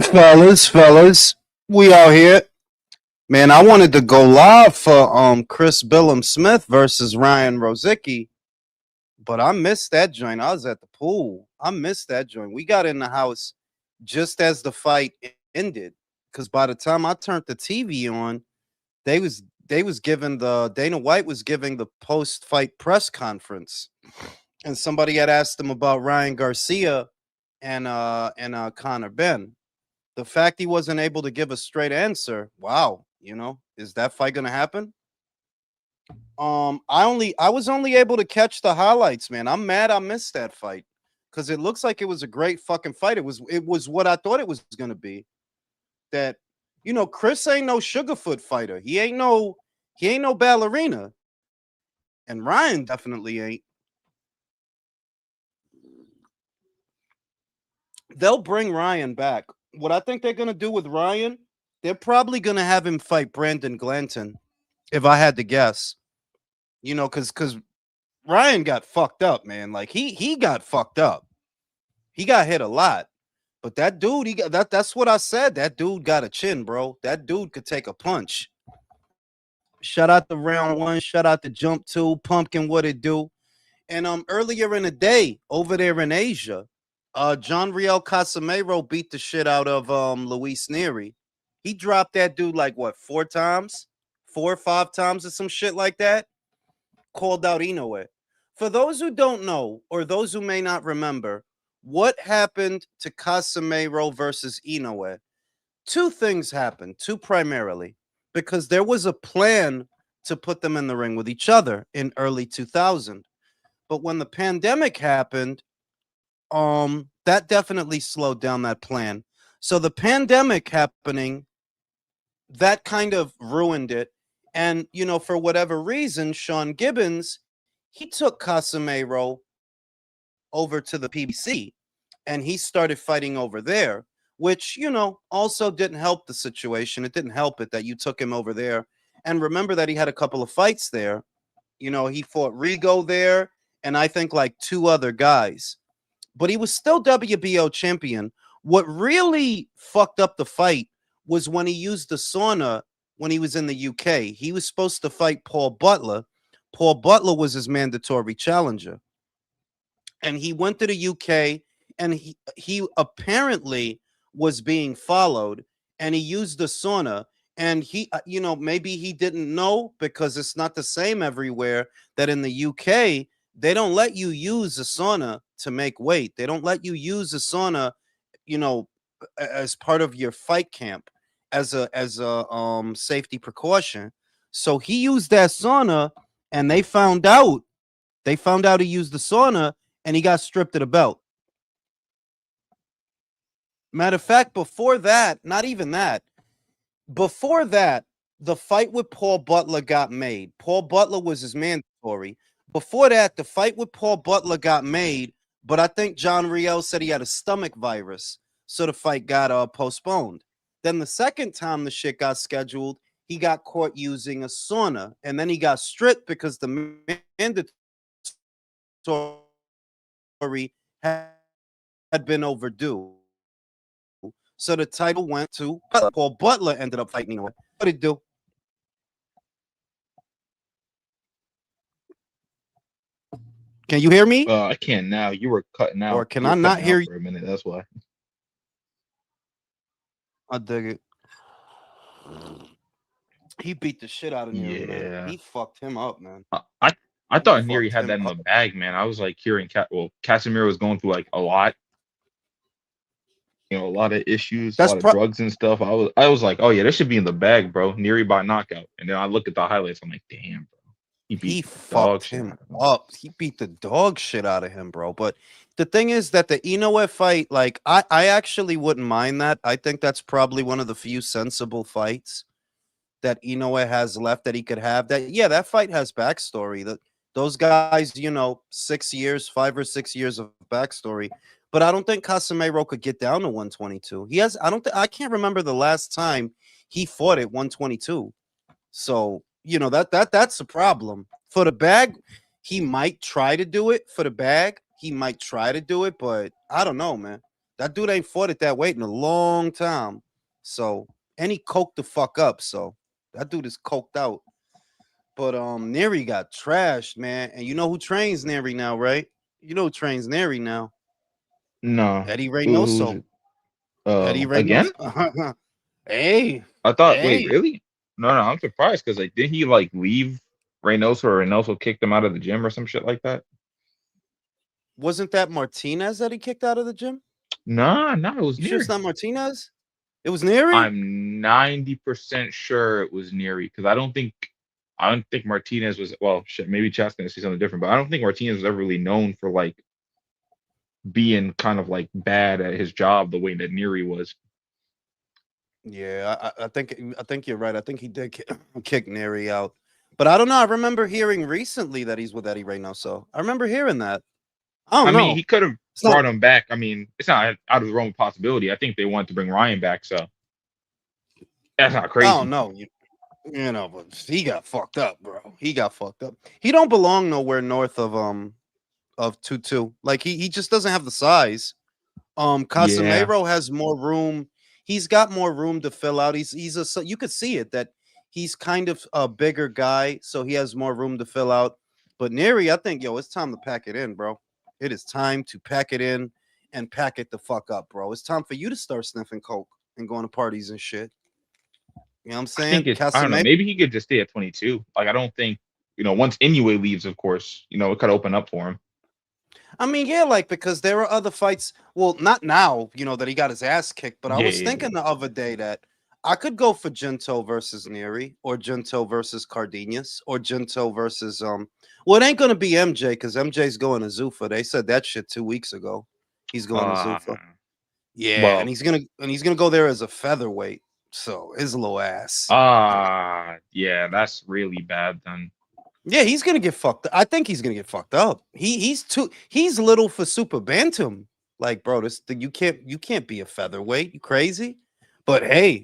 Fellas, we out here. Man, I wanted to go live for Chris Billum Smith versus Ryan Rozicki, but I missed that joint. I was at the pool. I missed that joint. We got in the house just as the fight ended. Cause by the time I turned the TV on, they was they was giving the Dana White was giving the post fight press conference. And somebody had asked him about Ryan Garcia and Connor Ben. The fact he wasn't able to give a straight answer, wow, is that fight gonna happen? I was only able to catch the highlights, man. I'm mad I missed that fight because it looks like it was a great fucking fight. It was what I thought it was gonna be. That Chris ain't no sugarfoot fighter. He ain't no ballerina, and Ryan definitely ain't. They'll bring Ryan back. What I think they're gonna do with Ryan, they're probably gonna have him fight Brandon Glanton, if I had to guess. Because Ryan got fucked up, man. Like he got fucked up. He got hit a lot. But that dude, he got that's what I said. That dude got a chin, bro. That dude could take a punch. Shout out to round one, shout out to jump two, pumpkin, what it do. And earlier in the day, over there in Asia, John Riel Casimiro beat the shit out of Luis Nery. He dropped that dude like what, 4 times? 4 or 5 times or some shit like that. Called out Inoue. For those who don't know, or those who may not remember, what happened to Casimiro versus Inoue? Two things happened, two primarily, because there was a plan to put them in the ring with each other in early 2000. But when the pandemic happened, that definitely slowed down that plan. So the pandemic happening, that kind of ruined it. And, for whatever reason, Sean Gibbons, he took Casimiro over to the PBC and he started fighting over there, which, also didn't help the situation. It didn't help it that you took him over there. And remember that he had a couple of fights there. He fought Rigo there and I think like 2 other guys. But he was still WBO champion. What really fucked up the fight was when he used the sauna when he was in the UK. He was supposed to fight Paul Butler. Paul Butler was his mandatory challenger. And he went to the UK and he apparently was being followed and he used the sauna. And he, maybe he didn't know because it's not the same everywhere that in the UK, they don't let you use the sauna to make weight. They don't let you use the sauna, as part of your fight camp as a safety precaution. So he used that sauna and they found out he used the sauna and he got stripped of the belt. Matter of fact, before that, not even that, before that, the fight with Paul Butler got made. Paul Butler was his mandatory. Before that, the fight with Paul Butler got made, but I think John Riel said he had a stomach virus, so the fight got postponed. Then the second time the shit got scheduled, he got caught using a sauna, and then he got stripped because the mandatory had been overdue. So the title went to Paul Butler. Ended up fighting Inoue. What did it do? Can you hear me? I can now. You were cutting out. Or can I not hear you for a minute? That's why. I dig it. He beat the shit out of Nery, man. Yeah. He fucked him up, man. I thought Nery had that in the bag, man. I was like hearing Casimiro was going through like a lot. A lot of issues, a lot of drugs and stuff. I was like, oh yeah, this should be in the bag, bro. Nery by knockout. And then I look at the highlights. I'm like, damn, bro. He fucked him up. He beat the dog shit out of him, bro. But the thing is that the Inoue fight, like, I actually wouldn't mind that. I think that's probably one of the few sensible fights that Inoue has left that he could have. That fight has backstory. Those guys, 6 years, 5 or 6 years of backstory. But I don't think Casimiro could get down to 122. I can't remember the last time he fought at 122. So, that's a problem. For the bag, he might try to do it. For the bag, he might try to do it, but I don't know, man. That dude ain't fought at that weight in a long time. So, and he coked the fuck up. So that dude is coked out. But Neri got trashed, man. And you know who trains Neri now, right? You know who trains Neri now? No. Eddie Who's Reynoso. it? Eddie Again? Reynoso. Hey, I thought. Wait, hey. really? No, no. I'm surprised because like, didn't he like leave Reynoso or Reynoso kicked him out of the gym or some shit like that? Wasn't that Martinez that he kicked out of the gym? Nah, nah. It was You sure it's Neary. not Martinez? It was Neri? I'm 90% sure it was Neary because I don't think Martinez was well shit, maybe Chat's gonna say something different, but I don't think Martinez was ever really known for like being kind of like bad at his job the way that Neary was. Yeah, I think you're right. I think he did kick Neri out. But I don't know. I remember hearing recently that he's with Eddie Reynoso. I remember hearing that. I I don't mean, know. he could have It's not. brought him back. I mean, it's not out of the realm of possibility. I think they wanted to bring Ryan back, so that's not I don't crazy. know. But he got fucked up, bro. He got fucked up. He don't belong nowhere north of 2-2. Like he just doesn't have the size. Yeah. Casemiro has more room. He's got more room to fill out. So you could see it that he's kind of a bigger guy, so he has more room to fill out. But Neri, I think, yo, it's time to pack it in, bro. It is time to pack it in and pack it the fuck up, bro. It's time for you to start sniffing coke and going to parties and shit. You know what I'm I think saying? I don't know. Casemiro. Maybe he could just stay at 22. Like I don't think once Inoue leaves, of course, it could open up for him. I mean, yeah, like because there are other fights. Well, not now, that he got his ass kicked, but I Yeah, was yeah, thinking the other day that I could go for Gento versus Neri, or Gento versus Cardenas, or Gento versus Well, it ain't gonna be MJ because MJ's going to Zuffa. They said that shit 2 weeks ago. He's going to yeah. Zuffa. Yeah, and Well, he's gonna go there as a featherweight. So his little ass. yeah, that's really bad then. Yeah, he's gonna get fucked. I think he's gonna get fucked up. He's little for super bantam. Like, bro, you can't be a featherweight. You crazy? But hey,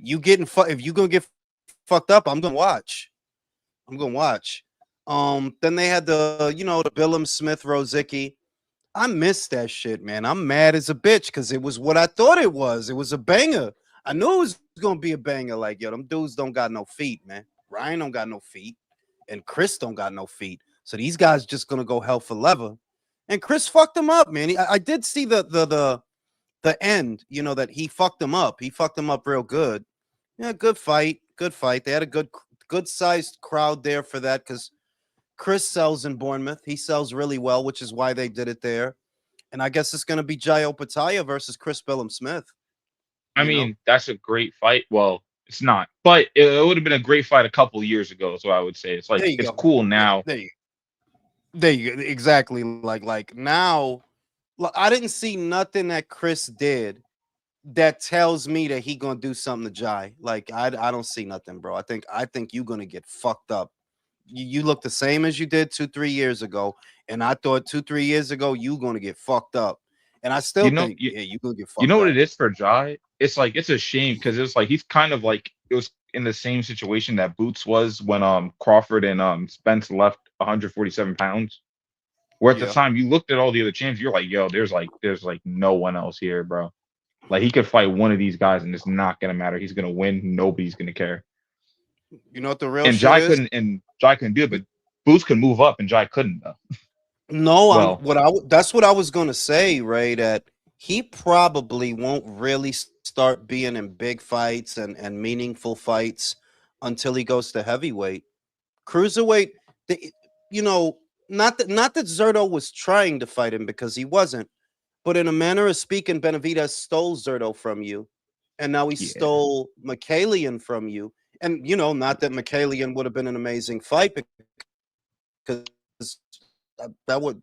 you getting if you gonna get fucked up, I'm gonna watch. I'm gonna watch. Then they had the Billum Smith Rozicki. I missed that shit, man. I'm mad as a bitch because it was what I thought it was. It was a banger. I knew it was gonna be a banger. Like, yo, them dudes don't got no feet, man. Ryan don't got no feet and Chris don't got no feet. So these guys just gonna go hell for leather. And Chris fucked him up, man. I did see the end, that he fucked him up. He fucked him up real good. Yeah, good fight. Good fight. They had a good sized crowd there for that because Chris sells in Bournemouth. He sells really well, which is why they did it there. And I guess it's gonna be Jayo Pataya versus Chris Billum Smith. I You know, mean, that's a great fight. Well, it's not, but it would have been a great fight a couple years ago. So I would say it's like there you it's go. cool now. There you go. Exactly. Like now, I didn't see nothing that Chris did that tells me that he gonna do something to Jai. Like I don't see nothing, bro. I think you gonna get fucked up. You look the same as you did 2-3 years ago, and I thought 2-3 years ago you gonna get fucked up, and I still You know, think yeah you gonna get you know fucked what it up. is for Jai? It's like it's a shame because it's like he's kind of like it was in the same situation that Boots was when Crawford and Spence left 147 pounds. Where at the Yeah, time you looked at all the other champs, you're like, yo, there's like no one else here, bro. Like he could fight one of these guys and it's not gonna matter. He's gonna win. Nobody's gonna care. you know what the real And shit Jai is? couldn't and Jai couldn't do it, but Boots could move up and Jai couldn't though. No, Well, that's what I was gonna say, Ray. That he probably won't really start being in big fights and meaningful fights until he goes to heavyweight. Cruiserweight, the, you know, not that Zerto was trying to fight him because he wasn't, but in a manner of speaking, Benavidez stole Zerto from you, and now he yeah. stole Mikhalian from you. And not that Mikhalian would have been an amazing fight because that would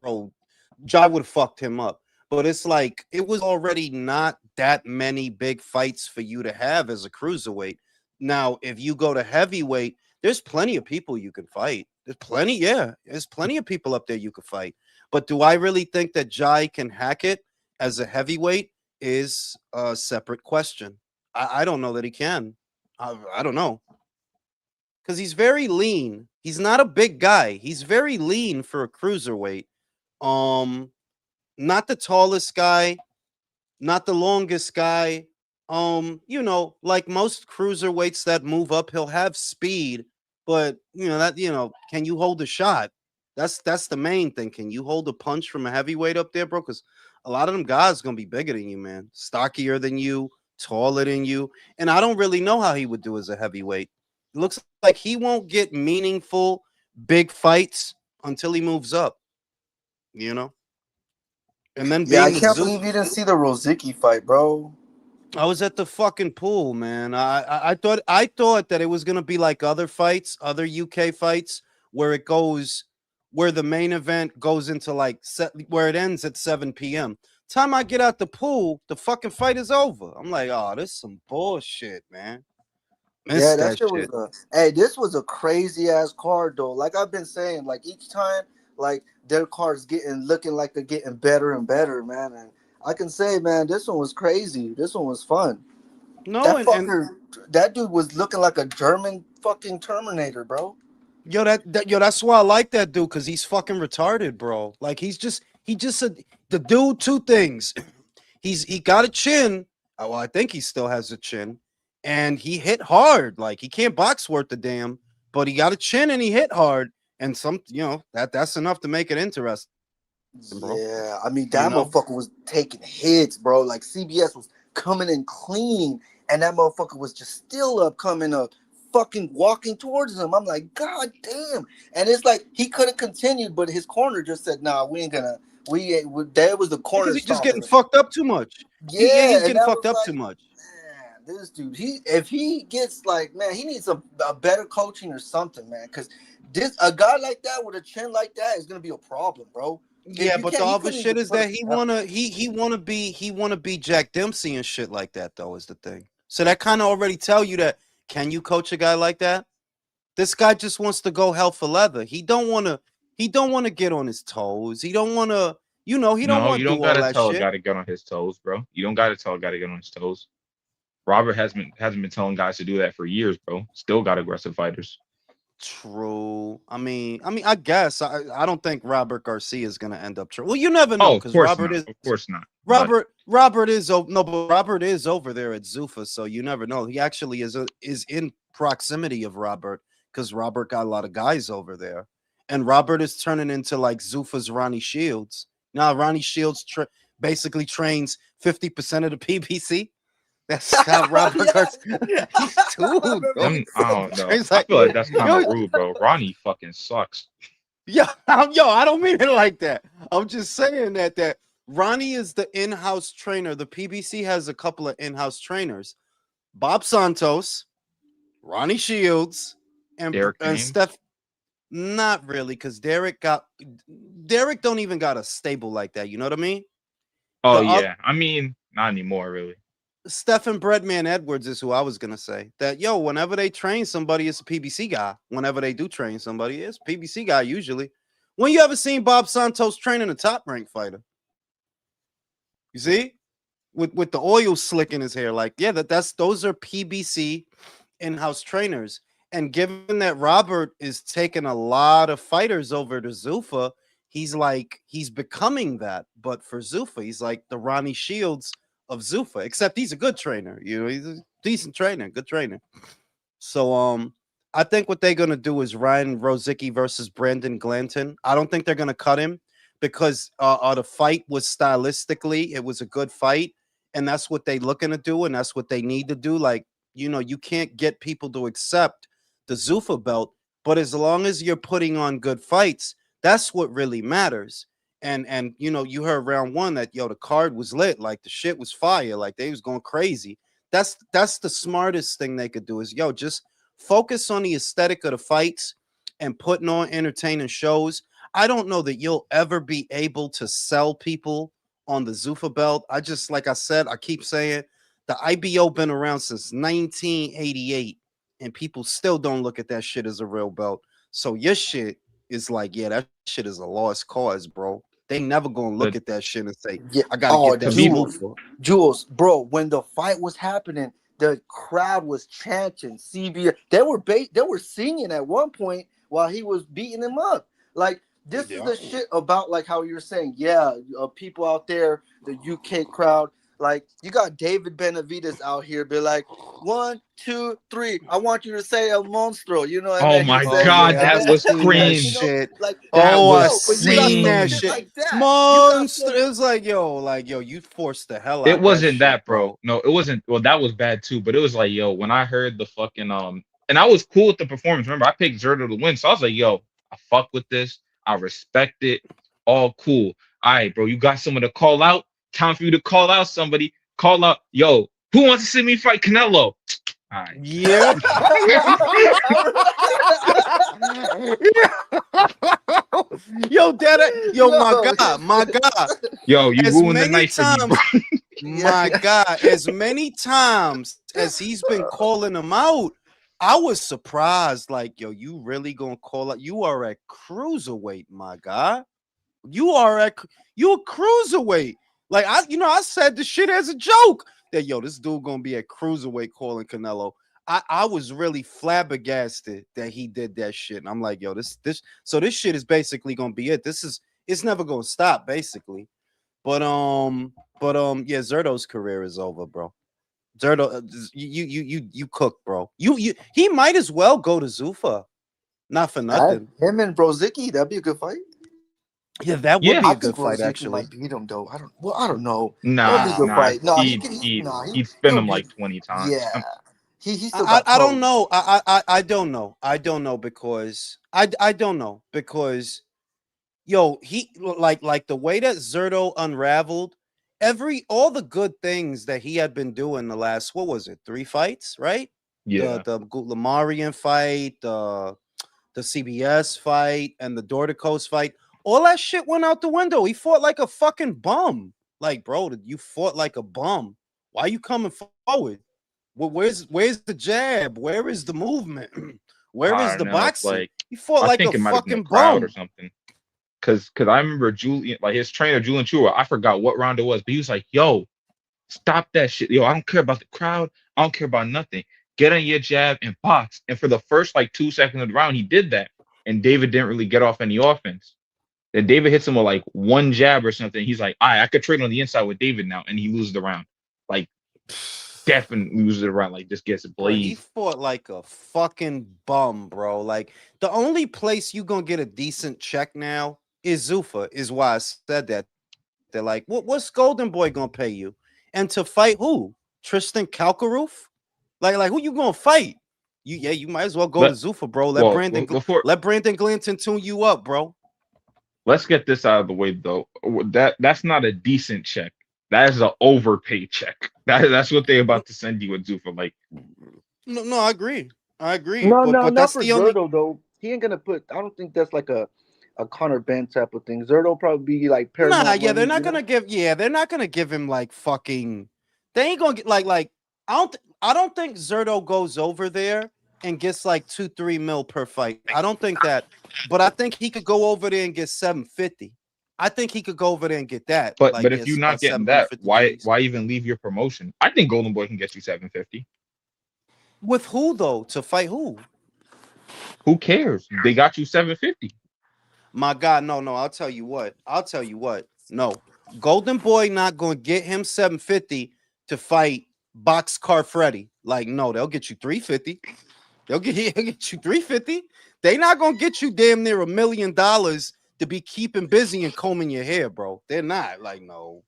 Jai would have fucked him up. But it's like it was already not that many big fights for you to have as a cruiserweight. Now, if you go to heavyweight, there's plenty of people you can fight. There's plenty of people up there you could fight. But do I really think that Jai can hack it as a heavyweight is a separate question. I don't know that he can. I don't know because he's very lean. He's not a big guy. He's very lean for a cruiserweight. Um, not the tallest guy, not the longest guy. Like most cruiserweights that move up, he'll have speed, but can you hold a shot? That's the main thing. Can you hold a punch from a heavyweight up there, bro? Because a lot of them guys gonna be bigger than you, man. Stockier than you, taller than you. And I don't really know how he would do as a heavyweight. It looks like he won't get meaningful big fights until he moves up, you know? And then Yeah, I being with can't Zook, believe you didn't see the Rosicky fight, bro. I was at the fucking pool, man. I thought that it was gonna be like other fights, other UK fights, where it goes where the main event goes into like where it ends at 7 p.m. Time I get out the pool, the fucking fight is over. I'm like, oh, this is some bullshit, man. Yeah, Missed that that shit was shit. a. Hey, this was a crazy ass card though. Like I've been saying, like each time, like their cards getting looking like they're getting better and better, man. And I can say, man, this one was crazy. This one was fun. No, That and fucker, that dude was looking like a German fucking Terminator, bro. that's why I like that dude because he's fucking retarded, bro. Like he just said the dude two things. He got a chin. Well, I think he still has a chin, and he hit hard. Like he can't box worth the damn, but he got a chin and he hit hard. And that's enough to make it interesting, bro. You Yeah, know, I mean that motherfucker was taking hits, bro. Like CBS was coming in clean, and that motherfucker was just still up, coming up, fucking walking towards him. I'm like, God damn! And it's like he could have continued, but his corner just said, "Nah, we ain't gonna." We ain't. That was the because corner he's just stopping getting him. fucked up too much. He's Yeah, and getting that fucked was up too like, much. man, this dude. He if he gets like, man, he needs a better coaching or something, man. Because this a guy like that with a chin like that is gonna be a problem, bro. If Yeah, you but can't, the he other couldn't shit even is put it that he together. wanna he wanna be Jack Dempsey and shit like that though is the thing. So that kind of already tell you that can you coach a guy like that? This guy just wants to go hell for leather. He don't want to get on his toes. He don't want to he don't No, want you to don't do all gotta that tell a shit. guy to get on his toes, bro. You don't gotta tell a guy to get on his toes. Robert hasn't been telling guys to do that for years, bro. Still got aggressive fighters. True. I mean, I guess I don't think Robert Garcia is gonna end up. Well, you never know Oh, of because course not. Of course not. But But Robert is over there at Zuffa, so you never know. He actually is in proximity of Robert because Robert got a lot of guys over there, and Robert is turning into like Zuffa's Ronnie Shields. Now Ronnie Shields basically trains 50% of the PBC. That's how Robert Yeah, Garcia. He's I dude, remember bro. you them, said I don't know. Trains I like feel like that's kind yo, of rude, bro. Ronnie fucking sucks. yo, I don't mean it like that. I'm just saying that Ronnie is the in-house trainer. The PBC has a couple of in-house trainers: Bob Santos, Ronnie Shields, Derek and James. Steph. Not really, because Derek don't even got a stable like that. You know what I mean? Oh The other yeah. I mean, not anymore, really. Stephen Breadman Edwards is who I was gonna say. That whenever they train somebody, it's a PBC guy. Whenever they do train somebody, it's a PBC guy usually. When you ever seen Bob Santos training a top ranked fighter? You see? With the oil slick in his hair. Like, yeah, that's those are PBC in-house trainers. And given that Robert is taking a lot of fighters over to Zuffa, he's becoming that. But for Zuffa, he's like the Ronnie Shields of Zuffa, except he's a good trainer. He's a decent trainer, good trainer. So I think what they're gonna do is Ryan Rozicki versus Brandon Glanton. I don't think they're gonna cut him because the fight was stylistically, it was a good fight, and that's what they looking to do, and that's what they need to do. Like, you can't get people to accept the Zuffa belt, but as long as you're putting on good fights, that's what really matters. And you heard round one that the card was lit, like the shit was fire, like they was going crazy. That's the smartest thing they could do is just focus on the aesthetic of the fights and putting on entertaining shows. I don't know that you'll ever be able to sell people on the Zuffa belt. I just like I said, I keep saying the IBO been around since 1988 and people still don't look at that shit as a real belt. So your shit is like, yeah, that shit is a lost cause, bro. They never gonna look The at that shit and say, yeah. I gotta get Oh, that to me, smoke Jules, for. Jules, bro. When the fight was happening, the crowd was chanting CB. They were singing at one point while he was beating him up. Like this is Yeah. the shit about like how you're saying, yeah, people out there, the UK crowd. Like you got David Benavides out here, be like 1, 2, 3. I want you to say El Monstro, you know, and Oh then he my Oh says, God, yeah, and I've that then was seen that you cringe. know, shit. like That Oh, I've was yo, but you got seen some that cringe. shit shit. like that. You got Monster. some. It was like yo, you forced the hell It out that wasn't shit, that, bro. bro. No, it wasn't. Well, that was bad too. But it was like, yo, when I heard the fucking and I was cool with the performance. Remember, I picked Zerto to win, so I was like, yo, I fuck with this. I respect it. All cool. All right, bro. You got someone to call out. Time for you to call out somebody. Call out, yo. Who wants to see me fight Canelo? All right. Yep. Yo, yo, Yo, my God. Yo, you As ruined the many night for me, bro. times, yeah, my God, as many times as he's been calling him out, I was surprised. Like, yo, you really gonna call out? You are at cruiserweight, my God. You are at you a cruiserweight. Like I said the shit as a joke that yo, this dude gonna be at cruiserweight calling Canelo. I was really flabbergasted that he did that shit. And I'm like, yo, this shit is basically gonna be it. It's never gonna stop, basically. But yeah, Zerto's career is over, bro. Zerto, you cook, bro. You he might as well go to Zuffa. Not for nothing. him and Brozicki, that'd be a good fight. Yeah, that would Yeah. be I a good think fight, Rosicky actually. might beat him though. I don't. Well, I don't know. That'll be a Nah, good nah. fight. No, he He'd can. he'd Nah, he'd spin he'll him beat. like 20 times. Yeah, he still got I don't toes. know. I don't know. I don't know because I don't know because yo he like the way that Zerto unraveled all the good things that he had been doing the last what was it 3 fights, right? Yeah. The Lamarian fight, the CBS fight, and the Dorticos fight. All that shit went out the window. He fought like a fucking bum. Like, bro, you fought like a bum. Why you coming forward? Where's the jab? Where is the movement? Where I is don't the know. It's boxing? like He fought I like a think it might have been the fucking crowd or bum. something. Cause I remember Julian, like his trainer Julian Chua, I forgot what round it was, but he was like, yo, stop that shit. Yo, I don't care about the crowd. I don't care about nothing. Get on your jab and box. And for the first like 2 seconds of the round, he did that. And David didn't really get off any offense. Then David hits him with like one jab or something. He's like, all right, I could trade on the inside with David now. And he loses the round. Like, definitely loses the round. Like, just gets Bro, he blazed. fought like a fucking bum, bro. Like the only place you gonna get a decent check now is Zuffa. Is why I said that. They're like, what's Golden Boy gonna pay you? And to fight who? Tristan Kalkaroof? Like who you gonna fight? You might as well go to Let Zuffa, bro. well before Let Brandon Glanton tune you up, bro. let's get this out of the way though. That's not a decent check. That is an overpay check. That's what they're about to send you at Zuffa. Like, No, I agree. I agree. No, But no, but not that's for the only Zerto though. He ain't gonna put. I don't think that's like a Connor Ben type of thing. Zerto probably be like nah, Paramount yeah, money, you know. they're not gonna give him like fucking they ain't gonna get like I don't think Zerto goes over there and gets like 2-3 mil per fight. I don't think that, but I think he could go over there and get 750. I think he could go over there and get that. but Like if you're yes, about not getting that, 750 why G's. why even leave your promotion? I think Golden Boy can get you 750. With who though? To fight who? Who cares? They got you 750. My God, no, I'll tell you what. No. Golden Boy not gonna get him 750 to fight Boxcar Freddy. Like, no, they'll get you 350. He'll get you 350. They not gonna get you damn near $1 million to be keeping busy and combing your hair, bro. They're not. Like, no.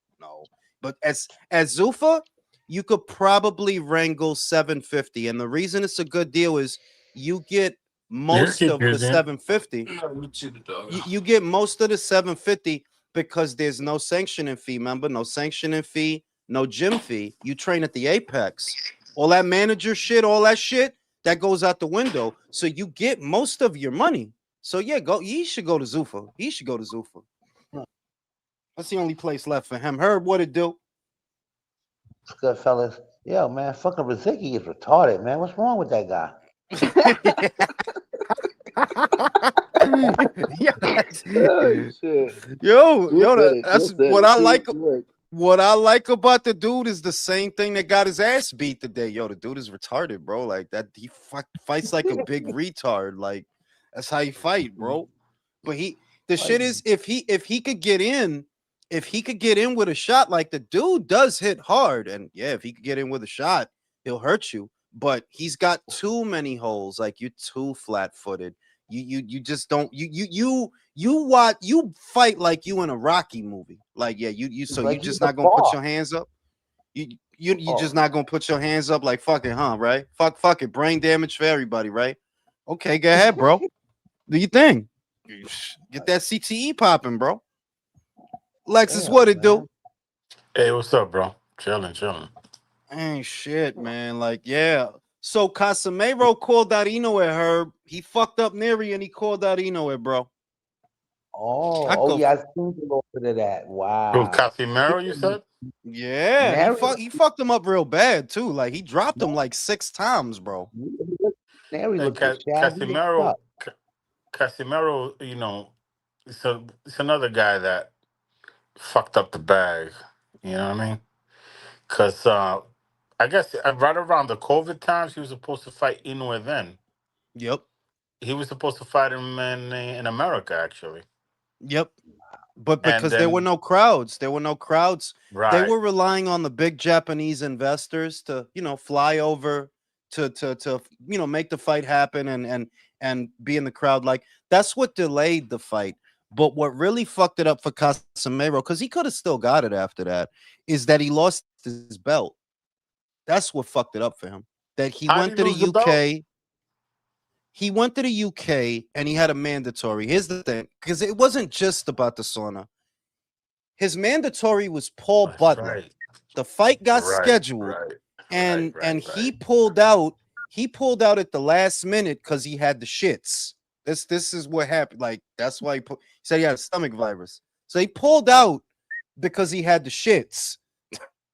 But as Zuffa, you could probably wrangle 750. And the reason it's a good deal is you get most of the 750. You get most of the 750 because there's no sanctioning fee, remember? No sanctioning fee, no gym fee. You train at the Apex. All that manager shit, all that shit, that goes out the window. So you get most of your money. So yeah, he should go to Zuffa. He should go to Zuffa. That's the only place left for him. Herb, what it do? It's good, fellas. Yo, man, fucking Riziki is retarded, man. What's wrong with that guy? Yeah, Oh, shit. You said it. that's You said what it. I True like. story. What I like about the dude is the same thing that got his ass beat today. Yo, the dude is retarded, bro. Like that, he fights like a big retard. Like that's how he fight, bro. But the shit is, if he could get in if he could get in with a shot, like the dude does hit hard, and yeah, if he could get in with a shot, he'll hurt you. But he's got too many holes. Like you're too flat footed. You just don't you fight like you in a Rocky movie. Like yeah, you so you Like he's just a not gonna put boss. your hands up. You just Oh, not gonna put your hands up like fuck it, huh? Right? Fuck it. Brain damage for everybody, right? Okay, go ahead, bro. Do your thing. Get that CTE popping, bro. Lexus, what damn, it do? man. Hey, what's up, bro? Chilling, chilling. Ain't shit, man. Like, yeah. So Casemiro called out Inoue, Herb. He fucked up Neri and he called out Inoue, bro. I Oh, go, yeah, I seen a little bit of that. Who, Wow. Casimiro, you said? yeah. He Nary, fucked him up real bad too. Like he dropped him like 6 times, bro. Nary And looked shabby as Casimiro, fuck. Casimiro, it's another guy that fucked up the bag. You know what I mean? Because I guess right around the COVID times, he was supposed to fight Inoue then. Yep. He was supposed to fight him in America, actually. Yep. But And because there were then, no crowds, they right, were relying on the big Japanese investors to, fly over to make the fight happen and be in the crowd. Like that's what delayed the fight. But what really fucked it up for Casemiro, because he could have still got it after that, is that he lost his belt. That's what fucked it up for him. That he how went did to he the lose the belt? UK. He went to the UK and he had a mandatory. Here's the thing, because it wasn't just about the sauna. His mandatory was Paul That's Butler. right, The fight got right, scheduled, right, right, and right, he right. pulled out. He pulled out at the last minute because he had the shits. This is what happened. Like that's why he said he had a stomach virus. So he pulled out because he had the shits.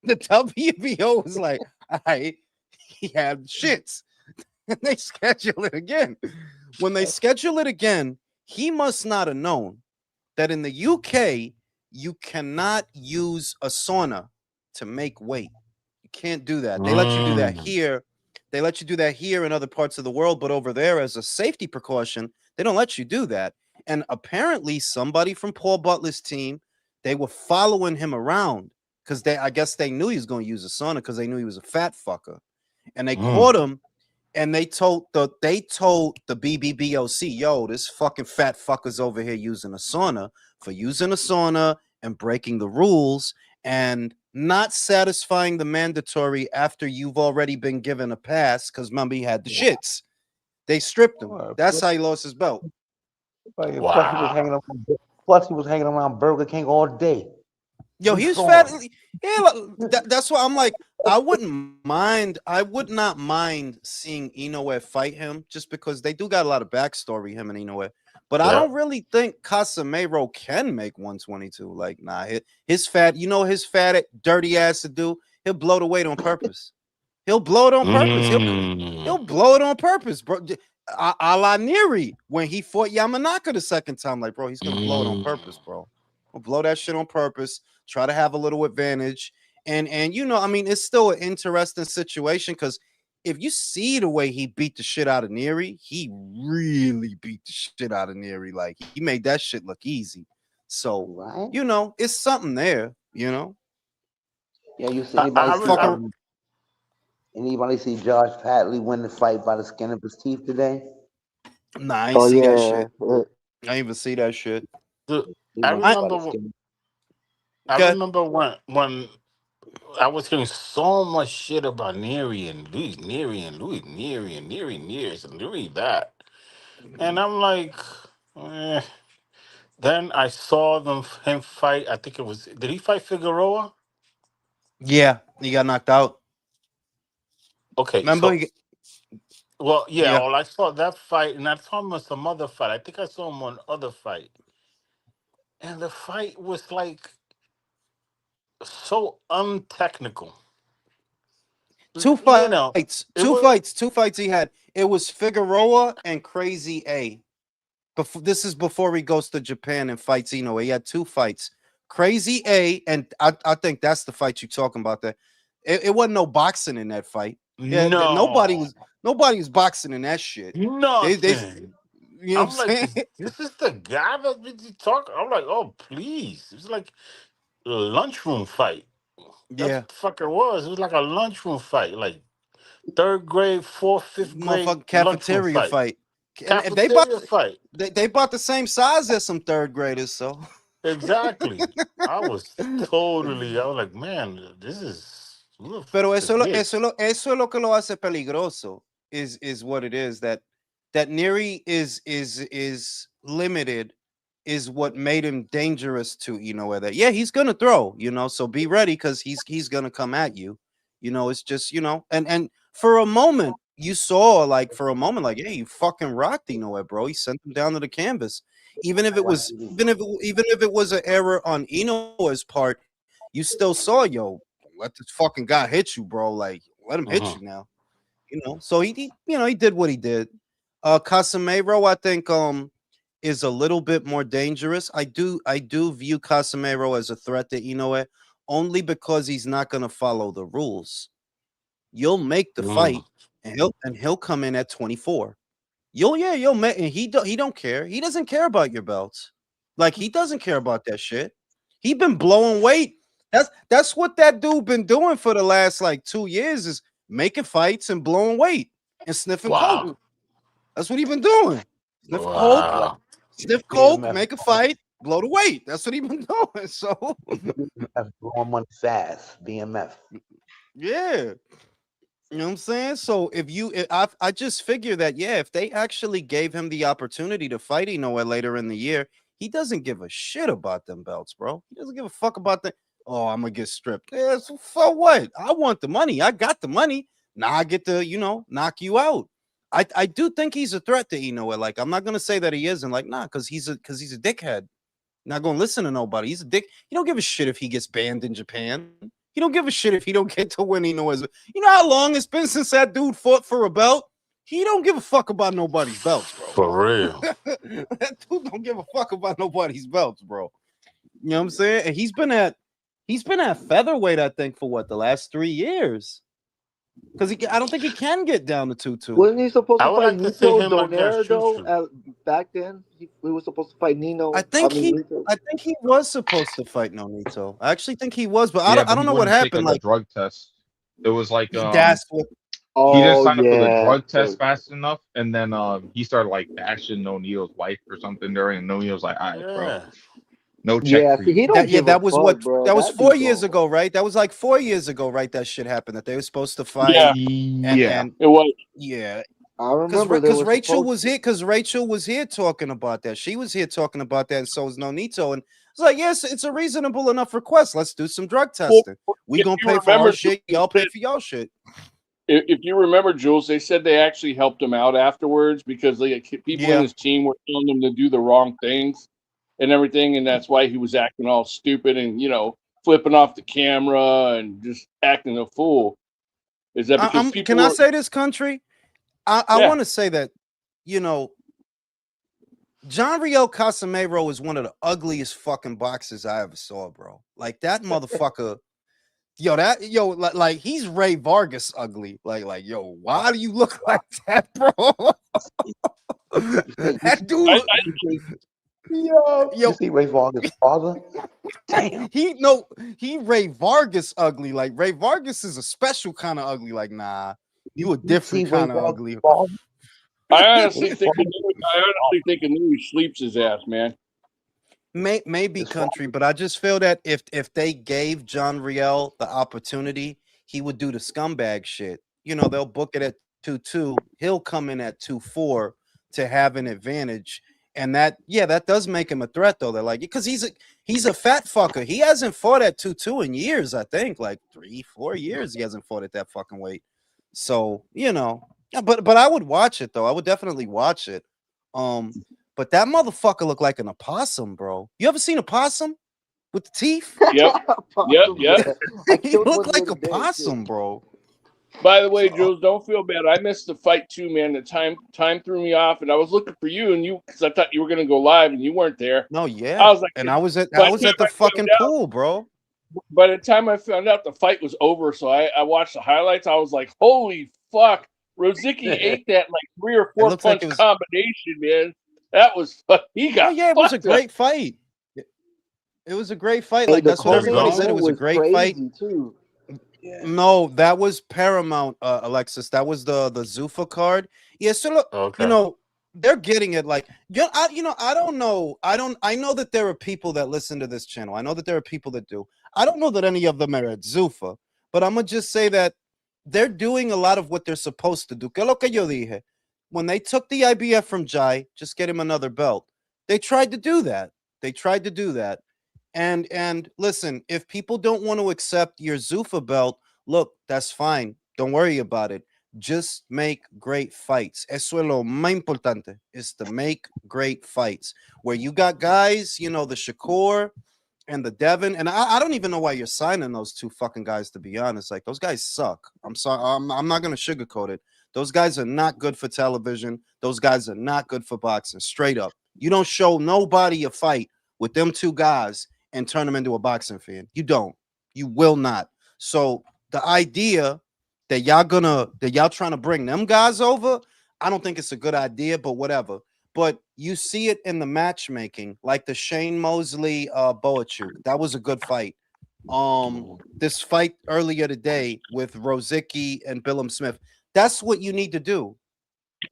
The WBO was like, all right, he had shits. And they schedule it again. When they schedule it again, he must not have known that in the UK, you cannot use a sauna to make weight. You can't do that. They let you do that Mm. here. They let you do that here in other parts of the world, but over there, as a safety precaution, they don't let you do that. And apparently, somebody from Paul Butler's team, they were following him around because I guess they knew he was going to use a sauna because they knew he was a fat fucker, and they Mm. caught him and they told the BBBOC, yo, this fucking fat fucker's over here using a sauna for using a sauna and breaking the rules and not satisfying the mandatory after you've already been given a pass because remember he had the shits. They stripped him. Sure. That's how he lost his belt. Plus, he was Wow. hanging around. Plus, he was hanging around Burger King all day. Yo, We he was saw fat. him. Yeah, that's why I'm like, I would not mind seeing Inoue fight him just because they do got a lot of backstory, him and Inoue. But I Yeah. don't really think Casemiro can make 122. Like, nah, his fat, his fat, dirty ass to do, he'll blow the weight on purpose. He'll blow it on purpose. He'll Mm. blow it on purpose, bro. A la Neri when he fought Yamanaka the second time. Like, bro, he's gonna blow it on Mm. purpose, bro. He'll blow that shit on purpose. Try to have a little advantage, and I mean, it's still an interesting situation because if you see the way he beat the shit out of Neri, he really beat the shit out of Neri. Like he made that shit look easy. So Right? it's something there. Yeah, you see I, anybody I, see re- I, Fucking anybody see Josh Patley win the fight by the skin of his teeth today? nah, I ain't Oh see that yeah, shit. I ain't even see that shit. the- He I won by I the remember. skin. I Good. remember when I was hearing so much shit about Neri and Louis Neri and Louis Neri and Neri and Louis that, and I'm like, eh. Then I saw him fight. I think it was. Did he fight Figueroa? Yeah, he got knocked out. Okay, Remember? so well, yeah. Yeah. Well, I saw that fight, and I saw him on some other fight. I think I saw him on other fight, and the fight was like so untechnical. Two You know, fights, two it fights, was two fights he had. It was Figueroa and Crazy A. Before this is before he goes to Japan and fights Inoue. He had two fights. Crazy A, and I think that's the fight you're talking about there. It wasn't no boxing in that fight. Yeah, nobody no was nobody was boxing in that shit. They nothing. you know what I'm I'm like, saying? this is the guy that we talk. I'm like, oh please. It's like lunchroom fight. That's Yeah, what the fuck it was. It was like a lunchroom fight, like third grade, fourth, fifth grade motherfucking lunchroom cafeteria fight, fight, and cafeteria fight. they bought the same size as some third graders, so. Exactly. I was like, man, this is who the Pero fuck is this? eso es lo que lo hace peligroso. Is what it is that Neri is limited is what made him dangerous to that he's gonna throw so be ready because he's gonna come at you. It's just and for a moment you saw like for a moment like yeah you fucking rocked bro. He sent him down to the canvas, even if it was an error on Ino's part. You still saw let this fucking guy hit you, bro. Like, let him hit you Uh-huh. now. So he did what he did. Casemiro, I think, is a little bit more dangerous. I do view Casemiro as a threat to Inoue only because he's not gonna follow the rules. You'll make the Mm. fight, and he'll come in at 24. You'll make, and he don't care. He doesn't care about your belts. Like he doesn't care about that shit. He been blowing weight. That's what that dude been doing for the last like 2 years is making fights and blowing weight and sniffing coke. Wow. That's what he been doing. Sniff coke, Like Wow. sniff coke, BMF, make a fight, blow the weight. That's what he been doing. So BMF blowing money fast. BMF. yeah. You know what I'm saying? So I just figure that if they actually gave him the opportunity to fight Inoue later in the year, he doesn't give a shit about them belts, bro. He doesn't give a fuck about the. Oh, I'm gonna get stripped. Yeah, so for what? I want the money. I got the money. Now I get to knock you out. I do think he's a threat to Inoue. Like I'm not gonna say that he isn't. Like nah, because he's a dickhead. Not gonna listen to nobody. He's a dick. He don't give a shit if he gets banned in Japan. He don't give a shit if he don't get to win. You know how long it's been since that dude fought for a belt? He don't give a fuck about nobody's belts, bro. For real. That dude don't give a fuck about nobody's belts, bro. You know what I'm saying? And he's been at featherweight, I think, for what the last 3 years. Because I don't think he can get down to 2-2. Wasn't he supposed I to would fight like to see Nito him against Donaire though? Shushu. Back then, he was supposed to fight I Nino. think Nito. I think he was supposed to fight Nonito. I actually think he was, but I Yeah, don't, but I he don't know what wouldn't take happened. like a Like drug test. It was like that's what. he didn't Oh sign up for the yeah. drug test fast enough, and then he started like bashing No Neo's wife or something during, and No Neo's like, all right, bro, Yeah. no check Yeah, for see, you. he don't give a That was fuck, what bro. that was That 4 years don't. ago, right? That was like 4 years ago, right? That shit happened. That they were supposed to Yeah, fight, Yeah, and it was. yeah, I remember they were Rachel supposed was to. here Rachel was here talking about that. She was here talking about that, and so was Nonito. And it's like, yes, it's a reasonable enough request. Let's do some drug Well, testing. We if gonna you pay for our remember, shit. Y'all pay for y'all shit. if you remember, Jules, they said they actually helped him out afterwards because people in Yeah. his team were telling him to do the wrong things and everything, and that's why he was acting all stupid and flipping off the camera and just acting a fool. Is that because people Can I were? say this, country? I Yeah, want to say that John Riel Casamero is one of the ugliest fucking boxers I ever saw, bro. Like that motherfucker. Like he's Ray Vargas ugly. Like, yo, why do you look like that, bro? That dude, I, look- You yo, see Ray Vargas' father? Damn. he Ray Vargas ugly. Like Ray Vargas is a special kind of ugly. Like, nah, you a You see different Ray kind of Vargas' ugly. father? I honestly His think father, he sleeps his ass, man. Maybe his country, father. but I just feel that if they gave John Riel the opportunity, he would do the scumbag shit. They'll book it at 2-2. He'll come in at 2-4 to have an advantage. And that does make him a threat though. They're like, because he's a fat fucker. He hasn't fought at 2-2 in years, I think. Like 3-4 years he hasn't fought at that fucking weight. So, yeah, but I would watch it though. I would definitely watch it. But that motherfucker looked like an opossum, bro. You ever seen a possum with the teeth? Yep, yep, Possum, yep. yeah. I He killed one looked the like a other day, too. possum, bro. By the way, So, Jules, don't feel bad. I missed the fight too, man. The time threw me off, and I was looking for you, and because I thought you were gonna go live, and you weren't there. no, I yeah. was like, And I was at by the time the I fucking found out, pool, bro. by the time I found out the fight was over, so I watched the highlights. I was like, holy fuck, Rozicki ate that like 3 or It 4 looks like it punch was. combination, man. That was he Oh got yeah, it was a fucked up. great fight. It was a great fight. Hey, Like the that's what Let's co-main everybody go. said. It event was a was great fight. crazy too. Yeah. No, that was Paramount, Alexis. That was the Zuffa card. Yeah, so look, you Okay. know, they're getting it. Like, I don't know. I know that there are people that listen to this channel. I know that there are people that do. I don't know that any of them are at Zuffa, but I'm gonna just say that they're doing a lot of what they're supposed to do. Que lo que yo dije. When they took the IBF from Jai, just get him another belt. They tried to do that. They tried to do that. And listen, if people don't want to accept your Zuffa belt, look, that's fine. Don't worry about it. Just make great fights. Eso es lo más importante, is to make great fights. Where you got guys, the Shakur and the Devin, and I don't even know why you're signing those two fucking guys, to be honest. Like, those guys suck. I'm sorry. I'm not gonna sugarcoat it. Those guys are not good for television. Those guys are not good for boxing. Straight up. You don't show nobody a fight with them two guys and turn them into a boxing fan. You don't. You will not. So the idea that y'all trying to bring them guys over, I don't think it's a good idea, but whatever. But you see it in the matchmaking, like the Shane Mosley Boachuk. That was a good fight. This fight earlier today with Rozicki and Billum Smith. That's what you need to do.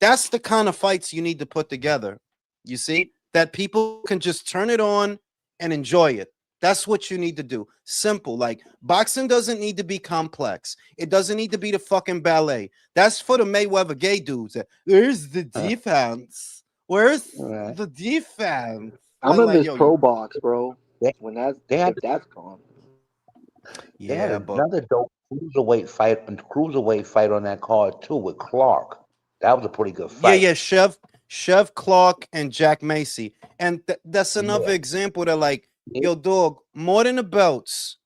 That's the kind of fights you need to put together. You see, that people can just turn it on and enjoy it. That's what you need to do. Simple. Like, boxing doesn't need to be complex. It doesn't need to be the fucking ballet. That's for the Mayweather gay dudes. Where's the defense? Where's Right. the defense? I'm gonna miss yo, pro box, bro. They, When that's they had if that's gone. they had yeah, but another dope cruiserweight fight on that card too with Clark. That was a pretty good fight. yeah, Chev Clark and Jack Macy. And that's another Yeah. example that, like, They- yo, dog, more than the belts,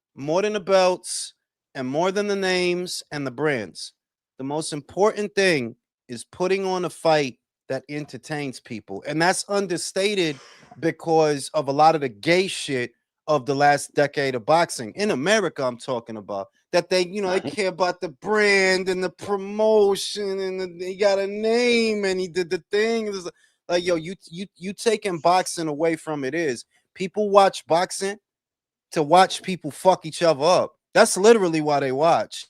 and more than the names and the brands. The most important thing is putting on a fight that entertains people. And that's understated because of a lot of the gay shit of the last decade of boxing. In America, I'm talking about. That they care about the brand and the promotion, and he got a name and he did the thing. It was like, yo, you taking boxing away from it. Is people watch boxing to watch people fuck each other up. That's literally why they watch.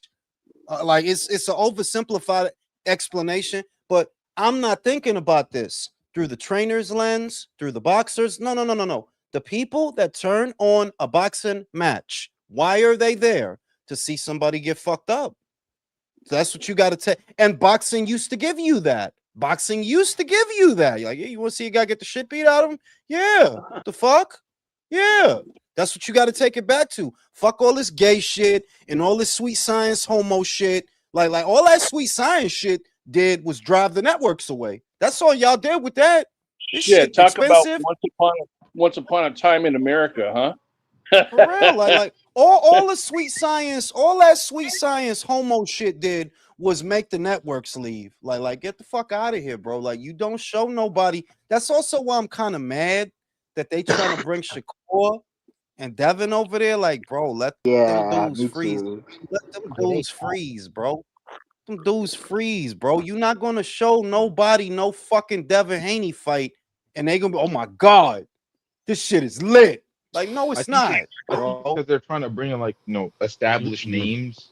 Like, it's an oversimplified explanation, but I'm not thinking about this through the trainer's lens, through the boxers. No. The people that turn on a boxing match, why are they there? To see somebody get fucked up. That's what you got to take. And boxing used to give you that. Boxing used to give you that. You're like, yeah, you want to see a guy get the shit beat out of him? Yeah. The fuck? Yeah. That's what you got to take it back to. Fuck all this gay shit and all this sweet science homo shit. Like all that sweet science shit did was drive the networks away. That's all y'all did with that. This Yeah, shit talk about expensive. once upon a time in America, huh? For real, like all the sweet science, all that sweet science homo shit did was make the networks leave. Like get the fuck out of here, bro. Like, you don't show nobody. That's also why I'm kind of mad that they trying to bring Shakur and Devin over there. Like, bro, let them Yeah, dudes me freeze. too. Let them Yeah, they dudes freeze, bro. Them dudes freeze, bro. You're not gonna show nobody no fucking Devin Haney fight, and they gonna be, oh my god, this shit is lit. Like, no, I it's think not, it's I think bro. because they're trying to bring in like established Mhm. names,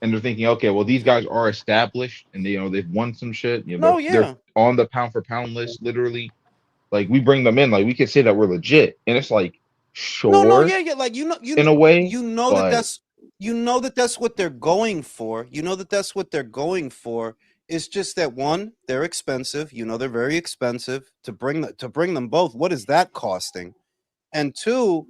and they're thinking, okay, well these guys are established and they've won some shit. No, They're yeah. on the pound for pound list literally. Like, we bring them in, like we could say that we're legit, and it's like, No, sure, yeah. Like, in a way, you know that but that's what they're going for. You know that that's what they're going for. It's just that, one, they're expensive. They're very expensive to bring them both. What is that costing? And two,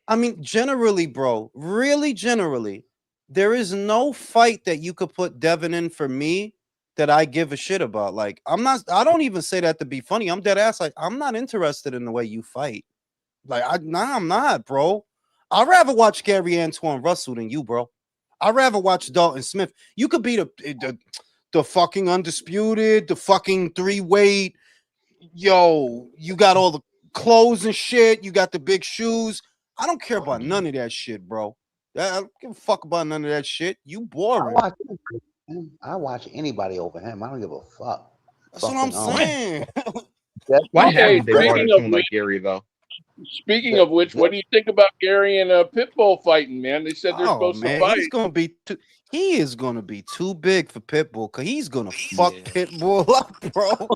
I mean, generally, bro, really generally, there is no fight that you could put Devin in for me that I give a shit about. Like, I don't even say that to be funny. I'm dead ass. Like, I'm not interested in the way you fight. Like, I'm not, bro. I'd rather watch Gary Antoine Russell than you, bro. I'd rather watch Dalton Smith. You could be the fucking undisputed, the fucking 3-weight. Yo, you got all the clothes and shit. You got the big shoes. I don't care about none of that shit, bro. I don't give a fuck about none of that shit. You I boring. watch I watch anybody over him. I don't give a fuck. That's what I'm Fucking why saying. That's why my Hey, haven't they thing. brought in speaking of someone which, like Gary though? Speaking of which, what do you think about Gary and Pitbull fighting, man? They said they're Oh supposed to man, fight. he is gonna be too big for Pitbull because he's gonna fuck Yeah. Pitbull up, bro.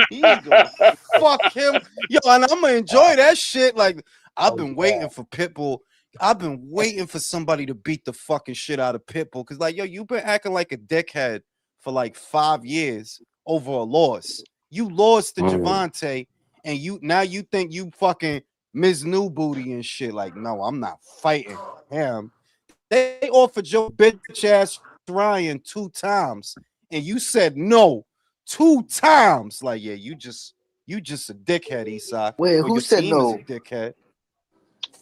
He's gonna fuck him. Yo, and I'm gonna enjoy that shit. Like, I've been waiting for Pitbull. I've been waiting for somebody to beat the fucking shit out of Pitbull. Cause like, yo, you've been acting like a dickhead for like 5 years over a loss. You lost to Javante, and you think you fucking Ms. New Booty and shit. Like, no, I'm not fighting him. They offered your bitch ass Ryan 2 times, and you said no 2 times. Like, yeah, you just a dickhead, Isak. Wait, Or who your said team is a no? dickhead.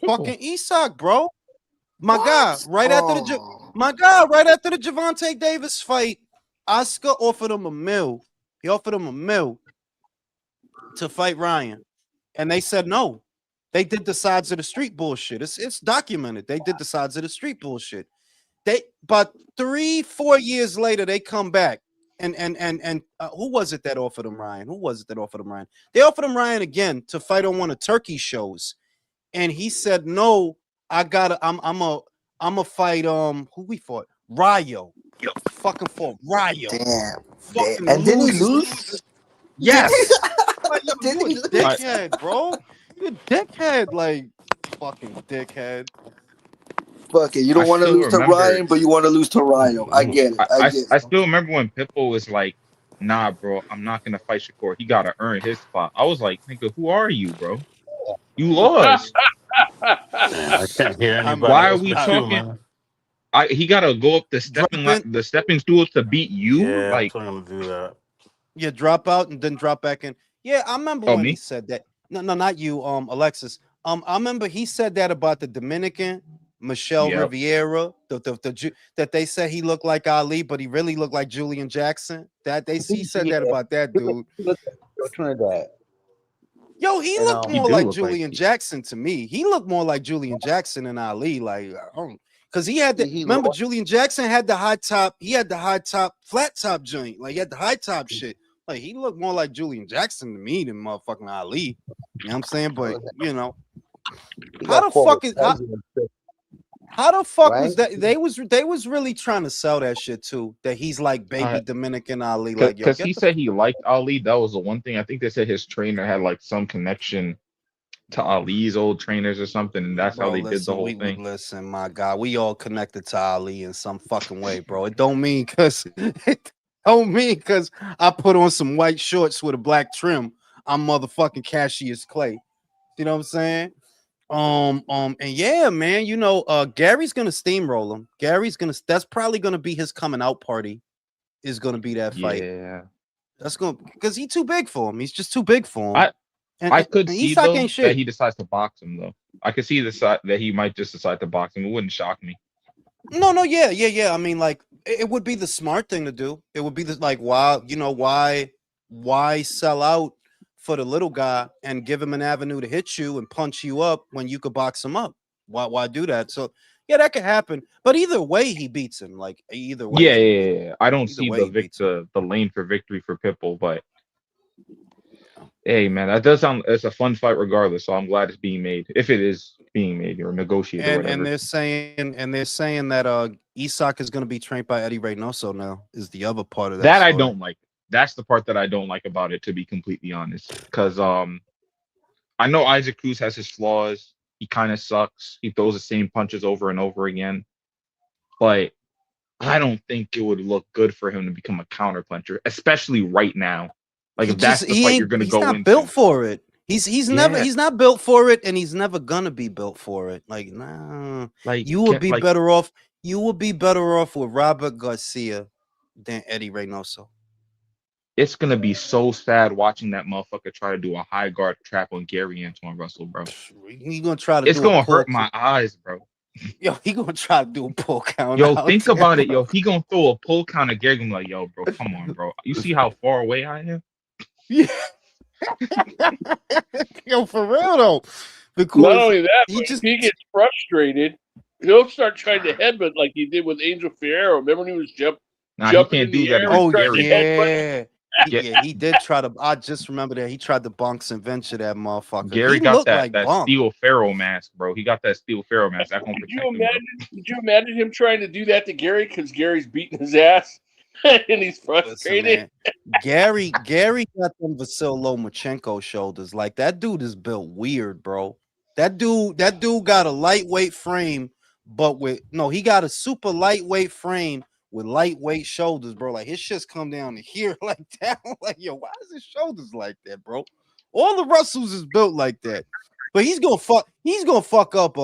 Fucking Isak, bro. My guy, right after the Javante Davis fight, Oscar offered him $1 million. He offered him $1 million to fight Ryan, and they said no. They did the sides of the street bullshit. It's documented. They did the sides of the street bullshit. But 3-4 years later, they come back. And who was it that offered him Ryan? They offered him Ryan again to fight on one of Turkey's shows. And he said, no, I'm a fight who we fought? Rayo. Fucking fought Rayo. Damn. Fucking And didn't he lose? Yes. Like, yo, Didn't you he a lose? dickhead, bro. You a dickhead, like fucking dickhead. Fuck it. You I don't want to still lose to remember. Ryan, but you want to lose to Rayo. I get it. I get I it. still remember when Pitbull was like, "Nah, bro, I'm not gonna fight Shakur. He gotta earn his spot." I was like, "Nigga, who are you, bro? You lost. Man, I can't hear I'm anybody Why are else we but you, talking? man. He gotta go up the dropping. stepping stools to beat you? Yeah, I'm Like, trying to do that. Yeah, drop out and then drop back in. Yeah, I remember oh when he me? said that. No, not you, Alexis. I remember he said that about the Dominican Michelle Yep. Riviera, that they said he looked like Ali, but he really looked like Julian Jackson. He said that about that dude. Trinidad. Yo, he And looked He more do like look like Julian Jackson to me. He looked more like Julian Jackson than Ali. Like, because he had the remember Julian Jackson had the high top. He had the high top, flat top joint. Like, he had the high top shit. Like, he looked more like Julian Jackson to me than motherfucking Ali. You know what I'm saying? But you know, how the fuck right? was that? They was really trying to sell that shit too. That he's like baby Dominican Ali. Like, yo, because he said he liked Ali. That was the one thing. I think they said his trainer had like some connection to Ali's old trainers or something, and that's how bro, they did the listen, whole we thing. listen, my God, we all connected to Ali in some fucking way, bro. It don't mean because I put on some white shorts with a black trim. I'm motherfucking Cassius Clay. You know what I'm saying? And yeah, man, you know, Gary's gonna steamroll him. That's probably gonna be his coming out party. Is gonna be that fight. Yeah, That's gonna because he's too big for him. He's just too big for him. I could see Isak though ain't shit. that he decides to box him though. I could see that he might just decide to box him. It wouldn't shock me. No, yeah. I mean, like, it would be the smart thing to do. It would be why sell out for the little guy and give him an avenue to hit you and punch you up when you could box him up? Why do that? So yeah, that could happen. But either way, he beats him. Like, either way. Yeah. I don't see the lane for victory for Pitbull, but hey, man, that does sound it's a fun fight regardless. So I'm glad it's being made, if it is being made or negotiated or whatever. And they're saying that Isak is going to be trained by Eddie Reynoso now. Is the other part of that? I don't like. That's the part that I don't like about it, to be completely honest. Because I know Isaac Cruz has his flaws. He kind of sucks. He throws the same punches over and over again. But I don't think it would look good for him to become a counterpuncher, especially right now. Like, if that's the fight you're going to go into. He's not built for it. He's not built for it, and he's never gonna be built for it. Like, nah. Like, you would be better off. You would be better off with Robert Garcia than Eddie Reynoso. It's gonna be so sad watching that motherfucker try to do a high guard trap on Gary Antoine Russell, bro. He's gonna try to. It's gonna hurt my eyes, bro. Yo, he gonna try to do a pull count. Yo, think about it. Yo, he gonna throw a pull count at Gary. I'm like, yo, bro, come on, bro. You see how far away I am? Yeah. Yo, for real though. Because not only that, if he gets frustrated, he'll start trying to headbutt like he did with Angel Fierro. Remember when he was jumping he can't in do the that. air? Oh yeah. Yeah, he did try to. I just remember that he tried to bonk and venture that motherfucker. Gary He got looked like that Bunk. steel pharaoh mask, bro. He got that steel pharaoh mask. That gonna Could you protect him, bro. imagine? Could you imagine him trying to do that to Gary because Gary's beating his ass and he's Listen, frustrated? man. Gary got them Vasil Lomachenko shoulders. Like that dude is built weird, bro. That dude got a lightweight frame, but he got a super lightweight frame with lightweight shoulders, bro. Like his shit's come down to here like that. Like, yo, why is his shoulders like that, bro? All the Russells is built like that. But he's gonna fuck up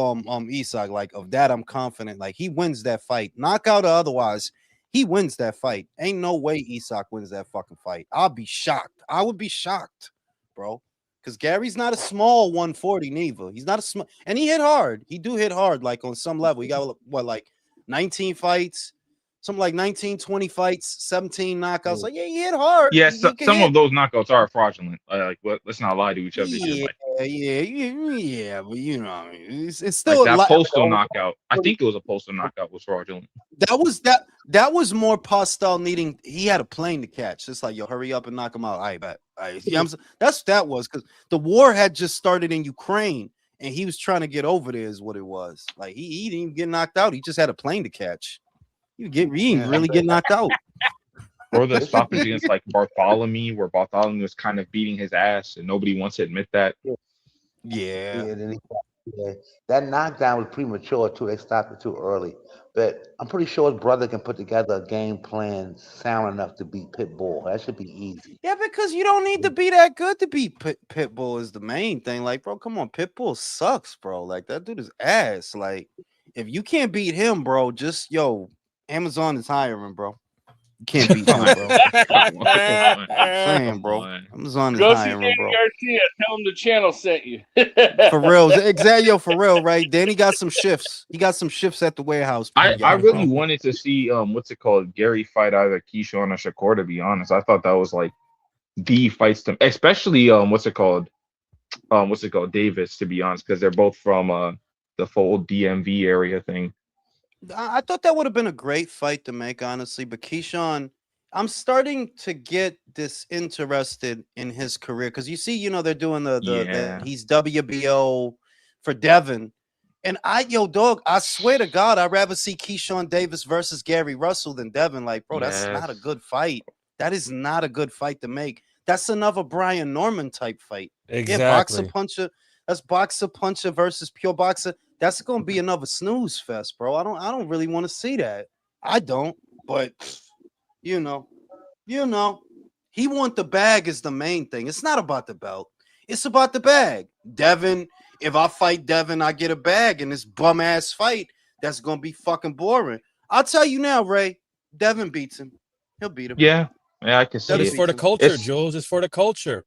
Isak. Like of that, I'm confident. Like he wins that fight, knockout or otherwise. He wins that fight. Ain't no way Isak wins that fucking fight. I'll be shocked. I would be shocked, bro. Because Gary's not a small 140 neither. He's not a small, and he hit hard. He do hit hard, like on some level. He got what, like 19 fights, something like 19, 20 fights, 17 knockouts. Like, yeah, he hit hard. Yeah, He can some hit. of those knockouts are fraudulent. Let's not lie to each other here. Yeah, Like yeah, but you know, it's like still that a lot. postal knockout. I think it was a postal knockout was fraudulent. That was more Postel needing. He had a plane to catch. It's like, yo, hurry up and knock him out. I bet. You know that was because the war had just started in Ukraine and he was trying to get over there. Is what it was. Like he didn't even get knocked out. He just had a plane to catch. He didn't really get knocked out. Or the stoppage against like Bartholomew, where Bartholomew was kind of beating his ass, and nobody wants to admit that. Yeah. Then that knockdown was premature too. They stopped it too early. But I'm pretty sure his brother can put together a game plan sound enough to beat Pitbull. That should be easy. Yeah, because you don't need to be that good to beat Pitbull is the main thing. Like, bro, come on, Pitbull sucks, bro. Like that dude is ass. Like, if you can't beat him, bro, Amazon is hiring, bro. You can't beat him, bro. I'm saying, bro. Amazon is Go see hiring, Danny bro. Garcia. Tell him the channel sent you. For real, exactly, yo, for real, right? Danny got some shifts. He got some shifts at the warehouse. I really wanted to see what's it called, Gary fight either Keyshawn or Shakur. To be honest, I thought that was like the fights to, especially what's it called, Davis. To be honest, because they're both from the full DMV area thing. I thought that would have been a great fight to make, honestly. But Keyshawn, I'm starting to get disinterested in his career because you see, they're doing the he's WBO for Devin. And I swear to God, I'd rather see Keyshawn Davis versus Gary Russell than Devin. Like, bro, that's not a good fight. That is not a good fight to make. That's another Brian Norman type fight. Exactly. Yeah, boxer puncher. That's boxer puncher versus pure boxer. That's gonna be another snooze fest, bro. I don't really want to see that. I don't, but you know, he want the bag is the main thing. It's not about the belt. It's about the bag. Devin, if I fight Devin, I get a bag in this bum ass fight. That's gonna be fucking boring. I'll tell you now, Ray. Devin beats him. He'll beat him. Yeah, I can see But it. it's for the culture, Jules. It's for the culture.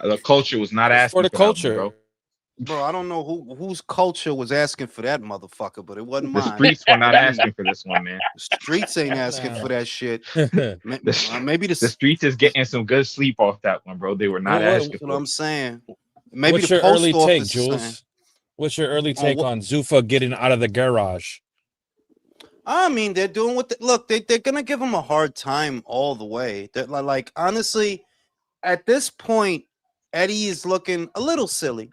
The culture was not asking for the culture, bro. Bro, I don't know whose culture was asking for that motherfucker, but it wasn't mine. The streets were not asking for this one, man. The streets ain't asking for that shit. Maybe the streets is getting some good sleep off that one, bro. They were not asking. That's what I'm saying. Maybe what's the your post early office take, is Jules? saying, what's your early take on Zuffa getting out of the garage? I mean, they're doing what they're gonna give him a hard time all the way. They're like honestly, at this point, Eddie is looking a little silly.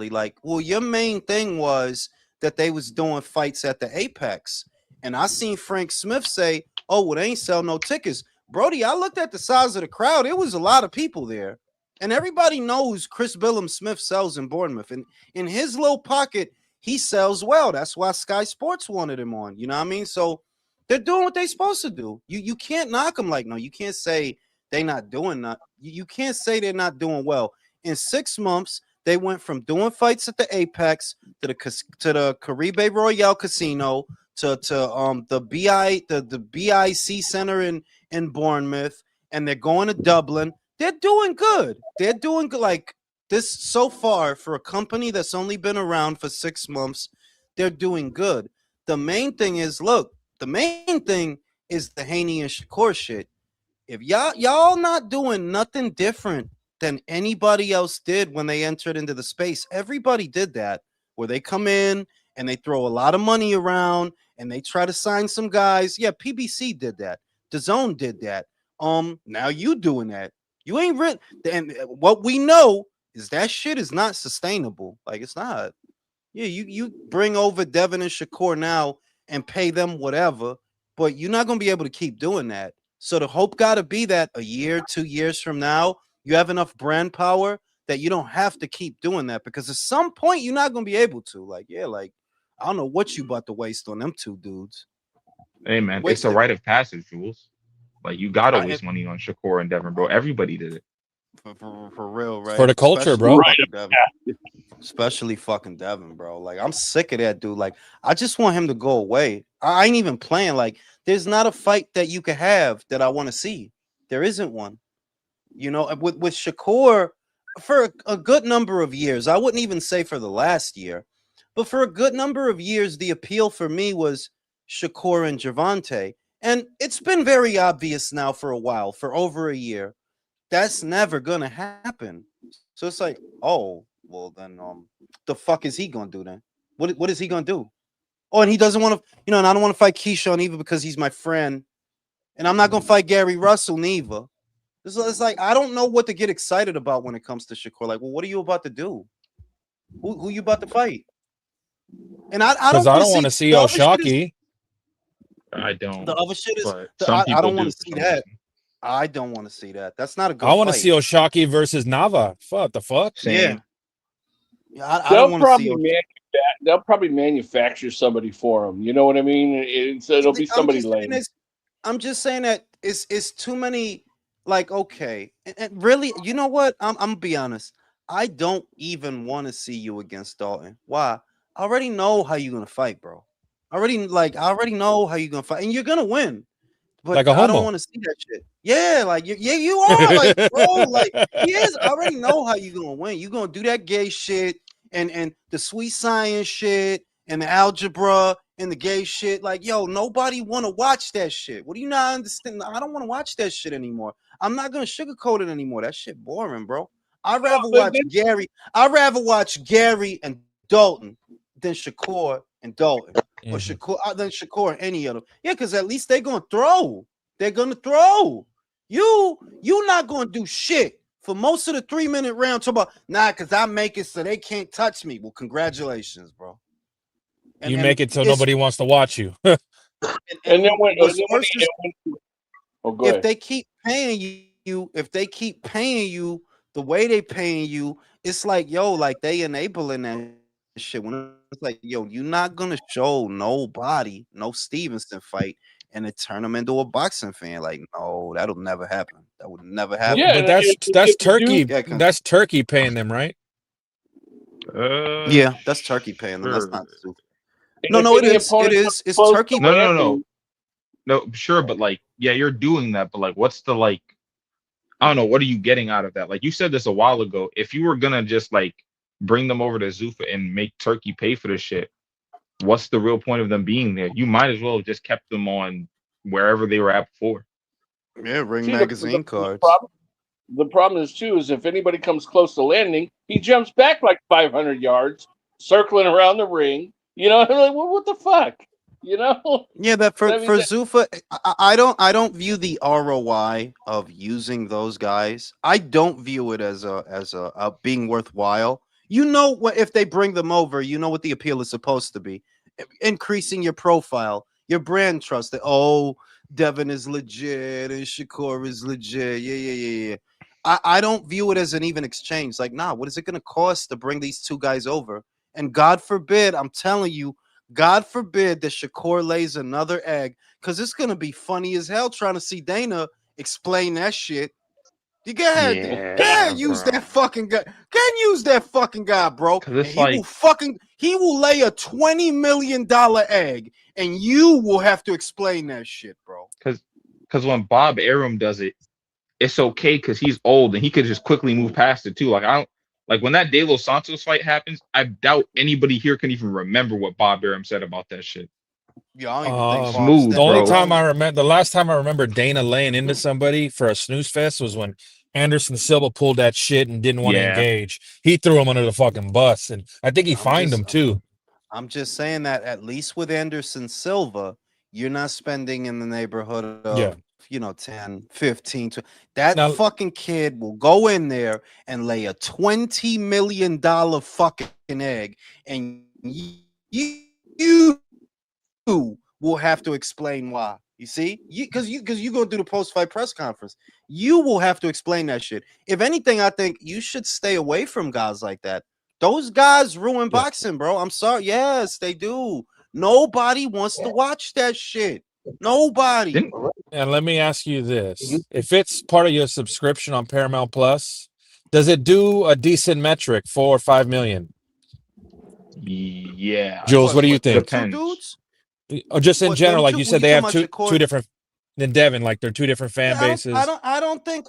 Like, well, your main thing was that they was doing fights at the Apex. And I seen Frank Smith say, oh, well, they ain't sell no tickets. Brody, I looked at the size of the crowd. It was a lot of people there. And everybody knows Chris Billum Smith sells in Bournemouth. And in his little pocket, he sells well. That's why Sky Sports wanted him on. You know what I mean? So they're doing what they're supposed to do. You can't knock them like, no, you can't say they not doing that. You can't say they're not doing well. In 6 months, they went from doing fights at the Apex to the Caribe Royale Casino to the BIC Center in Bournemouth, and they're going to Dublin. They're doing good. They're doing good. Like this so far for a company that's only been around for 6 months. They're doing good. The main thing is, the main thing is the Haney and Shakur shit. If y'all not doing nothing different than anybody else did when they entered into the space, everybody did that, where they come in and they throw a lot of money around and they try to sign some guys. Yeah, PBC did that. DAZN did that. Now you doing that. You ain't real. And what we know is that shit is not sustainable. Like it's not. Yeah, you bring over Devin and Shakur now and pay them whatever, but you're not gonna be able to keep doing that. So the hope gotta be that a year, 2 years from now, you have enough brand power that you don't have to keep doing that because at some point you're not gonna be able to. Like, yeah, like I don't know what you about to waste on them two dudes. Hey man, it's Waste a it rite of passage, Jules. Like you gotta I, waste money on Shakur and Devin, bro. Everybody did it. for real, It's for right? the culture, Especially bro. Right. fucking Devin. Especially fucking Devin, bro. Like I'm sick of that dude. Like I just want him to go away. I ain't even playing. Like there's not a fight that you could have that I want to see. There isn't one. You know, with Shakur for a good number of years. I wouldn't even say for the last year, but for a good number of years, the appeal for me was Shakur and Javante, and it's been very obvious now for a while, for over a year. That's never gonna happen. So it's like, oh, well then, the fuck is he gonna do then? What is he gonna do? Oh, and he doesn't want to, and I don't want to fight Keyshawn either because he's my friend, and I'm not gonna fight Gary Russell neither. It's like I don't know what to get excited about when it comes to Shakur. Like, well, what are you about to do? Who you about to fight? And I Because don't I want to don't want see to see the other shit. Is Oshaki. I the don't, other shit is but some I people don't want do to for see some that. reason. I don't want to see that. That's not a good I want to fight. see Oshaki versus Nava. Fuck the fuck. Yeah, Same. yeah. I don't They'll want to see. probably they'll probably manufacture somebody for them. You know what I mean? It'll be I'm somebody just saying lame. this. I'm just saying that it's too many. Like, okay, and really, you know what? I'm gonna be honest. I don't even want to see you against Dalton. Why? I already know how you're gonna fight, bro. I already know how you're gonna fight, and you're gonna win. But Like a I don't homo. want to see that shit. Yeah, like yeah, you are like, bro, like he is. I already know how you gonna win. You gonna do that gay shit and the sweet science shit and the algebra and the gay shit. Like, yo, nobody want to watch that shit. What do you not understand? I don't want to watch that shit anymore. I'm not gonna sugarcoat it anymore. That shit boring, bro. I'd rather But watch Gary. I'd rather watch Gary and Dalton than Shakur and Dalton. Or Mhm. Shakur than Shakur and any of them. Yeah, because at least they're gonna throw. They're gonna throw. You not gonna do shit for most of the 3 minute round. Talk about because I make it so they can't touch me. Well, congratulations, bro. You And make it so it's nobody wants to watch you. and then what's worse is oh, go if ahead. they keep paying you the way they paying you, it's like like they enabling that shit. When it's like you're not gonna show nobody no Stevenson fight and it turn them into a boxing fan. Like, no, that'll never happen. That would never happen. Well, Yeah, but and that's if you do, Turkey. That's Turkey paying them, right? Yeah, that's Turkey paying them. That's Sure. not Zoo. and No, if no, it any is. It opponent comes is. It's close to Turkey. No. landing, No, sure, but like, yeah, you're doing that, but like, what's the like? I don't know. What are you getting out of that? Like you said this a while ago. If you were gonna just like bring them over to Zuffa and make Turkey pay for this shit, what's the real point of them being there? You might as well have just kept them on wherever they were at before. Yeah, ring see magazine cards. the problem is too is if anybody comes close to landing, he jumps back like 500 yards, circling around the ring. You know, I'm like, well, what the fuck? You know, Yeah, that I mean, for Zuffa, I don't view the ROI of using those guys. I don't view it as a being worthwhile. You know what if they bring them over, you know what the appeal is supposed to be. Increasing your profile, your brand trust. That Devin is legit and Shakur is legit. Yeah. I don't view it as an even exchange. Like, nah, what is it gonna cost to bring these two guys over? And God forbid, I'm telling you, God forbid that Shakur lays another egg, because it's gonna be funny as hell trying to see Dana explain that shit. You go ahead, go Yeah, ahead, use bro. that fucking guy. Go ahead and use that fucking guy, bro. Cause And it's like, he will lay a $20 million egg, and you will have to explain that shit, bro. cause, cause when Bob Arum does it, it's okay because he's old and he could just quickly move past it too. Like I don't like when that De Los Santos fight happens. I doubt anybody here can even remember what Bob Arum said about that shit. Yeah, I don't even think Bob Smooth, The stepped. only bro. time I remember, the last time I remember Dana laying into somebody for a snooze fest was when Anderson Silva pulled that shit and didn't want to Yeah, engage. He threw him under the fucking bus, and I think he I'm fined just him too. I'm just saying that at least with Anderson Silva, you're not spending in the neighborhood of Yeah. 10, 15. That Now, fucking kid will go in there and lay a $20 million fucking egg, and you will have to explain why. You see, because you go through the post-fight press conference, you will have to explain that shit. If anything, I think you should stay away from guys like that. Those guys ruin yeah. boxing, bro. I'm sorry. Yes, they do. Nobody wants to watch that shit. Nobody. Didn't And let me ask you this: if it's part of your subscription on Paramount Plus, does it do a decent metric, 4 or 5 million? yeah, Jules, what do you What them think? two depends. dudes? Or just in What general, them like two? you What said, you they talking have about? two different. Than Devin, like they're two different fan Yeah, bases. I don't think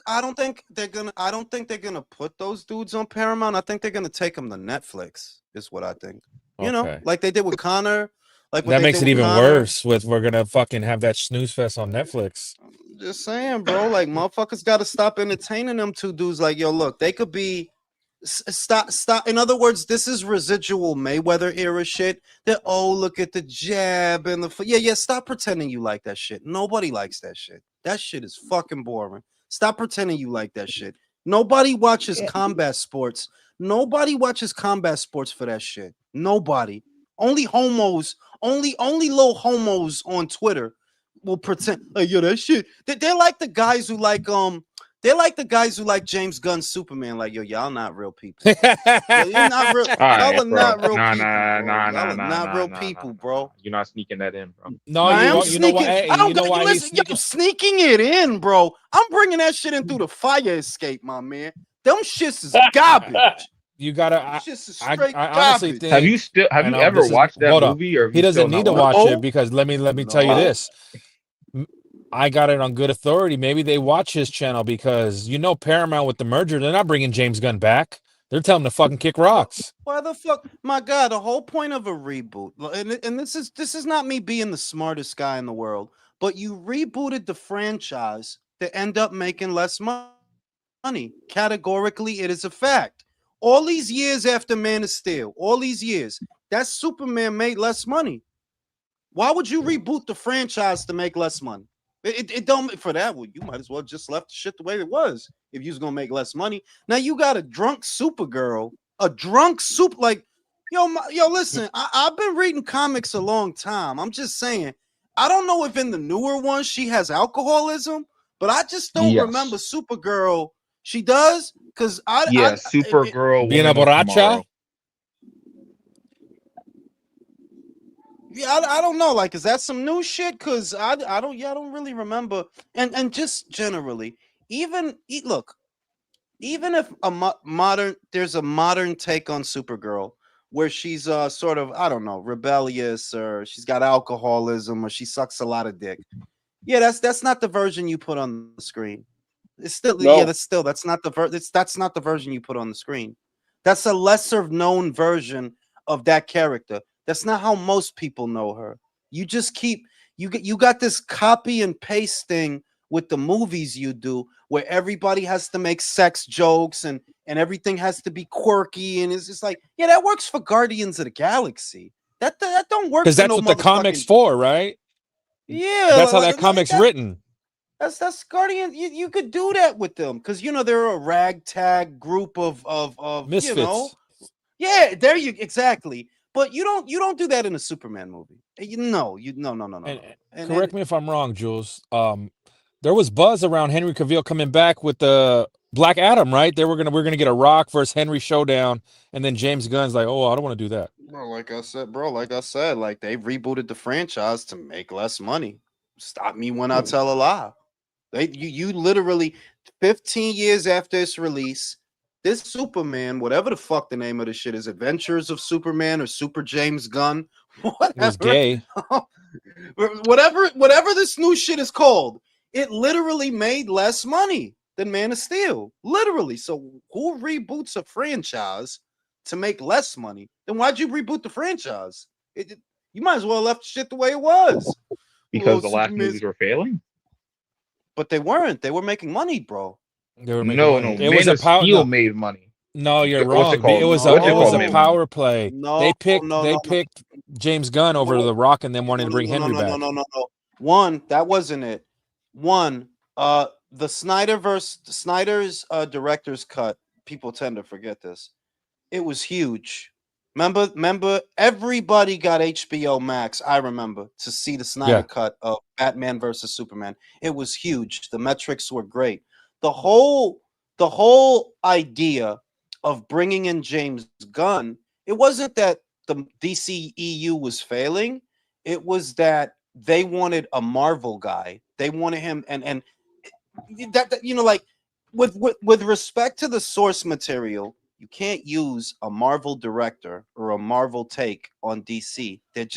they're gonna put those dudes on Paramount. I think they're gonna take them to Netflix. Is what I think. Okay, Like they did with Connor, like what that they makes did it with even Connor. worse. With we're gonna fucking have that snooze fest on Netflix. Just saying, bro. Like motherfuckers got to stop entertaining them two dudes. Like, yo, look, they could be. Stop. In other words, this is residual Mayweather era shit. That look at the jab and the yeah. Stop pretending you like that shit. Nobody likes that shit. That shit is fucking boring. Stop pretending you like that shit. Nobody watches combat sports. Nobody watches combat sports for that shit. Nobody. Only homos. Only little homos on Twitter will pretend like yo that shit. They're like the guys who like they're like the guys who like James Gunn's Superman. Like, yo, y'all not real people. You're not real. All Y'all right, are bro. not real Nah, people, nah, bro. nah, Y'all nah, are nah, not nah, real nah, nah, people, nah. bro. You're not sneaking that in, bro. No, I am you know what? sneaking. Hey, I don't you know got why you. he's Listen, yo, sneaking? sneaking it in, bro. I'm bringing that shit in through the fire escape, my man. Them shits is garbage. You gotta. Shits is I straight honestly garbage. think, Have and you ever this is watched that hold up. movie, or have He you still doesn't need not to watched watch it? it No, because let me tell you no. this. I got it on good authority. Maybe they watch his channel because Paramount with the merger, they're not bringing James Gunn back. They're telling him to fucking kick rocks. Why the fuck? My God, the whole point of a reboot, and this is not me being the smartest guy in the world, but you rebooted the franchise to end up making less money. Categorically, it is a fact. All these years after Man of Steel, all these years, that Superman made less money. Why would you reboot the franchise to make less money? It don't for that. Well, you might as well just left the shit the way it was if you was gonna make less money. Now you got a drunk Supergirl, a drunk soup like yo. Listen, I've been reading comics a long time. I'm just saying, I don't know if in the newer ones she has alcoholism, but I just don't remember Yes. Supergirl. She does because Yeah, Supergirl, Being a Woman of borracha? Tomorrow. Yeah, I don't know. Like, is that some new shit? Cause I don't really remember. And just generally, look, even if there's a modern take on Supergirl where she's sort of, I don't know, rebellious, or she's got alcoholism, or she sucks a lot of dick. Yeah, that's not the version you put on the screen. It's still No. that's not that's not the version you put on the screen. That's a lesser known version of that character. That's not how most people know her. You just you got this copy and paste thing with the movies you do where everybody has to make sex jokes and everything has to be quirky, and it's just like, yeah, that works for Guardians of the Galaxy. That don't work Because for that's no what the comic's motherfucking for, right? yeah. That's how that comic's written. That's Guardian. You could do that with them because they're a ragtag group of Misfits. yeah. There you exactly. But you don't do that in a Superman movie. No. And And correct me if I'm wrong, Jules. There was buzz around Henry Cavill coming back with the Black Adam, right? We're gonna get a Rock versus Henry showdown, and then James Gunn's like, oh, I don't want to do that. like I said, like they rebooted the franchise to make less money. Stop me when I tell a lie. You literally 15 years after its release, this Superman, whatever the fuck the name of the shit is, Adventures of Superman or Super James Gunn, It was whatever, gay. whatever this new shit is called, it literally made less money than Man of Steel. Literally. So who reboots a franchise to make less money? Then why'd you reboot the franchise? You might as well have left the shit the way it was. Because the last movies were failing. But they weren't. They were making money, bro. They were making No, money. no, It was Man a of power. Steel No, made money. no, you're What's it wrong. called? It was What's it a called? Made money. power play. No, They picked no. James Gunn over the Rock and then wanted to bring Henry back. No. One, that wasn't it. One, the Snyder's director's cut. People tend to forget this. It was huge. Remember, everybody got HBO Max. I remember to see the Snyder Yeah. cut of Batman versus Superman. It was huge. The metrics were great. The whole the whole idea of bringing in James Gunn, it wasn't that the DCEU was failing. It was that they wanted a Marvel guy. They wanted him, and that like with respect to the source material, you can't use a Marvel director or a Marvel take on DC. They're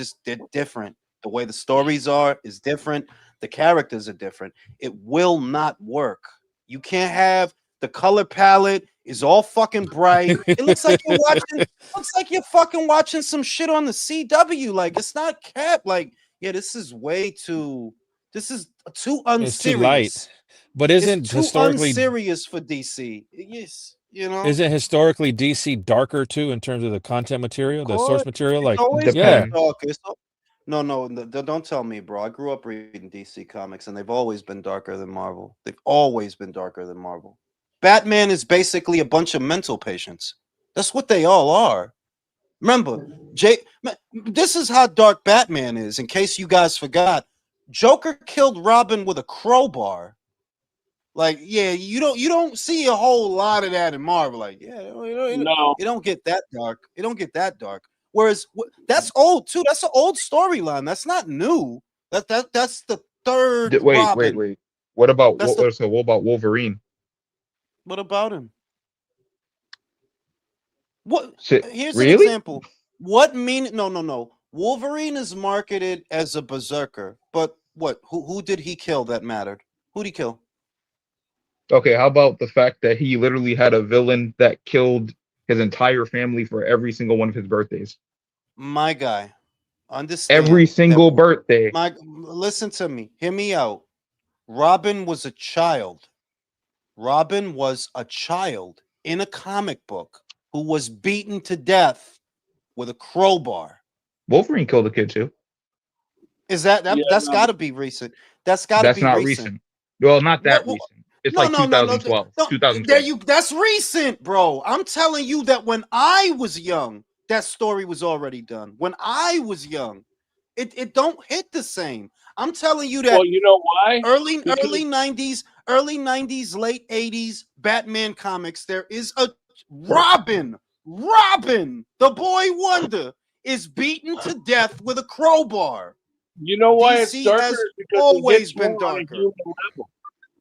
different. The way the stories are is different. The characters are different. It will not work. You can't have the color palette is all fucking bright. It looks like you're watching. Looks like you're fucking watching some shit on the CW. Like it's not cap. Like yeah, this is way too. This is too It's too light. unserious. But It's isn't too historically unserious for DC. Yes, isn't historically DC darker too in terms of the content material, the source material? It's Like, always yeah, been darker. No, don't tell me, bro. I grew up reading DC comics, and they've always been darker than Marvel. They've always been darker than Marvel. Batman is basically a bunch of mental patients. That's what they all are. Remember, this is how dark Batman is. In case you guys forgot, Joker killed Robin with a crowbar. Like, yeah, you don't see a whole lot of that in Marvel. Like, yeah, No. it don't get that dark. It don't get that dark. Whereas that's old too. That's an old storyline. That's not new. That's the third Robin. Wait. What about That's the what about Wolverine? what about him? What? Here's an Really? example. What mean? No. Wolverine is marketed as a berserker, but what? Who did he kill that mattered? Who'd he kill? Okay, how about the fact that he literally had a villain that killed his entire family for every single one of his birthdays? My guy, Every understand that. single birthday. Listen to me. Hear me out. Robin was a child. Robin was a child in a comic book who was beaten to death with a crowbar. Wolverine killed a kid too. Is that's no. got to be recent? That's got to That's be not recent. recent. Well, not that What? recent. It's No, like no, no, no, 2012. no. 2012. There you. That's recent, bro. I'm telling you that when I was young, that story was already done. When I was young, it don't hit the same. I'm telling you that. Well, you know why? Early 90s, late 80s Batman comics. There is a Robin, the boy wonder, is beaten to death with a crowbar. You know why it's DC darker? has Is because always it hits been more on a darker. human level.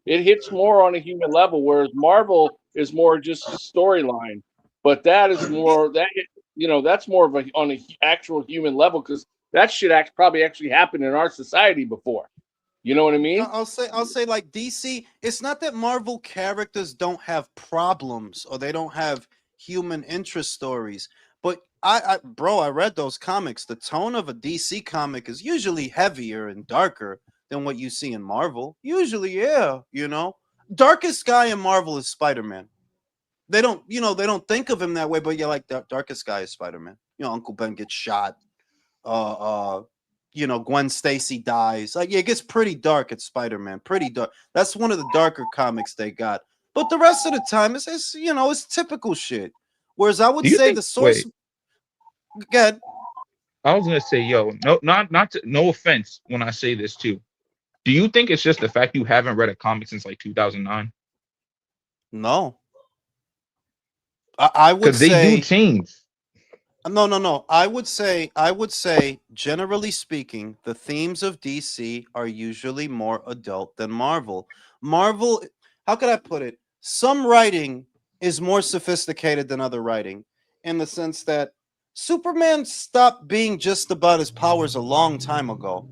It hits more on a human level, whereas Marvel is more just storyline. But that is more that's more of a on a actual human level because that shit probably actually happened in our society before. You know what I mean? I'll say like DC. It's not that Marvel characters don't have problems or they don't have human interest stories, but I read those comics. The tone of a DC comic is usually heavier and darker than what you see in Marvel. Usually, yeah, darkest guy in Marvel is Spider-Man. They don't think of him that way, but yeah, like the darkest guy is Spider-Man. Uncle Ben gets shot. Gwen Stacy dies. Like, yeah, it gets pretty dark at Spider-Man. Pretty dark. That's one of the darker comics they got. But the rest of the time, it's typical shit. Whereas I would say the source. Good. I was gonna say, yo, no offense when I say this too. Do you think it's just the fact you haven't read a comic since like 2009? No. I would say because they do change. No. I would say, generally speaking, the themes of DC are usually more adult than Marvel. Marvel, how could I put it? Some writing is more sophisticated than other writing in the sense that Superman stopped being just about his powers a long time ago.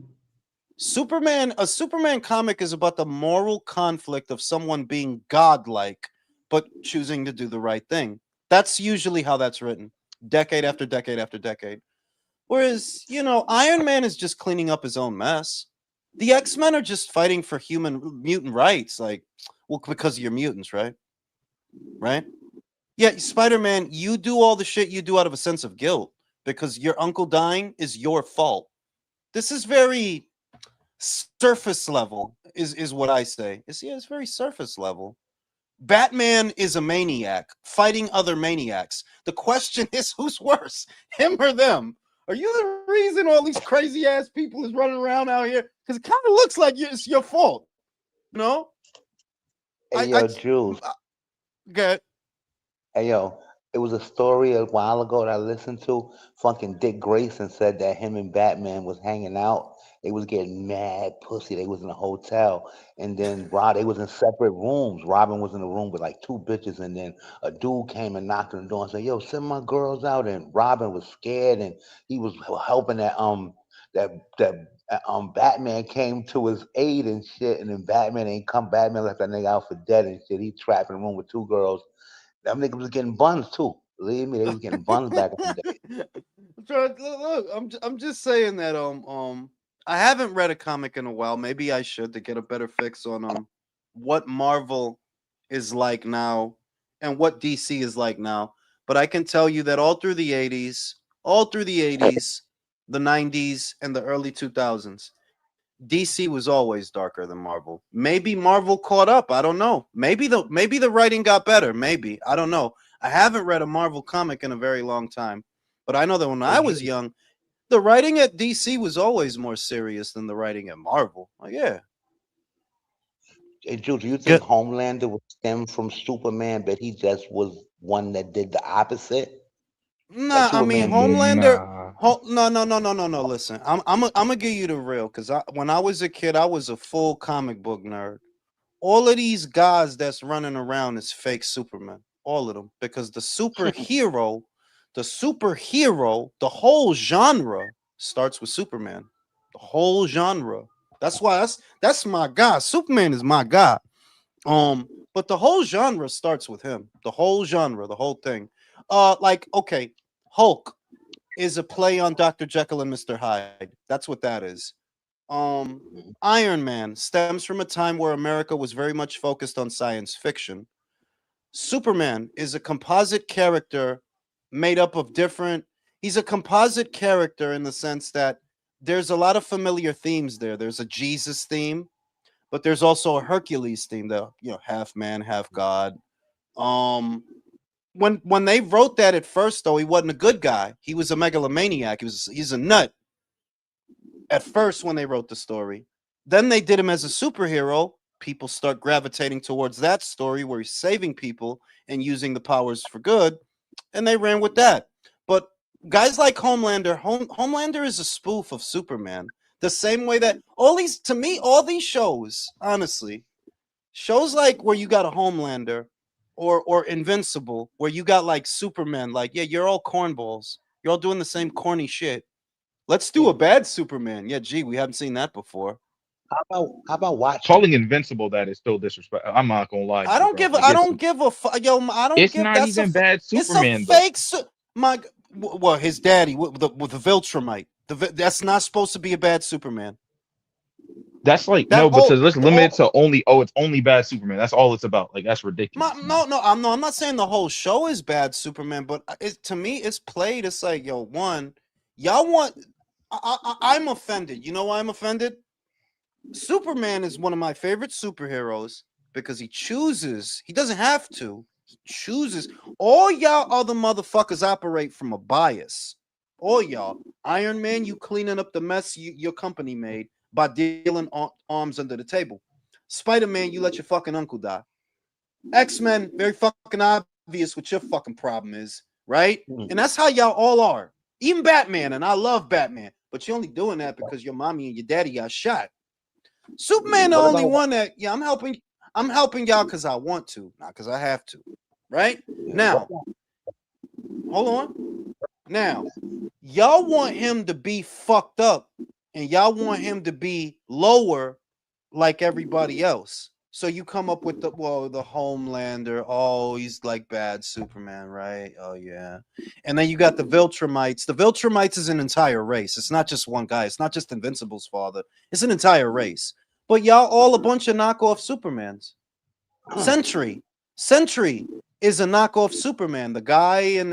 A Superman comic is about the moral conflict of someone being godlike, but choosing to do the right thing. That's usually how that's written. Decade after decade after decade. Whereas, Iron Man is just cleaning up his own mess. The X-Men are just fighting for mutant rights, because you're mutants, right? Right? Yeah, Spider-Man, you do all the shit you do out of a sense of guilt because your uncle dying is your fault. This is very Surface level is what I say. It's very surface level. Batman is a maniac fighting other maniacs. The question is, who's worse, him or them? Are you the reason all these crazy ass people is running around out here? Because it kind of looks like it's your fault. You know, Hey, I yo, Jules. get Hey, yo, it was a story a while ago that I listened to. Fucking Dick Grayson said that him and Batman was hanging out. They was getting mad pussy. They was in a hotel, and then Rob, they was in separate rooms. Robin was in a room with like two bitches, and then a dude came and knocked on the door and said, "Yo, send my girls out." And Robin was scared, and he was helping that Batman came to his aid and shit, and then Batman ain't come. Batman left that nigga out for dead and shit. He trapped in a room with two girls. Them niggas was getting buns too. Believe me, they was getting buns back in the day. Look, I'm just saying that I haven't read a comic in a while. Maybe I should to get a better fix on what Marvel is like now and what DC is like now. But I can tell you that all through the 80s, the 90s, and the early 2000s, DC was always darker than Marvel. Maybe Marvel caught up. I don't know. Maybe the writing got better. Maybe. I don't know. I haven't read a Marvel comic in a very long time. But I know that when Hey, I was young, the writing at DC was always more serious than the writing at Marvel. Like, yeah. Jules, do you think Get Homelander was stemmed from Superman, but he just was one that did the opposite? Like Nah, I mean Superman did. Homelander. Nah. No. Listen, I'm gonna give you the real because when I was a kid, I was a full comic book nerd. All of these guys that's running around is fake Superman. All of them. Because the whole genre starts with Superman. The whole genre. That's my guy. Superman is my guy. But the whole genre starts with him. The whole genre, the whole thing. Like, okay, Hulk is a play on Dr. Jekyll and Mr. Hyde. That's what that is. Iron Man stems from a time where America was very much focused on science fiction. Superman is a composite character made up of different. He's a composite character in the sense that there's a lot of familiar themes there. There's a Jesus theme, but there's also a Hercules theme, that half man, half God. Um, when they wrote that at first, though, he wasn't a good guy. He was a megalomaniac. He's a nut at first when they wrote the story. Then they did him as a superhero. People start gravitating towards that story where he's saving people and using the powers for good, and they ran with that. But guys like Homelander is a spoof of Superman. The same way that all these shows, honestly, shows like where you got a Homelander or Invincible, where you got like Superman, like, yeah, you're all cornballs. You're all doing the same corny shit. Let's do a bad Superman. Yeah, gee, we haven't seen that before. How about Watchmen? Calling Invincible that is still disrespect. I'm not gonna lie to I you, don't bro. give Like I don't give a yo. I don't it's give not that's a even bad it's a Superman though. fake my well his daddy with the Viltrumite. That's not supposed to be a bad Superman. That's like That no, but let's limit it oh to only it's only bad Superman. That's all it's about. Like that's ridiculous, man. I'm not saying the whole show is bad Superman, but to me it's played. It's like yo one y'all want I'm offended. You know why I'm offended? Superman is one of my favorite superheroes because he doesn't have to. He chooses. All y'all other motherfuckers operate from a bias. All y'all. Iron Man, you cleaning up the mess your company made by dealing arms under the table. Spider Man, you let your fucking uncle die. X-Men, very fucking obvious what your fucking problem is, right? And that's how y'all all are. Even Batman, and I love Batman, but you're only doing that because your mommy and your daddy got shot. Superman the What only about one that I'm helping y'all because I want to, not because I have to. Right? what Now, hold on. Now, y'all want him to be fucked up and y'all want him to be lower like everybody else. So you come up with the Homelander. Oh, he's like bad Superman, right? Oh yeah. And then you got the Viltrumites. The Viltrumites is an entire race. It's not just one guy. It's not just Invincible's father. It's an entire race. But y'all all a bunch of knockoff Supermans. Sentry is a knockoff Superman. The guy in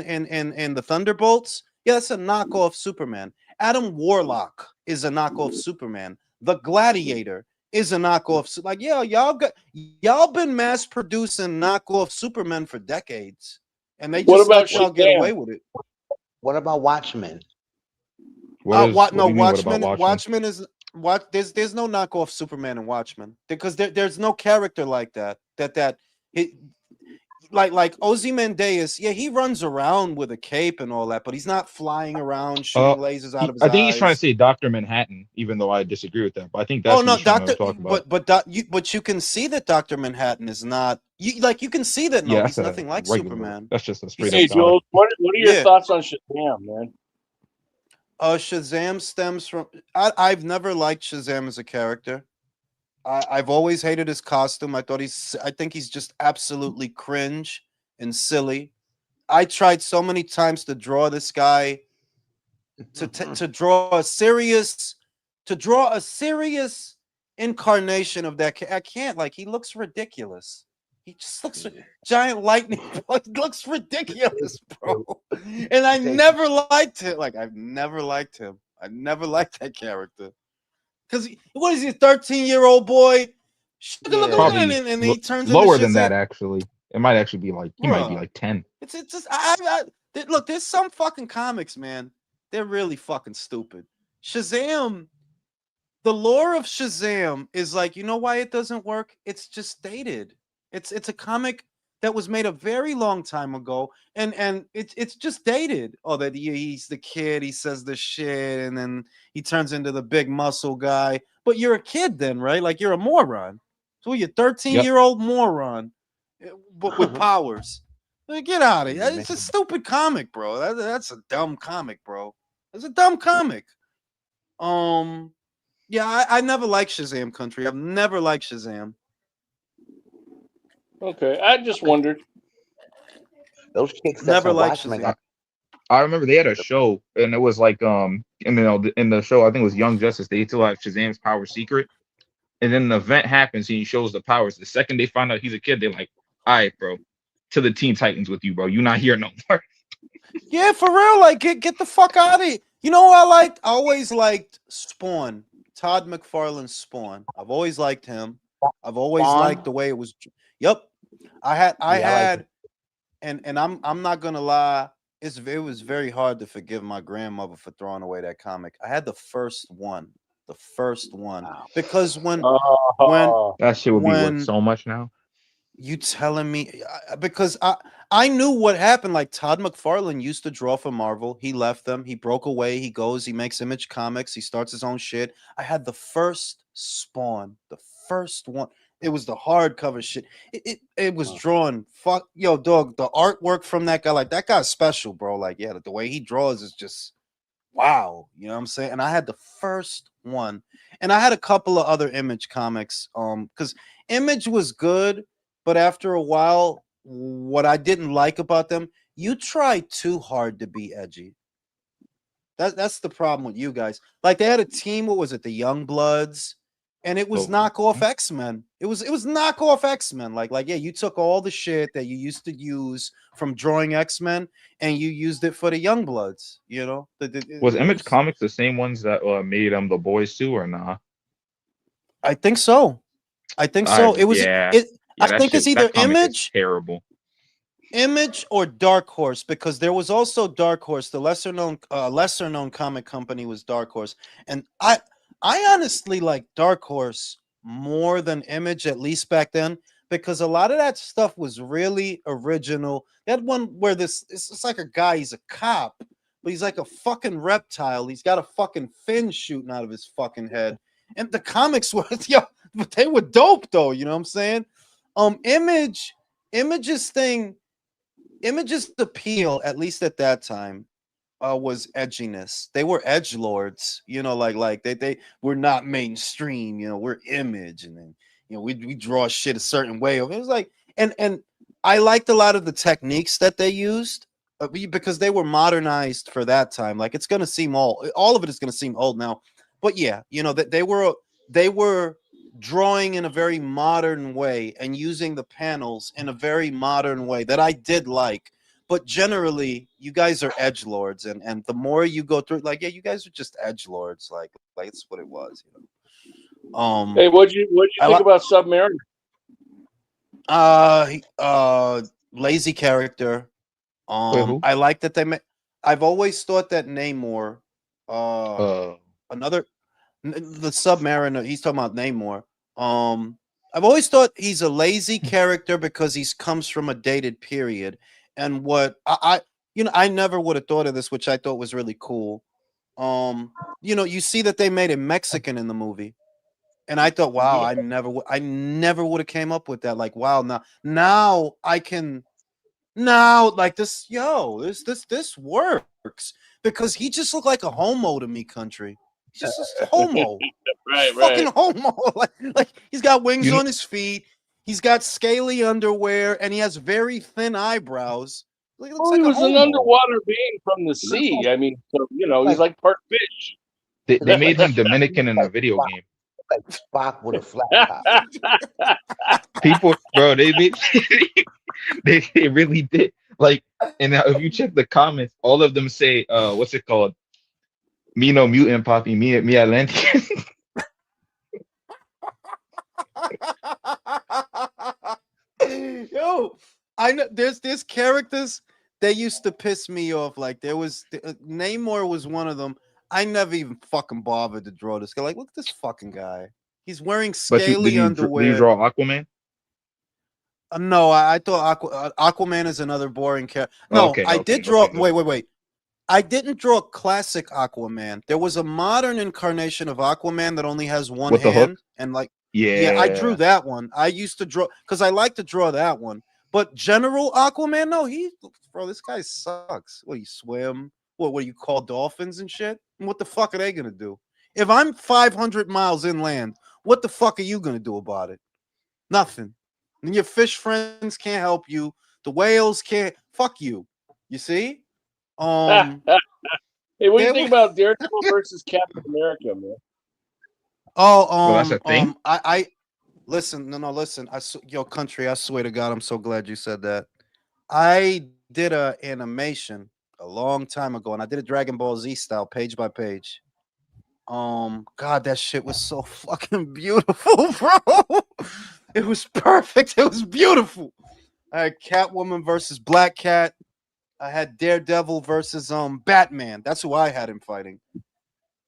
the Thunderbolts, yeah, that's a knockoff Superman. Adam Warlock is a knockoff Superman. The Gladiator is a knockoff. Like, yeah, y'all been mass producing knockoff Supermen for decades, and they What just about let y'all get away Shazam? with it. What about Watchmen? What No, do you mean? What about Watchmen? Watchmen is what. There's no knockoff Superman in Watchmen because there's no character like that. It, like Ozymandias, yeah, he runs around with a cape and all that, but he's not flying around shooting lasers out of his I think he's trying to eyes. say Doctor Manhattan, even though I disagree with that. But I think Oh that's what no, he's trying to Doctor, talk about. but you can see that Doctor Manhattan is not you can see that Yeah, he's that's a nothing like regular. Superman. That's just a straight Hey, up guy. Jules, what are your Yeah, thoughts on Shazam, man? Shazam stems from I've never liked Shazam as a character. I've always hated his costume. I think he's just absolutely cringe and silly. I tried so many times to draw this guy to draw a serious incarnation of that. I can't. Like, he looks ridiculous. He just looks giant lightning. He looks ridiculous, bro. And I never liked him. Like, I've never liked him. I never liked that character. Because what is he, a 13-year-old boy? Look, Yeah. and, Probably and he turns into lower than Shazam. that, actually. It might actually be like he might be Bruh. like 10. It's just look. There's some fucking comics, man. They're really fucking stupid. Shazam. The lore of Shazam is like, you know why it doesn't work? It's just dated. It's a comic that was made a very long time ago, and it's just dated. Oh, that he's the kid. He says the shit, and then he turns into the big muscle guy. But you're a kid then, right? Like, you're a moron. So you're a 13-year-old moron, but with powers. Like, get out of here. It's a stupid comic, bro. That's a dumb comic, bro. It's a dumb comic. Yeah, I never liked Shazam Country. I've never liked Shazam. Okay, I just wondered. Those chicks that's Never on liked Watchmen Shazam. got I remember they had a show, and it was like and in the show, I think it was Young Justice. They still have Shazam's power secret, and then the event happens, and he shows the powers. The second they find out he's a kid, they're like, "All right, bro, to the Teen Titans with you, bro. You're not here no more." Yeah, for real. Like, get the fuck out of here. You know what I liked? I always liked Spawn. Todd McFarlane's Spawn. I've always liked him. I've always liked the way it was. Yep. I had, and I'm not gonna lie. It was very hard to forgive my grandmother for throwing away that comic. I had the first one. Because when Oh, That shit would be worth when so much now. you telling me, because I knew what happened. Like, Todd McFarlane used to draw for Marvel. He left them. He broke away. He goes. He makes Image Comics. He starts his own shit. I had the first Spawn, the first one. It was the hardcover shit. It was drawn. Fuck, yo, dog. The artwork from that guy, like, that guy's special, bro. Like, yeah, the way he draws is just wow. You know what I'm saying? And I had the first one, and I had a couple of other Image comics. Because Image was good, but after a while, what I didn't like about them, you try too hard to be edgy. That's the problem with you guys. Like, they had a team. What was it? The Young Bloods, and it was So knockoff X-Men. It was knockoff X-Men. Like, yeah, you took all the shit that you used to use from drawing X-Men, and you used it for the Young Bloods. You know, was it Image was. Comics the same ones that made the boys too, or nah? I think so. It was Yeah, it. I that think it's shit. either That comic is terrible. Image or Dark Horse, because there was also Dark Horse. The lesser known comic company was Dark Horse, and I honestly like Dark Horse more than Image, at least back then, because a lot of that stuff was really original. That one where it's like a guy, he's a cop, but he's like a fucking reptile. He's got a fucking fin shooting out of his fucking head, and the comics were but they were dope though. You know what I'm saying? Image's thing. Image's appeal, at least at that time, was edginess. They were edge lords, like they were not mainstream. We're Image, and then we draw shit a certain way. It was like, and I liked a lot of the techniques that they used because they were modernized for that time. Like, it's gonna seem all of it is gonna seem old now, but yeah, that they were drawing in a very modern way and using the panels in a very modern way that I did like. But generally, you guys are edge lords, and the more you go through, like, yeah, you guys are just edge lords. Like it's what it was. Hey, what'd you think about Submariner? Lazy character. Wait, who? I like that they made. I've always thought that Namor, another the Submariner. He's talking about Namor. I've always thought he's a lazy character because he comes from a dated period, and what I never would have thought of this, which I thought was really cool. You see that they made him Mexican in the movie. And I thought, wow, Yeah. I never would have came up with that. Like, wow, now I can like this, this works because he just looked like a homo to me, country. He's just a homo, fucking homo. like he's got wings on his feet, he's got scaly underwear, and he has very thin eyebrows. He looks like he was a homo. an underwater being from the sea. I mean, so, he's like part fish. They made him Dominican in a video game. Like Spock with a flat top. People, bro, they really did. Like, and now if you check the comments, all of them say, what's it called? Me no mutant, Poppy. Me Atlantean. Yo, I know there's characters that used to piss me off. Like there was Namor was one of them. I never even fucking bothered to draw this guy. Like, look at this fucking guy. He's wearing scaly underwear. Did you draw Aquaman? No, I thought Aquaman is another boring character. No, Okay, I okay, did draw. okay, good. Wait. I didn't draw classic Aquaman. There was a modern incarnation of Aquaman that only has one With the hand, hook? and like, Yeah, I drew that one. I used to draw because I like to draw that one. But General Aquaman, no, bro, this guy sucks. What, you swim? What do you call dolphins and shit? And what the fuck are they gonna do? If I'm 500 miles inland, what the fuck are you gonna do about it? Nothing. And your fish friends can't help you. The whales can't. Fuck you. You see? Hey, what do you think about Daredevil versus Captain America, man? Oh, that's a thing? I listen. No, listen. Yo, country. I swear to God, I'm so glad you said that. I did a animation a long time ago, and I did a Dragon Ball Z style, page by page. God, that shit was so fucking beautiful, bro. It was perfect. It was beautiful. I had Catwoman versus Black Cat. I had Daredevil versus Batman. That's who I had him fighting.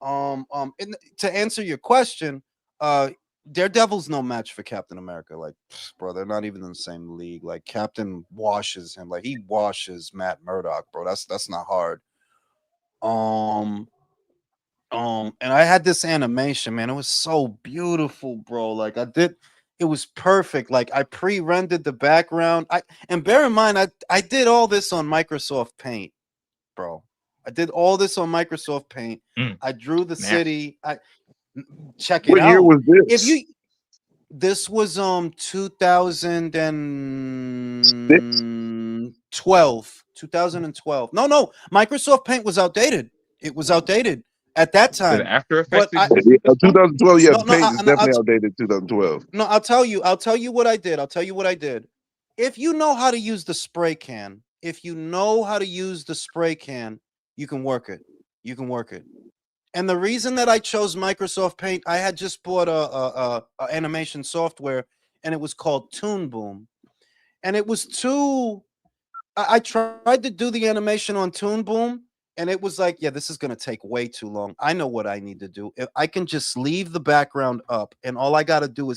And to answer your question, Daredevil's no match for Captain America. Like, bro, they're not even in the same league. Like, Captain washes him. Like, he washes Matt Murdock, bro. That's not hard. And I had this animation, man. It was so beautiful, bro. Like, it was perfect. Like, I pre-rendered the background. And bear in mind, I did all this on Microsoft Paint, bro. I did all this on Microsoft Paint. I drew the city. Check it out. What year was this? This was 2012. 2012. No, Microsoft Paint was outdated. It was outdated at that time. Did After Effects But 2012, yeah, No, Paint is definitely I'll- outdated. 2012. No, I'll tell you what I did. If you know how to use the spray can, you can work it. And the reason that I chose Microsoft Paint, I had just bought a animation software, and it was called Toon Boom, and it was too. I tried to do the animation on Toon Boom, and it was like, yeah, this is gonna take way too long. I know what I need to do. I can just leave the background up, and all I got to do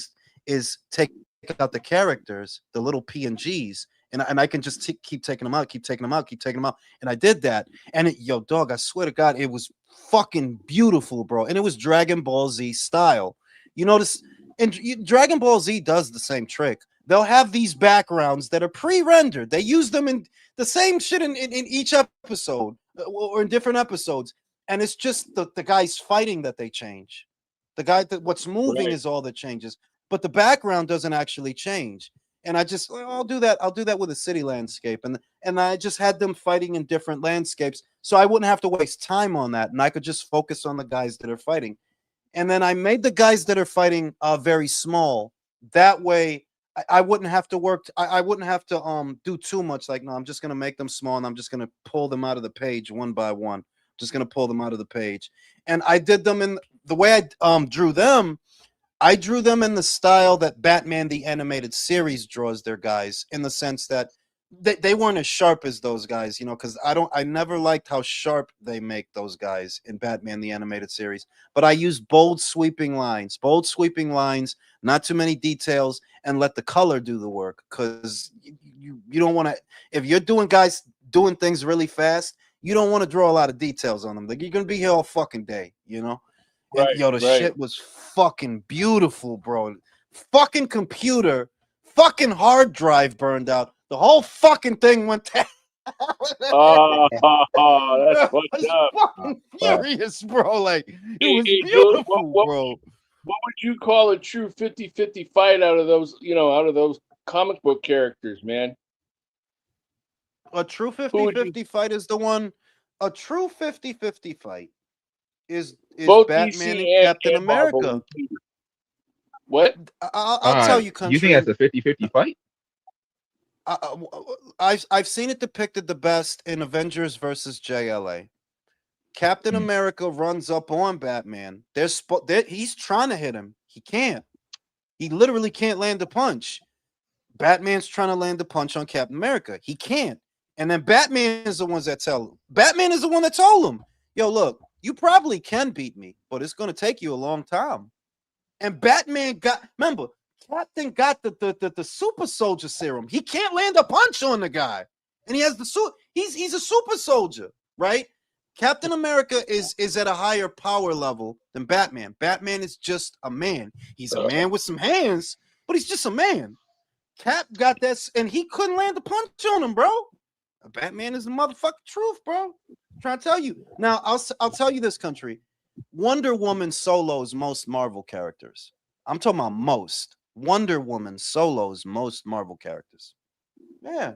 is take out the characters, the little PNGs, and I can just keep taking them out, and I did that. And yo, dog, I swear to God, it was fucking beautiful, bro. And it was Dragon Ball Z style. You notice, and Dragon Ball Z does the same trick. They'll have these backgrounds that are pre-rendered. They use them in the same shit in each episode or in different episodes. And it's just the guys fighting that they change. The guy that what's moving is all that changes, but the background doesn't actually change. And I'll do that. I'll do that with a city landscape. And I just had them fighting in different landscapes, so I wouldn't have to waste time on that. And I could just focus on the guys that are fighting. And then I made the guys that are fighting very small. That way I wouldn't have to work. I wouldn't have to do too much. Like, no, I'm just gonna make them small, and I'm just gonna pull them out of the page one by one. Just gonna pull them out of the page. And I did them in the way I drew them. I drew them in the style that Batman the Animated Series draws their guys, in the sense that they weren't as sharp as those guys, because I never liked how sharp they make those guys in Batman the Animated Series. But I use bold sweeping lines, not too many details, and let the color do the work. Because you don't want to, if you're doing things really fast, you don't want to draw a lot of details on them. Like, you're gonna be here all fucking day. And Right, yo, the right. shit was fucking beautiful, bro. Fucking computer, fucking hard drive burned out. The whole fucking thing went down. That's I fucked was up. fucking Fuck. furious, bro. Like, it Hey, was hey, Jules, what, beautiful, what bro. what would you call a true 50-50 fight out of those, out of those comic book characters, man? A true Who would you 50-50 fight is the one. A true 50-50 fight is both Batman and DC Captain and Marvel America. included? What? I'll tell you, You think that's country. a 50-50 fight? I've seen it depicted the best in Avengers versus JLA. Captain Hmm. America runs up on Batman. He's trying to hit him. He can't. He literally can't land a punch. Batman's trying to land a punch on Captain America. He can't. And then Batman is the ones that tell him. Batman is the one that told him, yo, look, you probably can beat me, but it's going to take you a long time. And Batman remember, Captain got the super soldier serum. He can't land a punch on the guy. And he has the suit. He's a super soldier, right? Captain America is at a higher power level than Batman. Batman is just a man. He's a man with some hands, but he's just a man. Cap got that, and he couldn't land a punch on him, bro. Batman is the motherfucking truth, bro. I'm trying to tell you. Now, I'll tell you this, country. Wonder Woman solos most Marvel characters. I'm talking about most. Wonder Woman solos most Marvel characters. Yeah.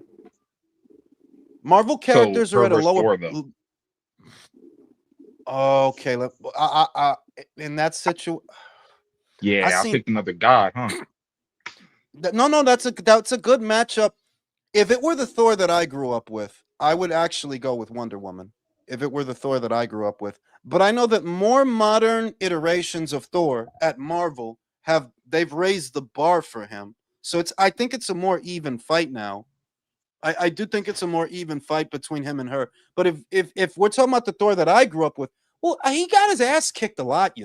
Marvel So characters are her at a versus lower. Thor, though. Okay, in that situation, Yeah, I picked another god, huh? No, that's a good matchup. If it were the Thor that I grew up with, I would actually go with Wonder Woman. If it were the Thor that I grew up with, but I know that more modern iterations of Thor at Marvel they've raised the bar for him. So I think it's a more even fight now. I do think it's a more even fight between him and her. But if we're talking about the Thor that I grew up with, well, he got his ass kicked a lot.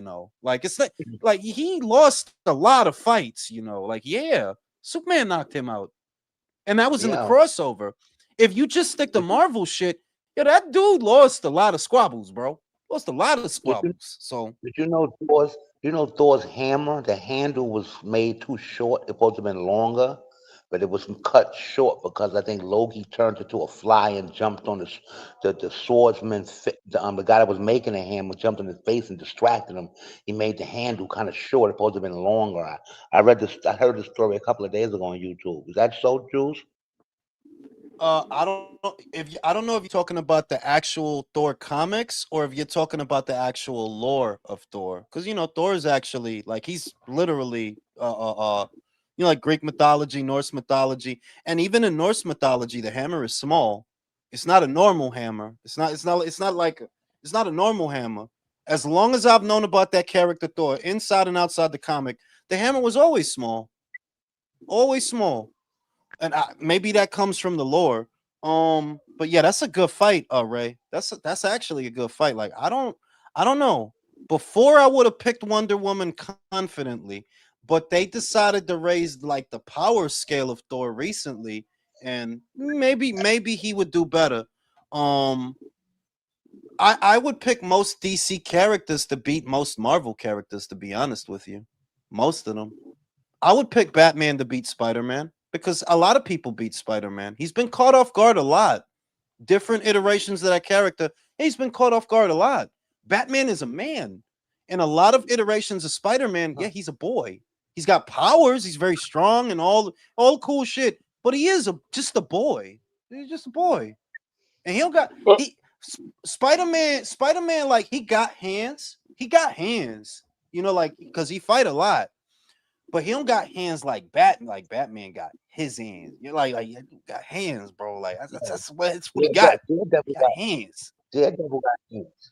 Like, it's like he lost a lot of fights. Like, yeah, Superman knocked him out, and that was in the Yeah. crossover. If you just stick to Marvel shit, that dude lost a lot of squabbles, bro. Lost a lot of squabbles. So Did you know Thor's hammer? The handle was made too short. It supposed to have been longer, but it was cut short because I think Loki turned into a fly and jumped on the swordsman. The guy that was making the hammer jumped on his face and distracted him. He made the handle kind of short. It supposed to have been longer. I read this. I heard this story a couple of days ago on YouTube. Is that so, Jules? I don't know if you're talking about the actual Thor comics or if you're talking about the actual lore of Thor, because Thor is actually like he's literally like Greek mythology, Norse mythology, and even in Norse mythology, the hammer is small. It's not a normal hammer. It's not. It's not a normal hammer. As long as I've known about that character Thor, inside and outside the comic, the hammer was always small, always small. And maybe that comes from the lore. But yeah, that's a good fight, Ray. That's actually a good fight. Like, I don't know. Before I would have picked Wonder Woman confidently, but they decided to raise like the power scale of Thor recently, and maybe he would do better. I would pick most DC characters to beat most Marvel characters, to be honest with you. Most of them. I would pick Batman to beat Spider-Man because a lot of people beat Spider-Man. He's been caught off guard a lot. Different iterations of that character, he's been caught off guard a lot. Batman is a man. In a lot of iterations of Spider-Man, yeah, he's a boy. He's got powers, he's very strong and all cool shit, but he is just a boy. He's just a boy. And he don't got Well, he Spider-Man like he got hands. He got hands. Like because he fight a lot. But he don't got hands like Batman got his hands. You're like you got hands, bro. Like that's what he got. He Daredevil got hands. Daredevil got hands.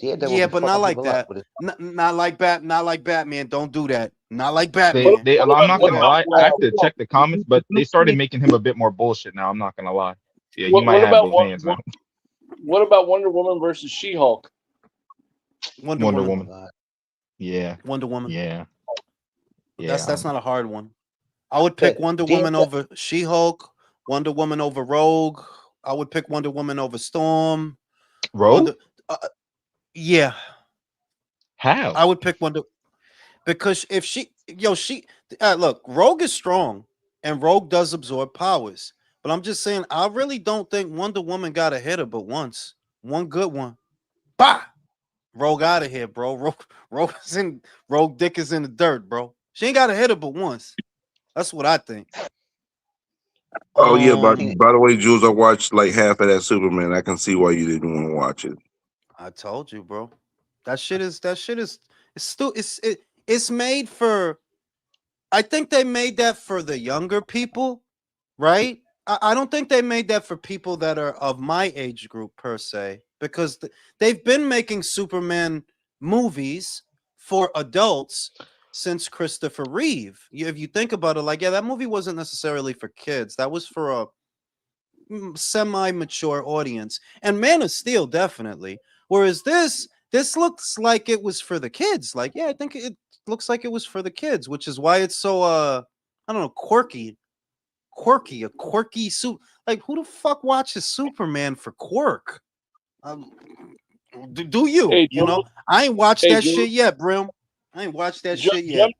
Daredevil Yeah, be but not fucking like people up that. with his. Not like Not like Batman. Don't do that. Not like They Batman. they. What I'm about not Do what gonna that. lie. I have to about check the comments, but they started making him a bit more bullshit now. I'm not gonna lie. Yeah, he might what have about those hands now. what about Wonder Woman versus She-Hulk? Wonder Wonder Oh Woman. my Woman. god. Yeah, Wonder Woman. yeah, That's yeah. not a hard one. I would pick But Wonder Woman over She-Hulk. Wonder Woman over Rogue. I would pick Wonder Woman over Storm. Rogue? Wonder. Yeah, How? I would pick Wonder because if she look, Rogue is strong and Rogue does absorb powers. But I'm just saying, I really don't think Wonder Woman got a hitter but once. One good one. Bah! Rogue out of here, bro. Rogue Dick is in the dirt, bro. She ain't got a hitter but once. That's what I think. Oh yeah, but thing- by the way, Jules, I watched like half of that Superman. I can see why you didn't want to watch it. I told you, bro. It's made for. I think they made that for the younger people, right? I don't think they made that for people that are of my age group per se, because they've been making Superman movies for adults since Christopher Reeve. If you think about it, like, yeah, that movie wasn't necessarily for kids. That was for a semi-mature audience. And Man of Steel, definitely. Whereas this looks like it was for the kids. Like, yeah, I think it looks like it was for the kids, which is why it's so I don't know, quirky, a quirky suit. Like, who the fuck watches Superman for quirk? Um, do you? Hey, You know, Jules. I ain't watched Hey, that Jules. shit yet, Brim. I ain't watched that shit yet.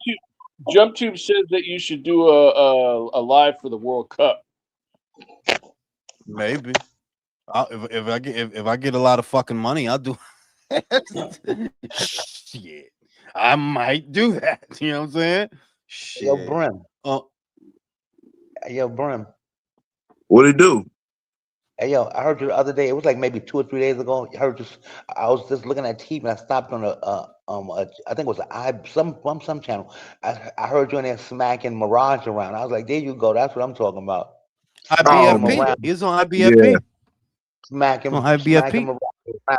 JumpTube says that you should do a live for the World Cup. Maybe. If I get a lot of fucking money, I'll do. Shit, I might do that. You know what I'm saying? Yo, Shit. Brim. Oh, Yo, Brim. What it do? Hey, yo, I heard you the other day. It was like maybe 2 or 3 days ago. I heard just. I was just looking at TV and I stopped on I think it was some channel. I heard you in there smacking Mirage around. I was like, there you go. That's what I'm talking about. Smacking him Oh IBFP. around, He's on yeah. IBFP. smacking On smacking IBFP. Mirage around.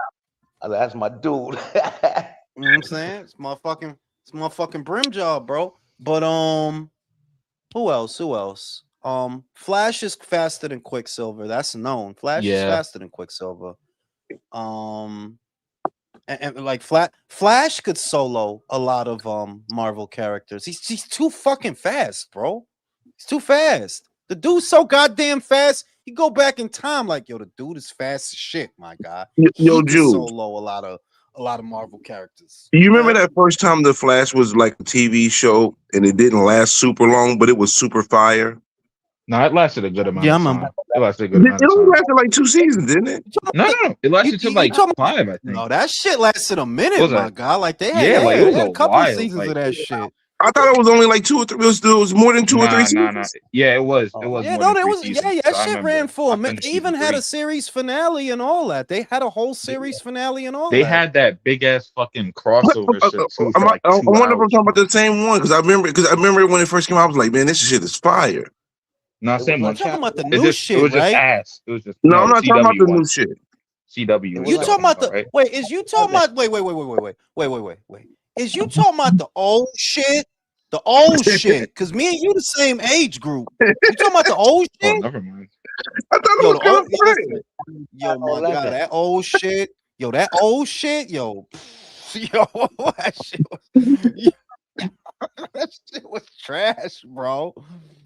I was like, that's my dude. You know what I'm saying? It's motherfucking Brim job, bro. But who else? Flash is faster than Quicksilver. That's known. Flash is Yeah. faster than Quicksilver. And like Flash could solo a lot of Marvel characters. He's too fucking fast, bro. He's too fast. The dude's so goddamn fast. You go back in time, like, yo, the dude is fast as shit, my guy. Yo, He could Jules, solo a lot of Marvel characters. you remember Huh? that first time the Flash was like a TV show and it didn't last super long, but it was super fire? No, it lasted a good amount Yeah, I of remember. time. It lasted a It good amount of only time. lasted like 2 seasons, didn't it? No. It lasted till like talking about, 5, I think. no, that shit lasted a It minute, was my a guy. Like they yeah, like it they was had a a couple of while. seasons Like of that shit. I thought it was only like 2 or 3. It was more than 2 or 3 nah. seasons. Yeah, it was. It Oh, was Yeah, more no, than there 3 was seasons. that I shit remember. ran for I a minute. finished They season even had 3. a series finale and all that. They had a whole series finale and all They that. had that big ass fucking But, crossover shit too for like I 2 wonder if I'm hours. talking about the same one because I remember when it first came out. I was like, man, this shit is fire. No, it was same on one. You're talking channel. about the It new just it shit, was just right? ass. It was just No, no. I'm The not talking about CW the one. new shit. CW It was was You you're like talking talking about about, the right? wait? Is you talking about wait? Is you talking about the old shit? The old shit? Because me and you the same age group. You talking about the old Oh, shit? never mind. I thought it Yo, was the kind old of fire. listen, yo, my God, 11. that old shit. Yo, that old shit. Yo, yo, that shit that shit was trash, bro.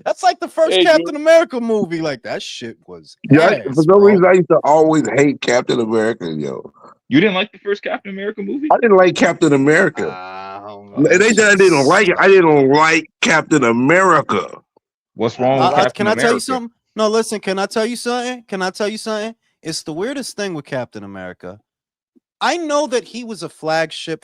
That's like the first Hey, Captain Jules. America movie. Like that shit was Yeah, for ass, some bro. reason I used to always hate Captain America. Yo, You didn't like the first Captain America movie? I didn't like Captain America. That It ain't that I shit didn't like it. I didn't like Captain America. What's wrong with Captain can I tell you America? something? No, listen. Can I tell you something? It's the weirdest thing with Captain America. I know that he was a flagship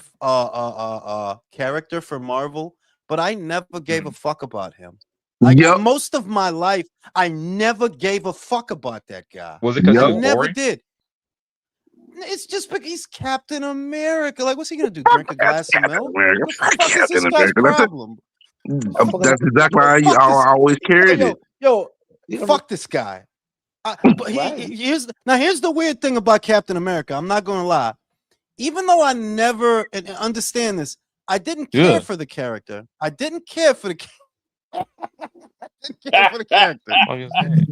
character for Marvel, but I never gave a fuck about him. Yep. Most of my life, I never gave a fuck about that guy. Was it because I he was never boring? did. It's just because he's Captain America. Like, what's he gonna do? Drink a glass of milk? America. What the fuck is Captain this guy's America. That's it. problem? That's exactly how Fuck I this- always carried it. Yo, You know, fuck this guy. But right. here's the weird thing about Captain America. I'm not gonna lie. even though I never and understand this, I didn't care Yeah. for the character. I didn't care for the. I didn't care for the character. Like I said.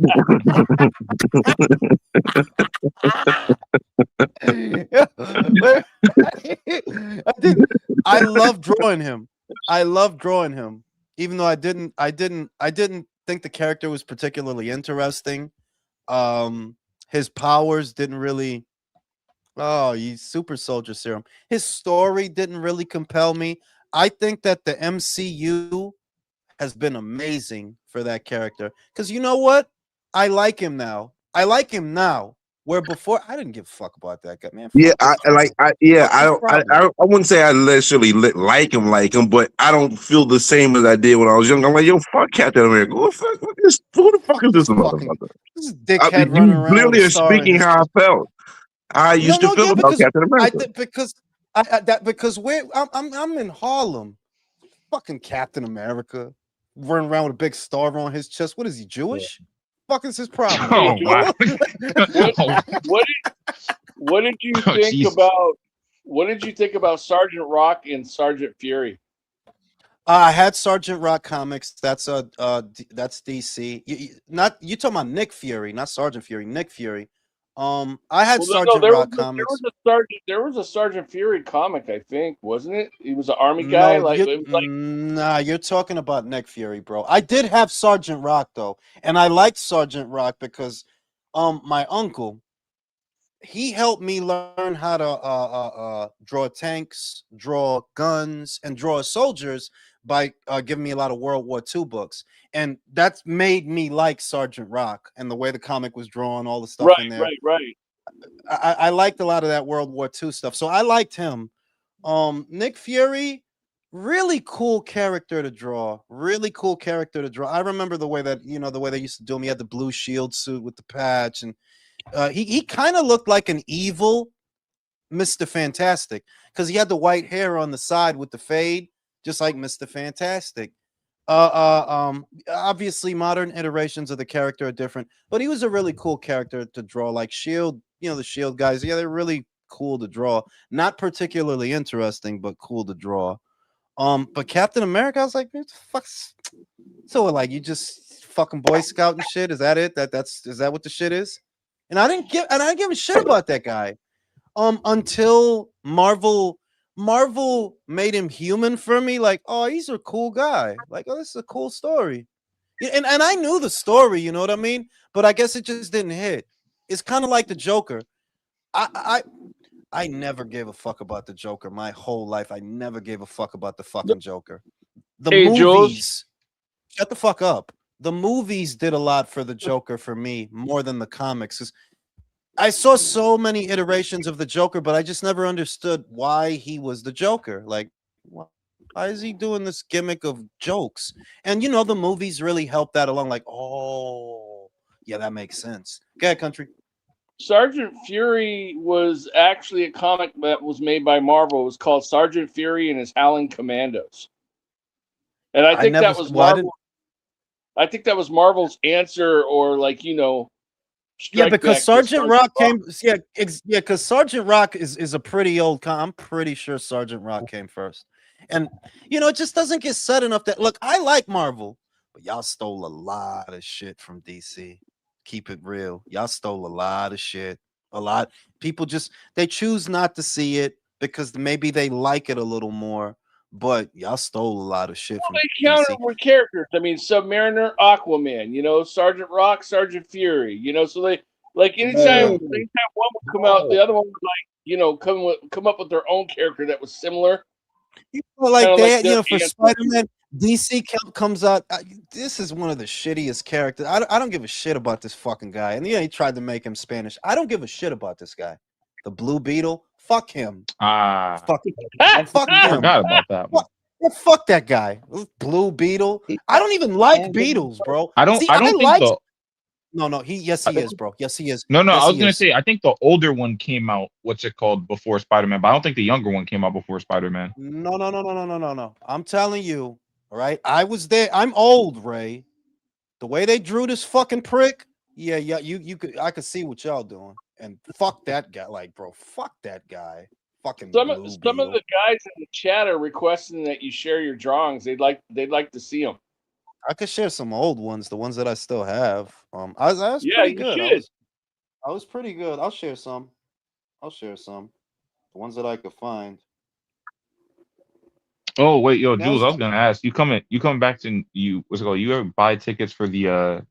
I did. I love drawing him. I love drawing him, even though I didn't think the character was particularly interesting. His powers didn't really. Oh, he's super soldier serum. His story didn't really compel me. I think that the MCU has been amazing for that character. Because you know what? I like him now. I like him now. Where before I didn't give a fuck about that guy, man. Yeah, Fuck this guy. What's I his don't, problem? I wouldn't say I necessarily like him, but I don't feel the same as I did when I was young. I'm like, yo, fuck Captain America. Who the fuck Fuck is this this fucking motherfucker? this dickhead running You around with a literally are star in speaking his how chest. I felt. I No, used to no, feel yeah, about Captain I America. think because because I'm in Harlem. Fucking Captain America running around with a big star on his chest. What is he, Jewish? Fuck is his problem? Oh wow. What Oh, what did you oh, think Jesus. about Sergeant Rock and Sergeant Fury? I had Sergeant Rock comics. That's that's DC. Not you talking about Nick Fury, not Sergeant Fury. Nick Fury. I had Well, Sergeant Rock comics. there was a Sergeant Fury comic, I think, wasn't it? He was an army guy. No, Like you it was like nah, you're talking about Nick Fury, bro. I did have Sergeant Rock though, and I liked Sergeant Rock because my uncle he helped me learn how to draw tanks, draw guns, and draw soldiers by giving me a lot of World War II books, and that's made me like Sergeant Rock and the way the comic was drawn, all the stuff in there. right. I liked a lot of that World War II stuff, so I liked him. Nick Fury, really cool character to draw. Really cool character to draw. I remember the way that the way they used to do him. He had the blue shield suit with the patch, and he kind of looked like an evil Mr. Fantastic because he had the white hair on the side with the fade, just like Mr. Fantastic. Obviously, modern iterations of the character are different, but he was a really cool character to draw. Like Shield, the Shield guys, yeah, they're really cool to draw. Not particularly interesting, but cool to draw. But Captain America, I was like, what the fuck's so like you just fucking Boy Scout and shit? Is that it? Is that what the shit is? And I didn't give a shit about that guy. Until Marvel made him human for me. Like, oh, he's a cool guy. Like, oh, this is a cool story. Yeah, and I knew the story, you know what I mean? But I guess it just didn't hit. It's kind of like the Joker. I I never gave a fuck about the Joker my whole life. I never gave a fuck about the fucking Joker. The Hey, Jules. movies, shut the fuck up. The movies did a lot for the Joker for me more than the comics. 'Cause I saw so many iterations of the Joker, but I just never understood why he was the Joker. Like, why is he doing this gimmick of jokes? And the movies really helped that along. Like, oh, yeah, that makes sense. Go ahead, country. Sergeant Fury was actually a comic that was made by Marvel. It was called Sergeant Fury and his Howling Commandos. And I think that was Marvel. I think that was Marvel's answer, or Yeah, strike because back to Sergeant Rock came. Yeah, because Sergeant Rock is a pretty old. I'm pretty sure Sergeant Rock came first, and it just doesn't get said enough. That look, I like Marvel, but y'all stole a lot of shit from DC. Keep it real, y'all stole a lot of shit. A lot. People just they choose not to see it because maybe they like it a little more. But y'all stole a lot of shit from They counter DC. with characters. I mean, Submariner, Aquaman, Sergeant Rock, Sergeant Fury, so they anytime one would come out, the other one would come up with their own character that was similar. Like they like had, for Spider-Man, DC comes out. This is one of the shittiest characters. I don't give a shit about this fucking guy. And he tried to make him Spanish. I don't give a shit about this guy. The Blue Beetle. Fuck him. Fuck him. I him. forgot about that one. Fuck that guy. Blue Beetle. I don't even like Beetles, bro. I don't think the No, yes he is, bro. Yes he is. No, yes, I was gonna say I think the older one came out, what's it called, before Spider-Man, but I don't think the younger one came out before Spider-Man. No. I'm telling you, all right. I was there. I'm old, Ray. The way they drew this fucking prick, yeah, you could I could see what y'all doing. And fuck that guy. Like, bro, fuck that guy. Fucking Some blue of the beetle. guys in the chat are requesting that you share your drawings. They'd like to see them. I could share some old ones, the ones that I still have. I was Yeah, pretty you good. should. I was pretty good. I'll share some. The ones that I could find. Oh wait, yo, Now, Jules, I was gonna ask you coming back to you. What's it called? You ever buy tickets for the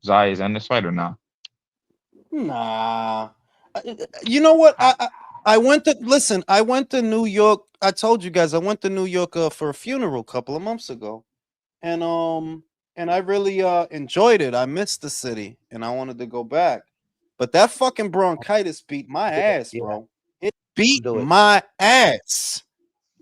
Zayas and this fight or not? nah. You know what? I went to listen. I went to New York. I told you guys I went to New York for a funeral a couple of months ago, and I really enjoyed it. I missed the city, and I wanted to go back. But that fucking bronchitis beat my ass, Yeah, bro. It beat do it. my ass.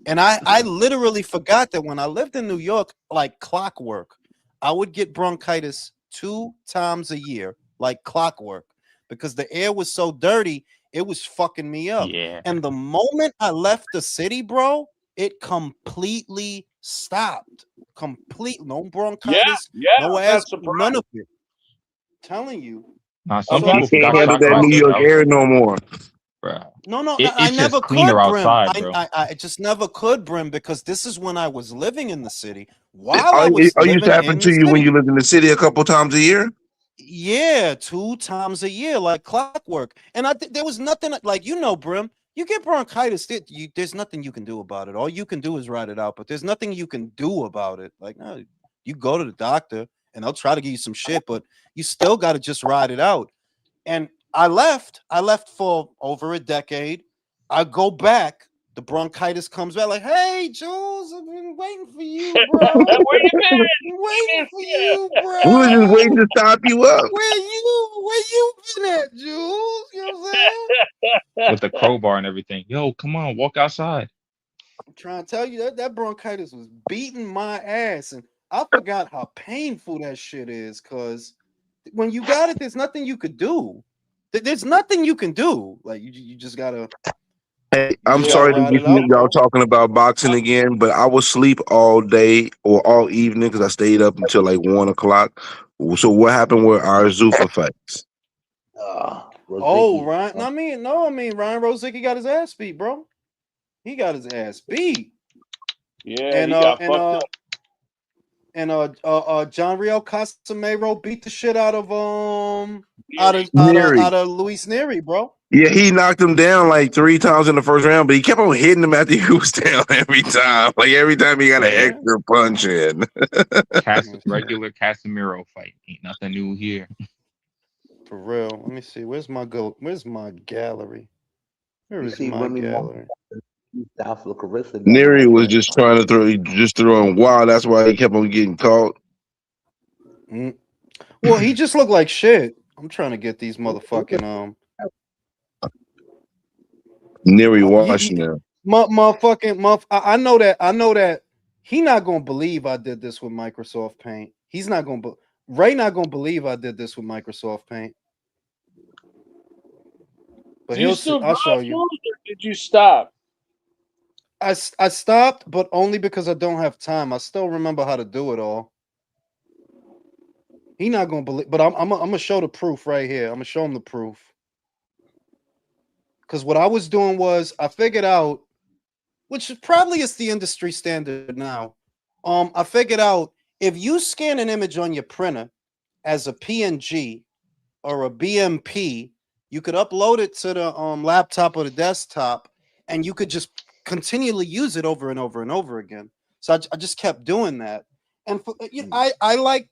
And I literally forgot that when I lived in New York, like clockwork, I would get bronchitis 2 times a year, like clockwork, because the air was so dirty, it was fucking me up. Yeah. And the moment I left the city, bro, it completely stopped. Complete, no bronchitis, Yeah, no I'm not asthma, surprised. none of it. telling you. Nah, I'm some not You people can't got handle shocked that when I New said that. York I was air like, no more. bruh, No, I it's never just cleaner could, Brim. outside, bro. I just never could, Brim, because this is when I was living in the city. It, While I was used to living happen in to the you when city, you lived in the city a couple times a year. yeah, 2 times a year, like clockwork. And there was nothing like Brim. You get bronchitis, there's nothing you can do about it. All you can do is ride it out, but there's nothing you can do about it. Like, no, you go to the doctor and they'll try to give you some shit, but you still got to just ride it out. And I left for over a decade. I go back, the bronchitis comes back like, hey, Jules, I've been waiting for you, bro. Where you been? Waiting for you, We were just waiting bro. to stop you up. Where you been at, Jules? You know what I'm saying? With the crowbar and everything. Yo, come on, walk outside. I'm trying to tell you that bronchitis was beating my ass, and I forgot how painful that shit is. Cause when you got it, there's nothing you could do. There's nothing you can do. Like you just gotta Hey, I'm Yeah, sorry to ride get it out, y'all bro. talking about boxing again, but I would sleep all day or all evening because I stayed up until like 1 o'clock. So what happened with our Zuffa fights? Oh, Rosicky. Ryan. I mean Ryan Rosicki got his ass beat, bro. He got his ass beat. yeah, he got fucked up. John Rio Casamero beat the shit out of Neri. out of Luis Neri, bro. Yeah, he knocked him down like 3 times in the first round, but he kept on hitting him after he was down every time. Like every time he got an Yeah. extra punch in. Regular Casemiro fight. Ain't nothing new here. For real. Let me see. Where's my gallery? Where You is see my Remy Martin, gallery? South of Carissa got Neri last was night. just trying to throw him wild. That's why he kept on getting caught. Well, he just looked like shit. I'm trying to get these motherfucking Neri Washington. I know that he not gonna believe I did this with Microsoft Paint. He's not gonna Ray not gonna believe I did this with Microsoft Paint. But Do you still I'll draw, show you. Jules, or did you stop? I stopped, but only because I don't have time. I still remember how to do it all. He not gonna believe, but I'm gonna show the proof right here. I'm gonna show him the proof. Because what I was doing was I figured out, which probably is the industry standard now. I figured out if you scan an image on your printer as a PNG or a BMP, you could upload it to the laptop or the desktop, and you could just continually use it over and over and over again. So I just kept doing that, and I liked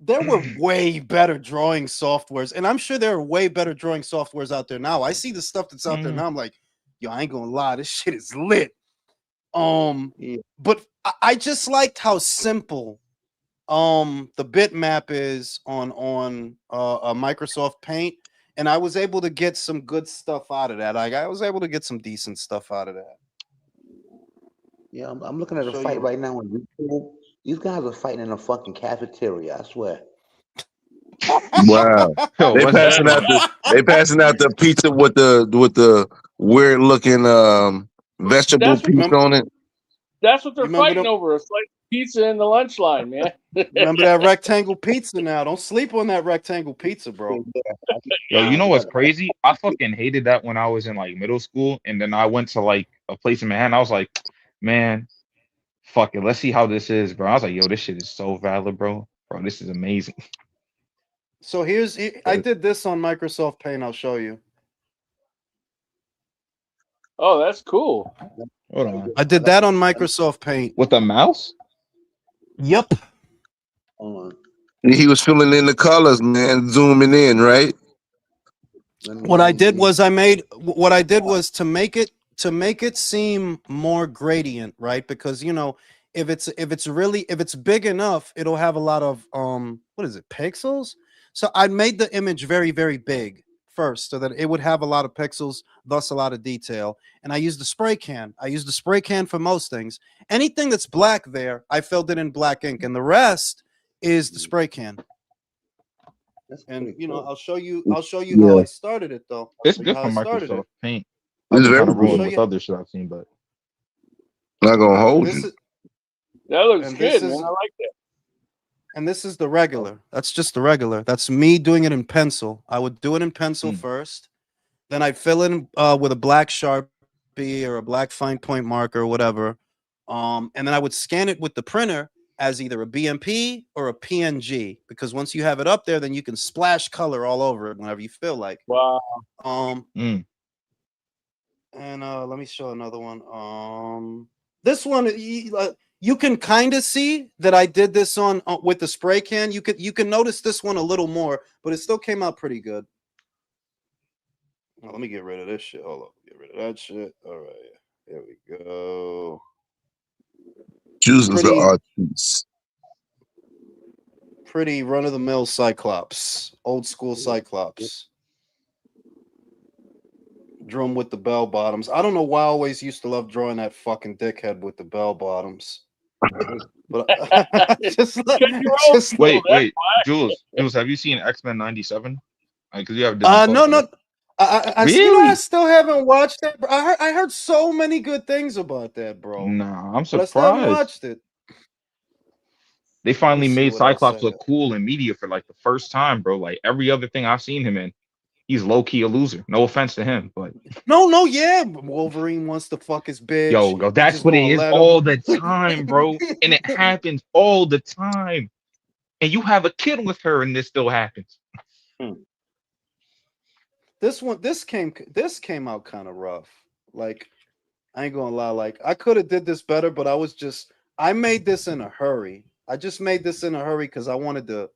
there were way better drawing softwares, and I'm sure there are way better drawing softwares out there now. I see the stuff that's out there now. I'm like, yo, I ain't gonna lie, this shit is lit. But I just liked how simple the bitmap is on Microsoft Paint, and I was able to get some good stuff out of that. Like I was able to get some decent stuff out of that. Yeah, I'm looking at a fight right now on YouTube. These guys are fighting in a fucking cafeteria, I swear. Wow. Yo, They what's passing out the pizza with the weird looking vegetable piece on it. That's what they're fighting over. A slice pizza in the lunch line, man. Remember that rectangle pizza now. Don't sleep on that rectangle pizza, bro. Yo, you know what's crazy? I fucking hated that when I was in like middle school, and then I went to like a place in Manhattan. I was like, man, fuck it. Let's see how this is, bro. I was like, yo, this shit is so valid, bro. Bro, this is amazing. So I did this on Microsoft Paint. I'll show you. Oh, that's cool. Hold on. I did that on Microsoft Paint. With a mouse? Yep. He was filling in the colors, man, zooming in, right? What I did was to make it seem more gradient, right? Because if it's big enough, it'll have a lot of what is it, pixels? So I made the image very, very big first so that it would have a lot of pixels, thus a lot of detail. And I used the spray can. I used the spray can for most things. Anything that's black there, I filled it in black ink, and the rest is the spray can. And I'll show you how I started it though. It's good for Microsoft Paint. It's I'm very kind of rolling good. with other shit I've seen, but Not gonna hold you. That looks good, man. I like that. And this is the regular. That's just the regular. That's me doing it in pencil. I would do it in pencil first. Then I'd fill in with a black Sharpie or a black fine point marker or whatever. And then I would scan it with the printer as either a BMP or a PNG, because once you have it up there, then you can splash color all over it whenever you feel like. Wow. And let me show another one. This one, you can kind of see that I did this on with the spray can. You can notice this one a little more, but it still came out pretty good. Let me get rid of this shit. Hold up, get rid of that shit. All right, there we go. Choosing the artists. Pretty run-of-the-mill Cyclops, old school Cyclops. Drew him with the bell bottoms. I don't know why I always used to love drawing that fucking dickhead with the bell bottoms. But wait, Jules, have you seen X-Men 97? Because you have no. Really? I still haven't watched it. I heard so many good things about that, bro. Nah, I'm But I surprised. still haven't watched it. They finally made Cyclops look cool in media for like the first time, bro. Like every other thing I've seen him in, he's low key a loser. No offense to him, but yeah. Wolverine wants to fuck his bitch. Yo, that's what it is all the time, bro. And it happens all the time. And you have a kid with her, and this still happens. This came out kind of rough. Like, I ain't gonna lie. Like, I could have did this better, but I made this in a hurry. I just made this in a hurry because I wanted to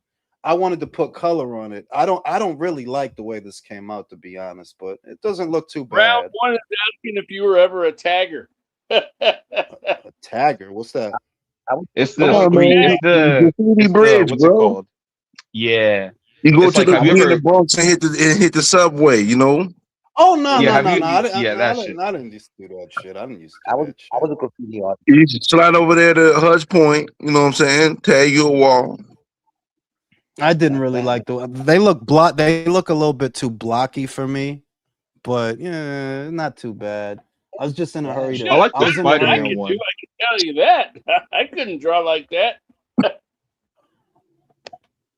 put color on it. I don't really like the way this came out, to be honest, but it doesn't look too bad. Round one is asking if you were ever a tagger. A tagger? What's that? It's the bridge, what's bro. It called? Yeah. You go to the Bronx and hit the subway, you know? Oh no, no. I didn't used to do that shit. I didn't used to do that shit. I was a graffiti artist. You used to slide over there to Hudge Point, you know what I'm saying? Tag your wall. I didn't really like they look a little bit too blocky for me, but yeah, not too bad. I was just in a hurry. I like the Spider-Man one. I can tell you that. I couldn't draw like that.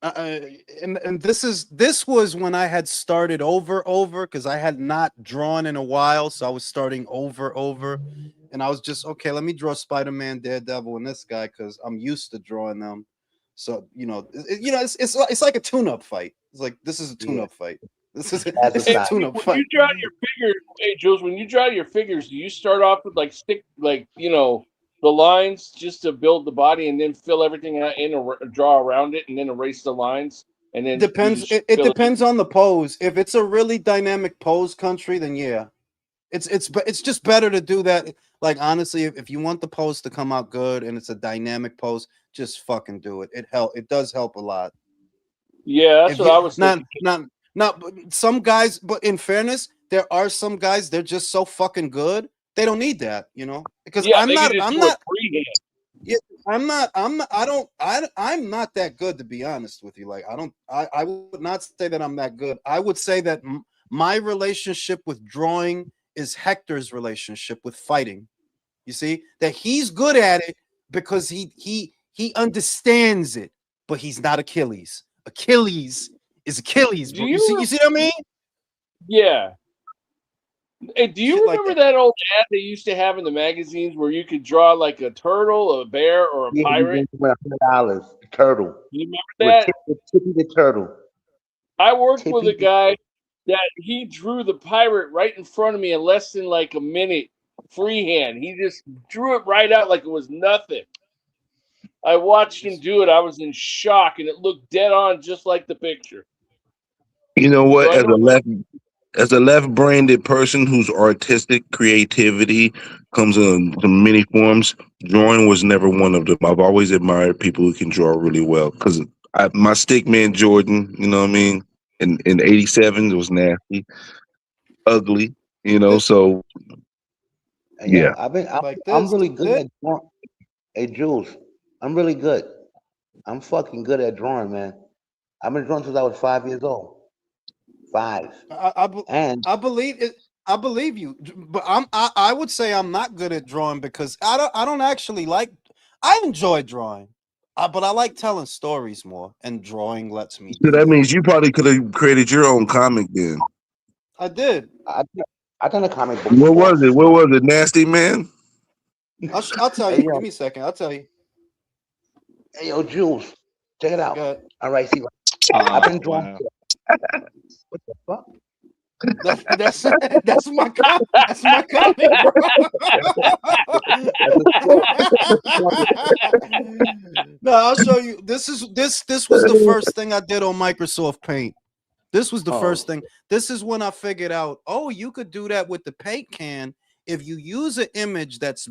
And this was when I had started over because I had not drawn in a while, so I was starting over, and I was just okay. Let me draw Spider-Man, Daredevil, and this guy because I'm used to drawing them. So it's like a tune-up fight. It's like this is a tune-up fight. This is it's a tune-up fight. When you draw your figures, hey Jules, when you draw your figures, do you start off with the lines just to build the body, and then fill everything in or draw around it, and then erase the lines, and then depends. It depends on the pose. If it's a really dynamic pose country, then yeah, it's just better to do that. Like honestly, if you want the pose to come out good and it's a dynamic pose, just fucking do it. It does help a lot. Yeah, that's what I was thinking. Not some guys, but in fairness, there are some guys. They're just so fucking good. They don't need that, because I'm not that good, to be honest with you. Like I would not say that I'm that good. I would say that my relationship with drawing is Hector's relationship with fighting. You see that he's good at it, because he understands it, but he's not Achilles. Achilles is Achilles, Do bro. you? You see what I mean? Yeah. Hey, do you Shit like remember that. that old ad they used to have in the magazines where you could draw like a turtle, a bear, or a Yeah, you pirate? gave me $100. Turtle. You remember With that? Tippy the turtle. I worked with Tippy a guy that he drew the pirate right in front of me in less than like a minute, freehand. He just drew it right out like it was nothing. I watched him do it. I was in shock, and it looked dead on, just like the picture. You know So what? I know. As a left-brained person whose artistic creativity comes in many forms, drawing was never one of them. I've always admired people who can draw really well because my stick man Jordan, you know what I mean, in '87 it was nasty, ugly, you know. Th- So And yeah, yo, like I'm this, really good this. at drawing. Hey Jules, I'm really good. I'm fucking good at drawing, man. I've been drawing since I was 5 years old. Five. I, be- And I believe it. I believe you, but I would say I'm not good at drawing because I don't actually like. I enjoy drawing, but I like telling stories more, and drawing lets me so do that that. means you probably could have created your own comic then. I did. I I done a comic book What before. was it? What was it? Nasty Man? I'll tell Hey you. yo, Give me a second. I'll tell you. hey yo, Jules, check it out. Good. All right, see, I've Oh been drawing. wow. What the fuck? That's that's my that's my comic, bro. That's a story. That's a story. No, I'll show you. This was the first thing I did on Microsoft Paint. This was the Oh, first thing. This is when I figured out, oh, you could do that with the paint can. If you use an image that's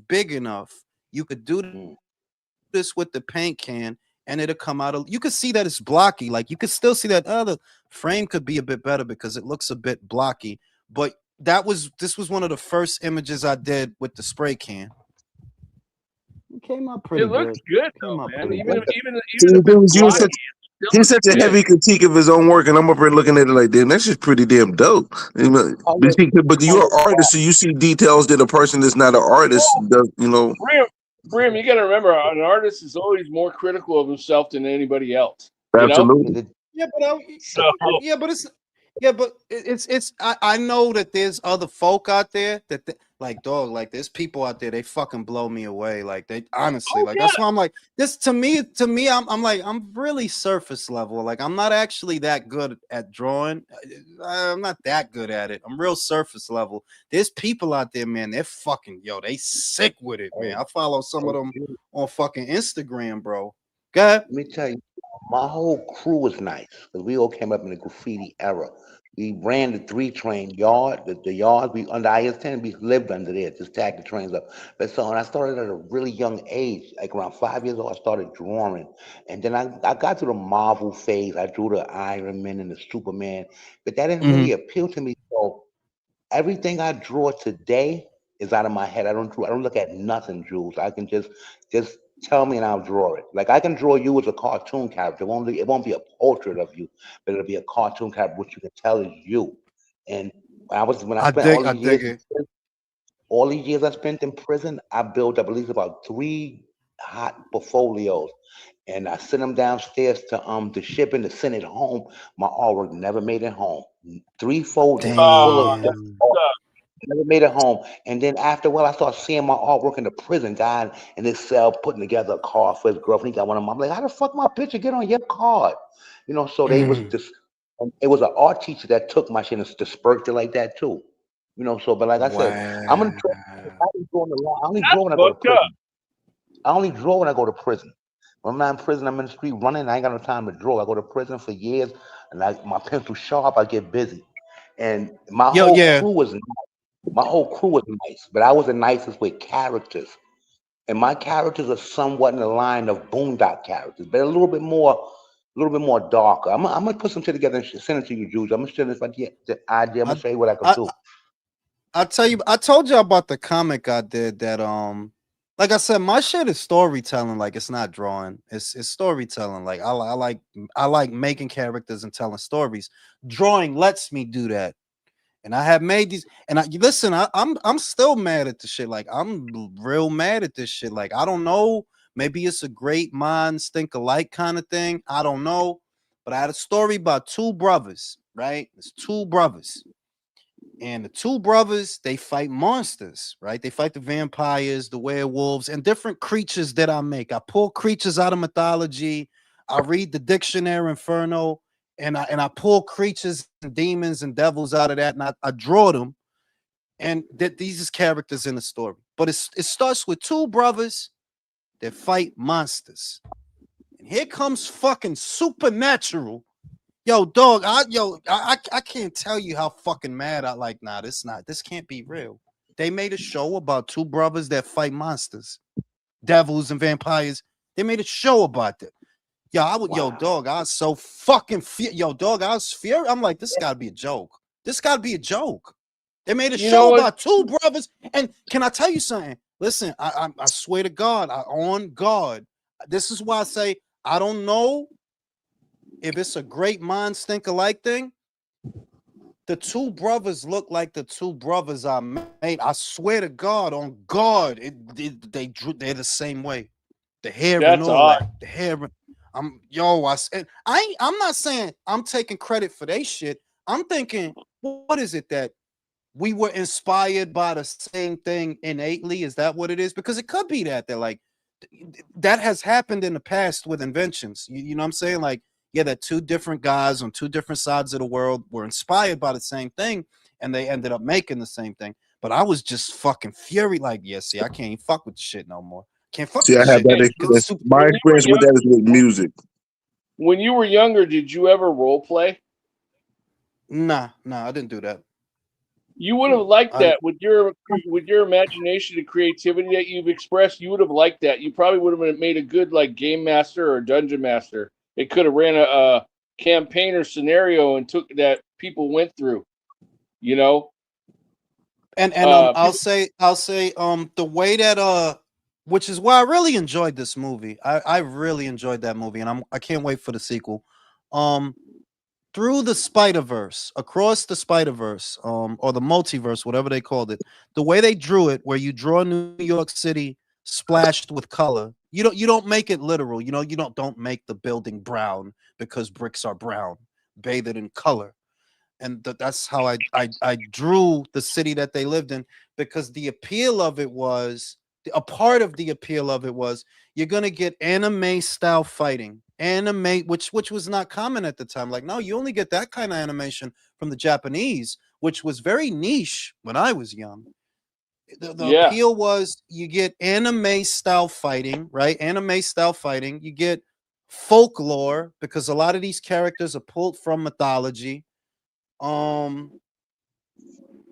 big enough, you could do mm. this with the paint can and it'll come out. You could see that it's blocky. Like you could still see that the frame could be a bit better because it looks a bit blocky. But this was one of the first images I did with the spray can. It came out It pretty looks good. good Came though, out man. pretty Even good. if even See, even the if thing it's is, blocky, it still he's looks such a good. heavy critique of his own work, and I'm up here looking at it like, damn, that's just pretty damn dope. You know, How but, was see, but how you're an was artist, so you see details that a person that's not an artist does. You know, Brim, you got to remember, an artist is always more critical of himself than anybody else. You know, that? absolutely. Yeah, but so yeah, but it's yeah, but it's I know that there's other folk out there that like dog, like there's people out there they fucking blow me away. Like they honestly, oh like yeah, that's why I'm like this to me I'm like I'm really surface level. Like I'm not actually that good at drawing. I'm not that good at it. I'm real surface level. There's people out there, man. They're fucking they sick with it, man. Hey, I follow some hey, of them Jules, on fucking Instagram, bro. God, let me tell you, my whole crew was nice because we all came up in the graffiti era. We ran the three train yard, the yard. We under IS-10, we lived under there, just tagged the trains up. But so, and I started at a really young age, like around 5 years old. I started drawing, and then I got to the Marvel phase. I drew the Iron Man and the Superman, but that didn't hmm really appeal to me. So everything I draw today is out of my head. I don't look at nothing, Jules. I can just tell me and I'll draw it. Like I can draw you as a cartoon character. It won't be a portrait of you, but it'll be a cartoon character, which you can tell is you. And when I spent I dig it. all these years I spent in prison, I built up at least about three hot portfolios, and I sent them downstairs to ship in to send it home. My artwork never made it home. Three folders full of just Damn. never made it home. And then after a while, I started seeing my artwork in the prison guy in his cell putting together a card for his girlfriend. He got one of them. I'm like, how the fuck my picture get on your card? So they was Mm. just, it was an art teacher that took my shit and dispersed it like that too. But like I said, I'm gonna try. I Wow. only draw in the law. I only that's draw when I go to fucked up. prison. I only draw when I go to prison. When I'm not in prison, I'm in the street running. I ain't got no time to draw. I go to prison for years, and my pencil sharp. I get busy, and Yo, yeah. my whole crew was nice, but I was the nicest with characters. And my characters are somewhat in the line of Boondock characters, but a little bit more darker. I'm gonna put some shit together and send it to you, Jules. I'm gonna send this the idea. I'm I gonna show you what I could I do. I tell you, I told you about the comic I did that like I said, my shit is storytelling, like it's not drawing. It's storytelling. Like I like making characters and telling stories. Drawing lets me do that. And I have made these, and I listen. I'm still mad at the shit. Like I'm real mad at this shit. Like I don't know. Maybe it's a great minds think alike kind of thing. I don't know. But I had a story about two brothers. Right? It's two brothers, and the two brothers they fight monsters. Right? They fight the vampires, the werewolves, and different creatures that I make. I pull creatures out of mythology. I read the dictionary Inferno, and I pull creatures and demons and devils out of that, and I draw them, and that these is characters in the story. But it starts with two brothers that fight monsters, and here comes fucking supernatural. Yo, dog, I can't tell you how fucking mad I like. Nah, this can't be real. They made a show about two brothers that fight monsters, devils and vampires. They made a show about that. Yo, yo, dog, I was so fucking yo, dog, I was furious. I'm like, this gotta be a joke. This gotta be a joke. They made a show about two brothers. And can I tell you something? Listen, I swear to God, on God, this is why I say I don't know if it's a great minds think alike thing. The two brothers look like the two brothers I made. I swear to God, on God, they're the same way. The hair and all that. The hair. I'm not saying I'm taking credit for they shit. I'm thinking, what is it that we were inspired by the same thing innately? Is that what it is? Because it could be that they're like that has happened in the past with inventions. You know what I'm saying? Like, yeah, that two different guys on two different sides of the world were inspired by the same thing and they ended up making the same thing. But I was just fucking fury, like, yeah, see, I can't fuck with the shit no more. Can't fuck See, I with have shit. that experience. My experience with that is with music. When you were younger, did you ever role play? Nah, I didn't do that. You would have liked that with your imagination and creativity that you've expressed. You would have liked that. You probably would have made a good like game master or dungeon master. It could have ran a campaign or scenario and took that people went through. You know. And I'll say the way that which is why I really enjoyed this movie. I really enjoyed that movie, and I can't wait for the sequel. Through the Spider-Verse, across the Spider-Verse, or the multiverse, whatever they called it, the way they drew it, where you draw New York City splashed with color. You don't make it literal. You know, you don't make the building brown because bricks are brown. Bathe it in color. And that's how I drew the city that they lived in, because the appeal of it was a part of the appeal of it was you're gonna get anime style fighting, anime, which was not common at the time. Like, no, you only get that kind of animation from the Japanese, which was very niche when I was young. The appeal was you get anime style fighting, right? Anime style fighting. You get folklore because a lot of these characters are pulled from mythology.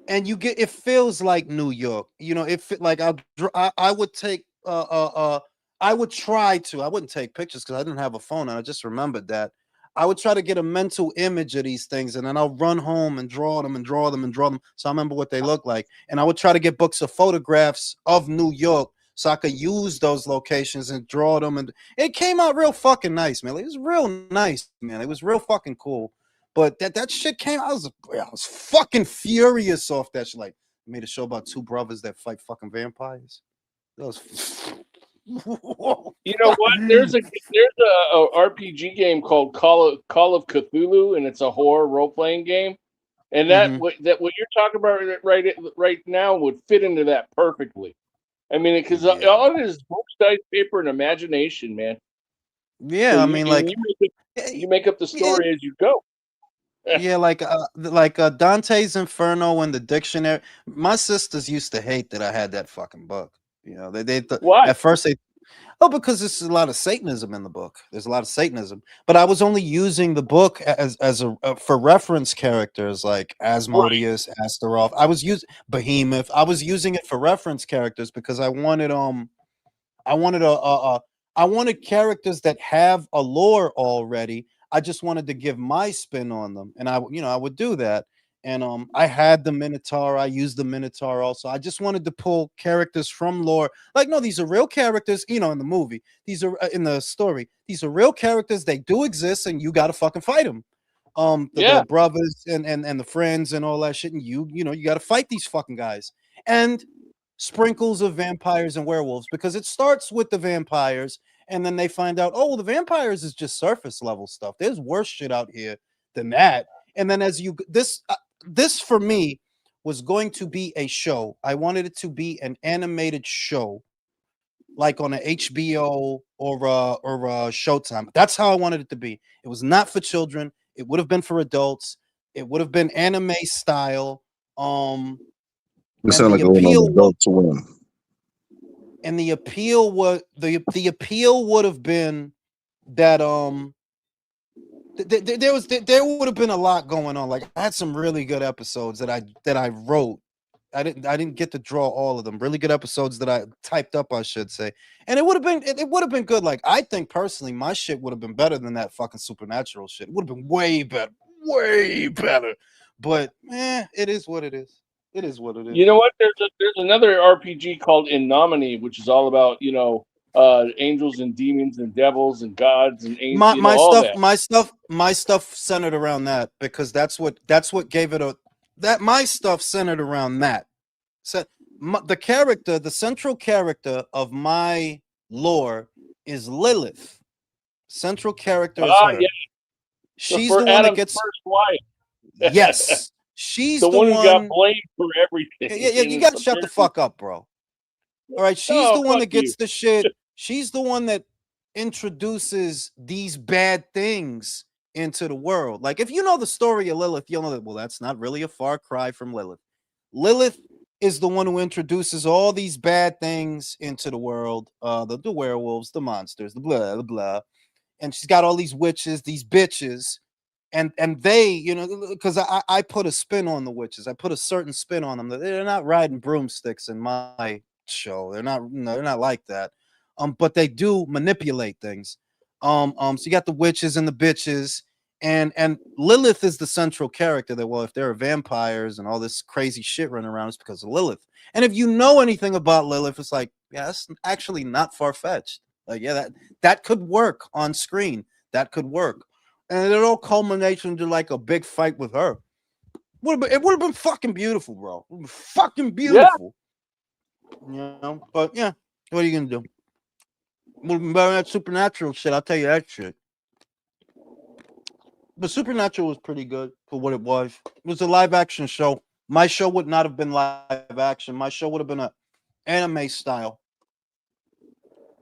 And you get, it feels like New York. You know, like I would take I would try to. I wouldn't take pictures because I didn't have a phone, and I just remembered that. I would try to get a mental image of these things, and then I'll run home and draw them and draw them and draw them, so I remember what they look like. And I would try to get books of photographs of New York so I could use those locations and draw them. And it came out real fucking nice, man. It was real nice, man. It was real fucking cool. But that shit came. I was fucking furious off that shit. Like, made a show about two brothers that fight fucking vampires. That was. You know what? There's a RPG game called Call of Cthulhu, and it's a horror role playing game. And what you're talking about right now would fit into that perfectly. I mean, because all it is books, dice, paper, and imagination, man. Yeah, so I mean, like you make up the story as you go. Yeah, like Dante's Inferno and the dictionary. My sisters used to hate that I had that fucking book. You know, why? At first because there's a lot of Satanism in the book. There's a lot of Satanism, but I was only using the book as for reference characters like Asmodeus, Astaroth. I was using Behemoth. I was using it for reference characters because I wanted I wanted characters that have a lore already. I just wanted to give my spin on them, and I would do that. And I had the Minotaur. I used the Minotaur also. I just wanted to pull characters from lore. Like, no, these are real characters. You know, in the movie, these are in the story. These are real characters. They do exist, and you got to fucking fight them. their Yeah. brothers and the friends and all that shit, and you know you got to fight these fucking guys, and sprinkles of vampires and werewolves, because it starts with the vampires, and then they find out, oh, well, the vampires is just surface level stuff. There's worse shit out here than that. And then as you this for me was going to be a show. I wanted it to be an animated show, like on a HBO or Showtime. That's how I wanted it to be. It was not for children. It would have been for adults. It would have been anime style. Um, It and sounds the like going on appeal was Adult Swim. the appeal would have been that there would have been a lot going on. Like I had some really good episodes that I wrote. I didn't get to draw all of them. Really good episodes that I typed up, I should say. And it would have been good. Like I think personally, my shit would have been better than that fucking supernatural shit. It would have been way better. Way better. But it is what it is. It is what it You is. know what? There's another RPG called In Nomine, which is all about angels and demons and devils and gods and my my all stuff that. my stuff my stuff centered around that, because that's what gave it a that my stuff centered around that. So the central character of my lore is Lilith. Central character is Ah, yeah, her. She's the one that Adam's gets, first wife, yes, she's the the one who got one. blamed for Yeah, everything, yeah, and you it's got to shut the apparently fuck up, bro. All right, she's oh the one fuck that you. gets the shit. She's the one that introduces these bad things into the world. Like if you know the story of Lilith, you'll know that, well, that's not really a far cry from Lilith. Lilith is the one who introduces all these bad things into the world. The werewolves, the monsters, the blah blah blah. And she's got all these witches, these bitches, and they, because I put a spin on the witches. I put a certain spin on them. They're not riding broomsticks in my show. They're not. No, they're not like that. But they do manipulate things. So you got the witches and the bitches, and Lilith is the central character. That, well, if there are vampires and all this crazy shit running around, it's because of Lilith. And if you know anything about Lilith, it's like, yeah, that's actually not far fetched. Like, yeah, that could work on screen. That could work, and it all culminates into like a big fight with her. It would have been fucking beautiful, bro. It would have been fucking Yeah. beautiful. But yeah, what are you gonna do? Would have been better than that supernatural shit. I'll tell you that shit. But Supernatural was pretty good for what it was. It was a live action show. My show would not have been live action. My show would have been a anime style,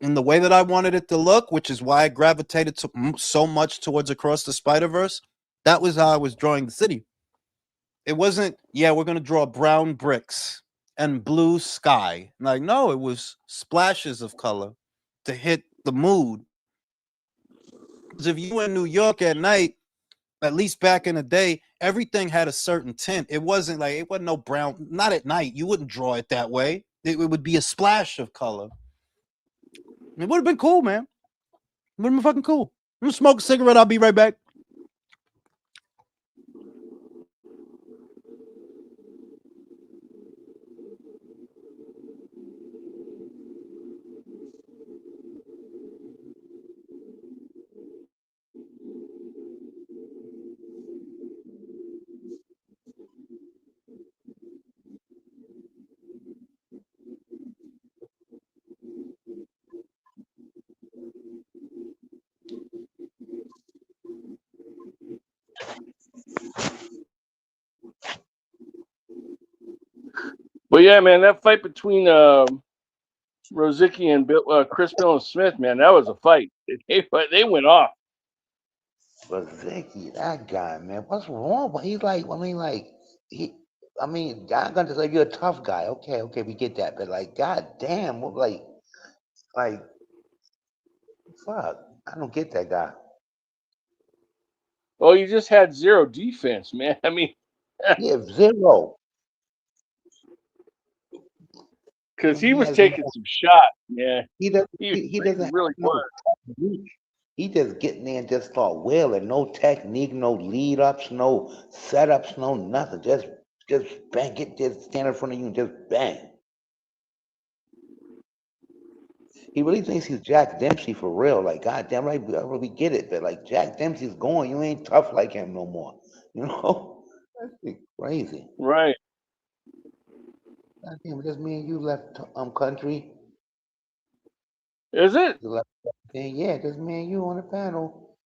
in the way that I wanted it to look, which is why I gravitated so much towards Across the Spider-Verse. That was how I was drawing the city. It wasn't, yeah, we're going to draw brown bricks and blue sky. Like, no, it was splashes of color to hit the mood. Because if you were in New York at night, at least back in the day, everything had a certain tint. It wasn't no brown, not at night. You wouldn't draw it that way. It would be a splash of color. It would have been cool, man. It would have been fucking cool. I'm gonna smoke a cigarette. I'll be right back. But yeah, man, that fight between Rosicki and Chris Bill Smith, man, that was a fight. They went off. But Vicky, that guy, man, what's wrong? But he's like, I mean, like, I'm gonna say you're a tough guy. Okay, okay, we get that. But like, god damn, like, fuck, I don't get that guy. Well, you just had zero defense, man. I mean, Yeah, zero. because And he he was has no, taking some shots, man. he doesn't, he He doesn't have really no was. technique. He just getting there and just start wailing. No technique, no lead ups, no setups, no nothing. Just bang, just stand in front of you and just bang. He really thinks he's Jack Dempsey for real. Like, goddamn right, we get it, but like Jack Dempsey's going, you ain't tough like him no more. You know, that's crazy. Right. Goddamn, just me and you left country. Is it? You left, yeah, just me and you on the panel.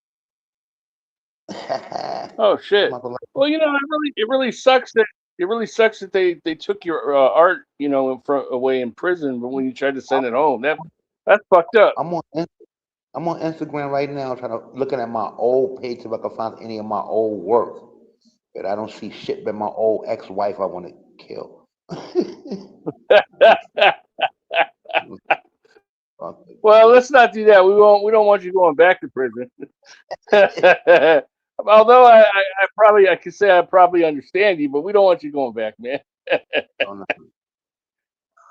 Oh shit. Mother like, Well, it really sucks that they took your art, away in prison. But when you tried to send it home, that's fucked up. I'm on I'm on Instagram right now trying to looking at my old page if I can find any of my old work. But I don't see shit but my old ex-wife I want to kill. Fuck it. Well, let's not do that. We won't. We don't want you going back to prison. Although I could say I probably understand you, but we don't want you going back, man. Oh, no.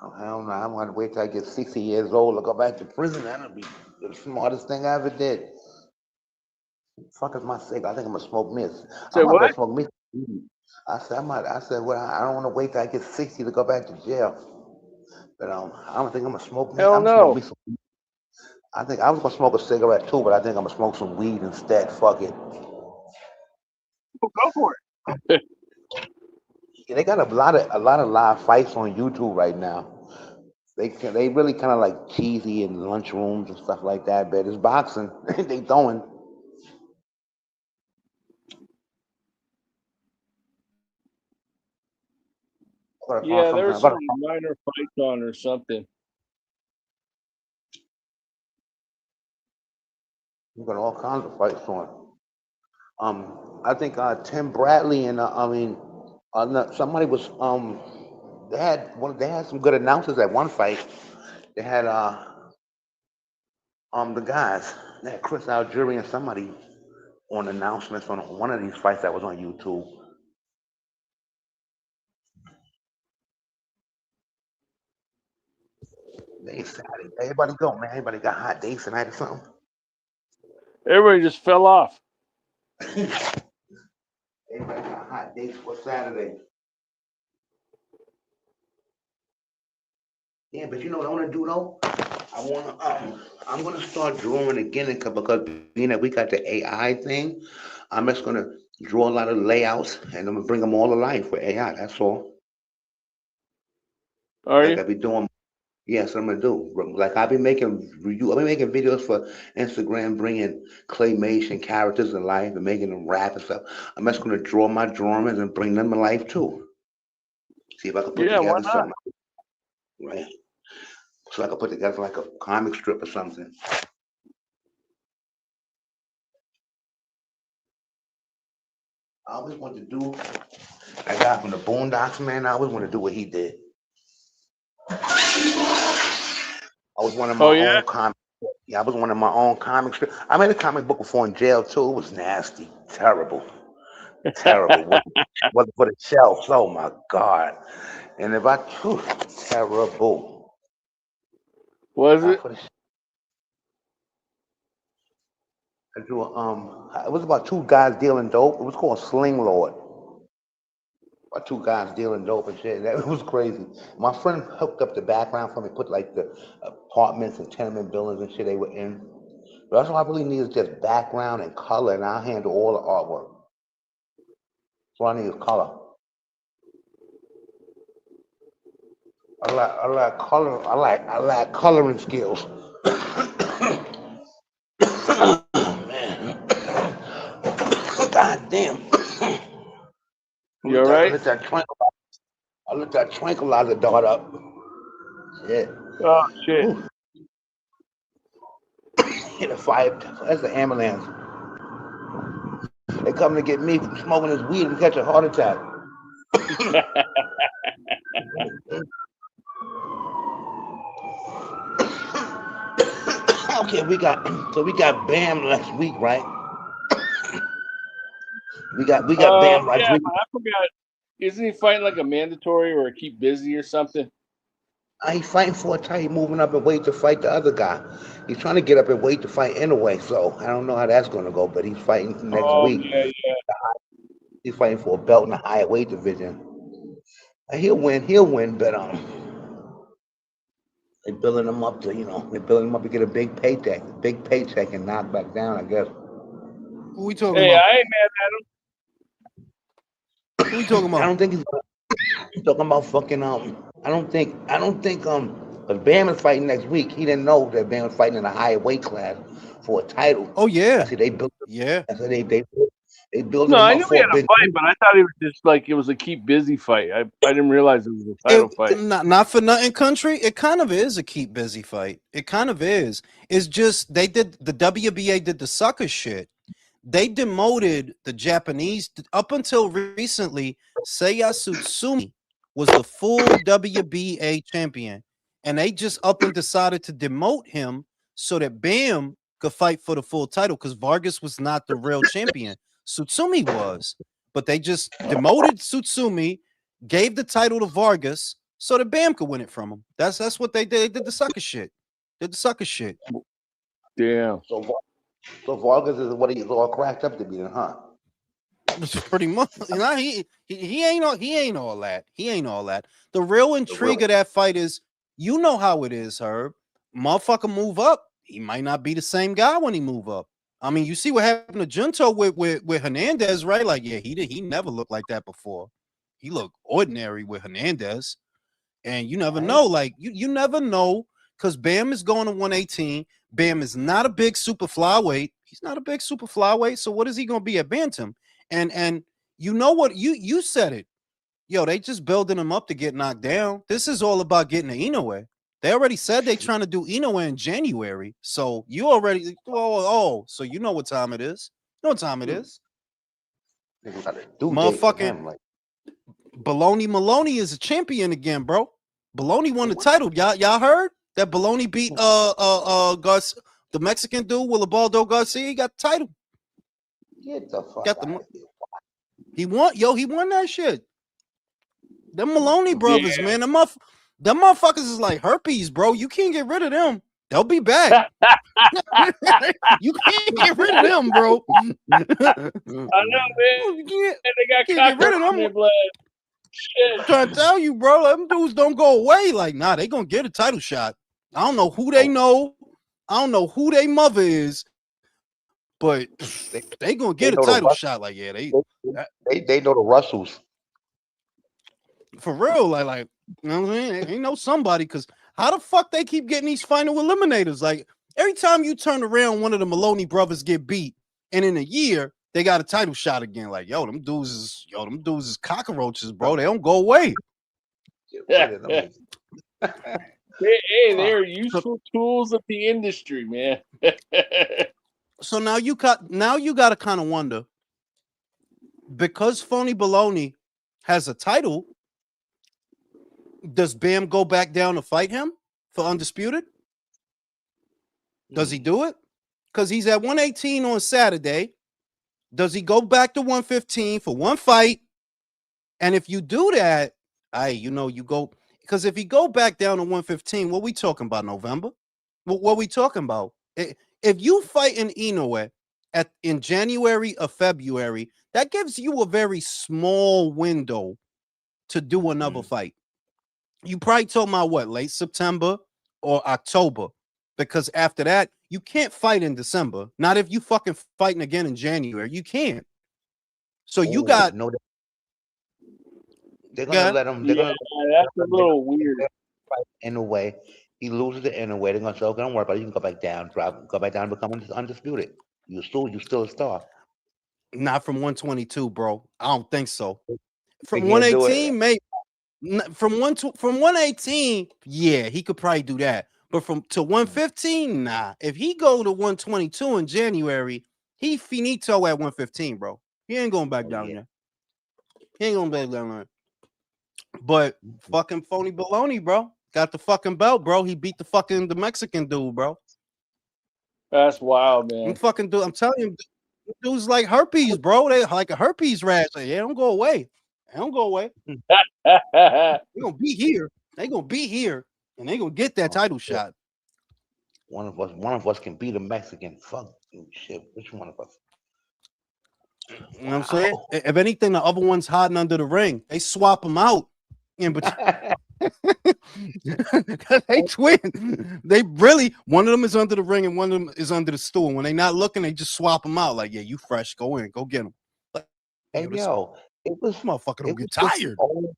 Oh, hell no. I'm going to wait till I get 60 years old to go back to prison. That'll be the smartest thing I ever did. Fuck is my cigarette? I think I'm going to smoke this. Say I might go what? smoke me. I said, well, I don't want to wait till I get 60 to go back to jail. But I don't think I'm going to smoke me. Hell I'm going to smoke no. me some. I think I was going to smoke a cigarette too, but I think I'm going to smoke some weed instead. Fuck it. Well, go for it. Yeah, they got a lot of live fights on YouTube right now. They really kind of like cheesy in lunchrooms and stuff like that. But it's boxing. They throwing. I gotta find Yeah, there something. was some minor fights on or something. We got all kinds of fights on. I think Tim Bradley and somebody was they had some good announcers at one fight. They had the guys. They had Chris Algieri and somebody on announcements on one of these fights that was on YouTube. They Saturday. Everybody go, man. Everybody got hot dates tonight or something. Everybody just fell off. Everybody got hot dates for Saturday. Yeah, but you know what I want to do though? I'm gonna start drawing again because being that we got the AI thing, I'm just gonna draw a lot of layouts and I'm gonna bring them all to life with AI. That's all. Are Like you? I be doing. Yes, I'm gonna do. Like I've been making videos for Instagram, bringing claymation characters to life and making them rap and stuff. I'm just gonna draw my drawings and bring them to life too. See if I can put Yeah. Why together not? something, right? So I can put together like a comic strip or something. I always wanted to do that guy from the Boondocks, man. I always want to do what he did. I was one of Oh my yeah. own comic. Yeah, I was one of my own comic strip. I made a comic book before in jail too. It was nasty, terrible, terrible. Wasn't for the shelves. Oh my god! And if I, whew, terrible. Was Not it? for the. I drew It was about two guys dealing dope. It was called Sling Lord. About two guys dealing dope and shit. That was crazy. My friend hooked up the background for me, put like the apartments and tenement buildings and shit they were in. But that's all I really need is just background and color, and I'll handle all the artwork. So all I need is color. I like color. I like coloring skills. Man, god damn. You all right? I lit that tranquilizer dart up. Shit. Oh shit. Whew. Hit a fire. That's the ambulance. They coming to get me from smoking this weed and catch a heart attack. Okay, we got Bam next week, right? We got Bam next Yeah, week. but I forgot. Isn't he fighting like a mandatory or a keep busy or something? He's fighting for a title, moving up in weight to fight the other guy. He's trying to get up in weight to fight anyway, so I don't know how that's going to go. But he's fighting next Oh week. yeah, yeah. He's fighting for a belt in the higher weight division. He'll win. He'll win, but They're building him up to, they're building him up to get a big paycheck, and knock back down. I guess. Who we talking Hey, about? I ain't mad at him. Who we talking I about? don't think he's talking about fucking. I don't think. But Bam is fighting next week. He didn't know that Bam was fighting in a higher weight class for a title. Oh yeah, I see they built. yeah. I said they building No, him I up knew he for had a a big. fight, but I thought it was just like it was a keep busy fight. I didn't realize it was a title fight. Not for nothing, country. It kind of is a keep busy fight. It kind of is. It's just the WBA did the sucker shit. They demoted the Japanese up until recently. Seiya Tsutsumi was the full WBA champion, and they just up and decided to demote him so that Bam could fight for the full title because Vargas was not the real champion. Tsutsumi was, but they just demoted Tsutsumi, gave the title to Vargas so that Bam could win it from him. That's what they did. They did the sucker shit. Did the sucker shit. Damn. So Vargas is what he's all cracked up to be, huh? Pretty much. He ain't all that. He ain't all that. The real intrigue of that fight is, you know how it is, Herb. Motherfucker move up. He might not be the same guy when he move up. I mean, you see what happened to Junto with Hernandez, right? Like, yeah, he never looked like that before. He looked ordinary with Hernandez. And you never know. Like, you never know, because Bam is going to 118. Bam is not a big super flyweight. He's not a big super flyweight. So what is he going to be at bantam? And you know what? You said it. Yo, they just building him up to get knocked down. This is all about getting the Inoue. They already said they trying to do Inoue in January. So you already, so you know what time it is. You know what time it is. Motherfucking Baloney Maloney is a champion again, bro. Baloney won the title. Y'all heard that Baloney beat Garcia, the Mexican dude, Willibaldo Garcia. He got the title. Get the fuck Got out of here. He won that shit. Them Maloney brothers, man. Them motherfuckers is like herpes, bro. You can't get rid of them. They'll be back. You can't get rid of them, bro. I know, man. They got cockroach in their blood. Shit. I'm trying to tell you, bro. Them dudes don't go away. Like, nah, they gonna get a title shot. I don't know who they know. I don't know who their mother is, but they gonna get a title shot. Like, yeah, they know the Russells. For real, like, you know what I'm saying? They know somebody, because how the fuck they keep getting these final eliminators? Like, every time you turn around, one of the Maloney brothers get beat, and in a year they got a title shot again. Like, them dudes is cockroaches, bro. They don't go away. Hey, they're useful tools of the industry, man. So now you got to kind of wonder, because Phony Baloney has a title, does Bam go back down to fight him for undisputed? Does he do it? Because he's at 118 on Saturday. Does he go back to 115 for one fight? And if you do that, you go, because if he go back down to 115, what we talking about, November? What we talking about? If you fight in Inoue in January or February, that gives you a very small window to do another fight. You probably talking about what, late September or October, because after that you can't fight in December. Not if you fucking fighting again in January. You can't. So you got. No, they're gonna let him. That's a little weird. In a way, he loses it in a way. They're gonna say, "Okay, don't worry about it. You can go back down, go back down, and become undisputed. You still a star." Not from 122, bro. I don't think so. From 118, maybe. From 118, yeah, he could probably do that. But to 115, nah. If he go to 122 in January, he finito at 115, bro. He ain't going back down there. He ain't going back down there. But fucking Phony Baloney, bro, got the fucking belt, bro. He beat the Mexican dude, bro. That's wild, man. I'm telling you, dudes like herpes, bro. They like a herpes rash. Like, yeah, don't go away. They don't go away. They're gonna be here. They're gonna be here, and they're gonna get that title shot. One of us can beat a Mexican. Fuck shit. Which one of us? You know what I'm saying? If anything, the other one's hiding under the ring. They swap them out in between. They twin. They really, one of them is under the ring and one of them is under the stool. When they not looking, they just swap them out. Like, yeah, you fresh. Go in. Go get them. Like, Hey yo, this yo, it was motherfucker don't it get was this tired. old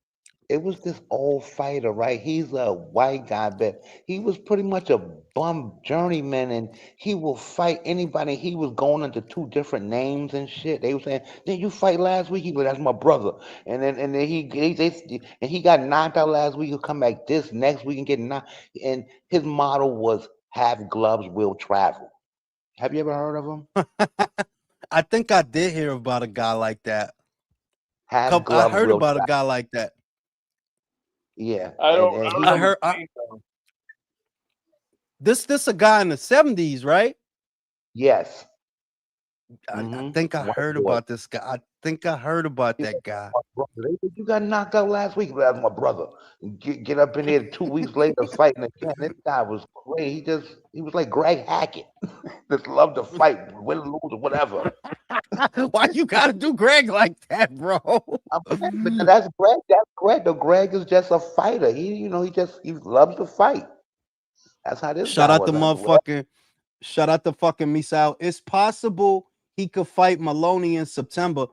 it was this old fighter, right? He's a white guy, but he was pretty much a bum journeyman, and he will fight anybody. He was going under two different names and shit. They were saying, "Did you fight last week?" He was, "That's my brother." And then he got knocked out last week. He'll come back this next week and get knocked. And his motto was, "Have gloves, will travel." Have you ever heard of him? I think I did hear about a guy like that. Have I gloves, heard will about a travel. guy like that. Yeah, I don't and I don't he I know heard the name though. this a guy in the 70s, right? yes, I mm-hmm, think I white heard boy. about this guy. I think I heard about He that said, guy. "My brother." They said, "You got knocked out last week." That's my brother. Get up in there 2 weeks later fighting again. This guy was crazy. He was like Greg Hackett. Just loved to fight, win, lose, or whatever. Why you gotta do Greg like that, bro? I'm saying, but that's Greg. That's Greg. The Greg is just a fighter. He loves to fight. That's how this Shout guy out was. to That's what. motherfucking Shout out to fucking Misao. It's possible he could fight Maloney in September.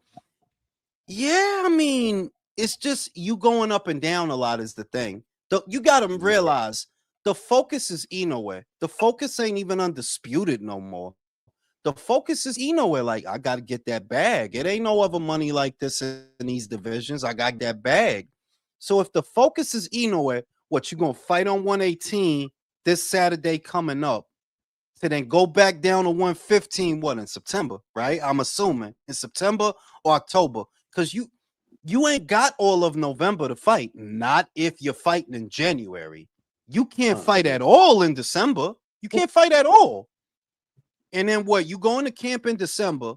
Yeah, I mean, it's just you going up and down a lot is the thing. You got to Yeah, realize the focus is Inoue. The focus ain't even undisputed no more. The focus is Inoue. Like, I got to get that bag. It ain't no other money like this in these divisions. I got that bag. So if the focus is Inoue, what you gonna fight on 118 this Saturday coming up? To then go back down to 115, what, in September, right? I'm assuming in September or October. Because you ain't got all of November to fight. Not if you're fighting in January. You can't fight yeah. at all in December. You can't fight at all. And then what? You go into camp in December.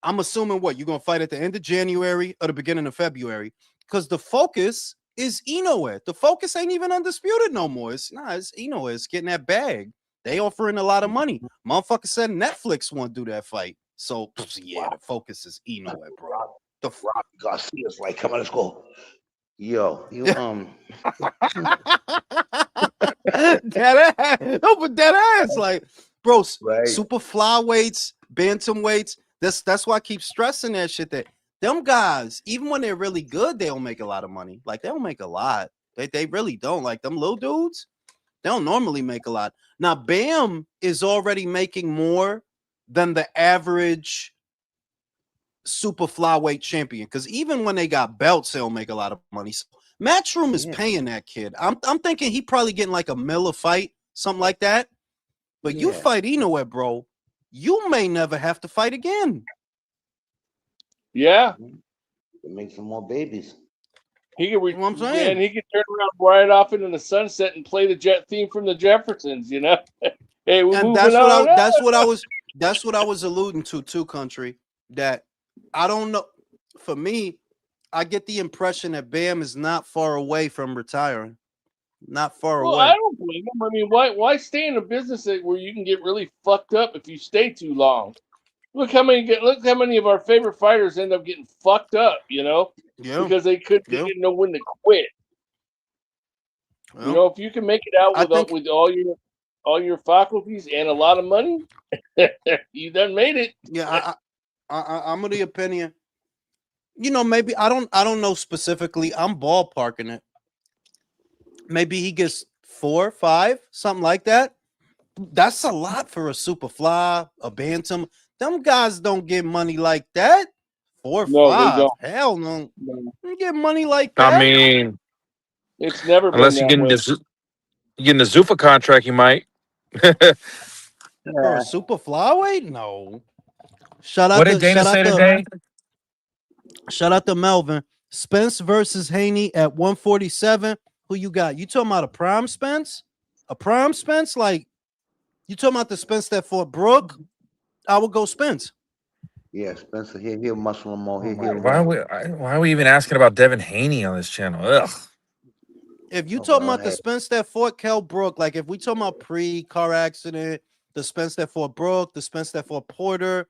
I'm assuming what? You're gonna fight at the end of January or the beginning of February. Because the focus is Inoue. The focus ain't even undisputed no more. It's Inoue. It's getting that bag. They offering a lot of money. Motherfucker said Netflix won't do that fight. So yeah, the focus is Inoue, bro. Rock, The Rock Garcia's like, "Come on, let's go." Yo, you dead ass. No, but dead ass. Like, bro, right? super flyweights, bantam weights. That's why I keep stressing that shit. That them guys, even when they're really good, they don't make a lot of money. Like, they don't make a lot. They really don't. Like, them little dudes, they don't normally make a lot. Now, Bam is already making more than the average super flyweight champion. Because even when they got belts, they don't make a lot of money. So Matchroom is Yeah, paying that kid. I'm thinking he probably getting like a Miller fight, something like that. But you yeah. fight Inoue, bro, you may never have to fight again. Yeah, Mhm. To make some more babies. he could You know what I'm man, saying? he could turn around right off into the sunset and play the jet theme from the Jeffersons. Hey, we're And moving on up. that's what I was alluding to too, country. That I don't know. For me, I get the impression that Bam is not far away from retiring. Not far Well, I away. don't blame him. I mean, why stay in a business where you can get really fucked up if you stay too long? Look how many of our favorite fighters end up getting fucked up, Yeah. because they Yeah. didn't know when to quit. Well, If you can make it out I think with all your faculties and a lot of money, you done made it. yeah, I'm of the opinion. Maybe I don't know specifically. I'm ballparking it. Maybe he gets 4, 5, something like that. That's a lot for a super fly, a bantam. Them guys don't get money like that. 4, No, they 5. don't. Hell no. No. You get money like I that mean, It's never been unless that way. you getting the Zuffa contract, you might. for a Yeah. super flyweight. No. Shout What out did to Dana shout out say to today? shout out to Melvin Spence versus Haney at 147. Who you got? You talking about a prime Spence? A prime Spence? Like, you talking about the Spence that fought Brooke? I would go Spence. Yeah, Spencer. He'll muscle him more. Oh my! He'll run him. Why are we even asking about Devin Haney on this channel? Ugh. If you Oh, talking well, about the hey, Spence that fought Kell Brook, like if we talking about pre-car accident, the Spence that fought Brook, the Spence that fought Porter,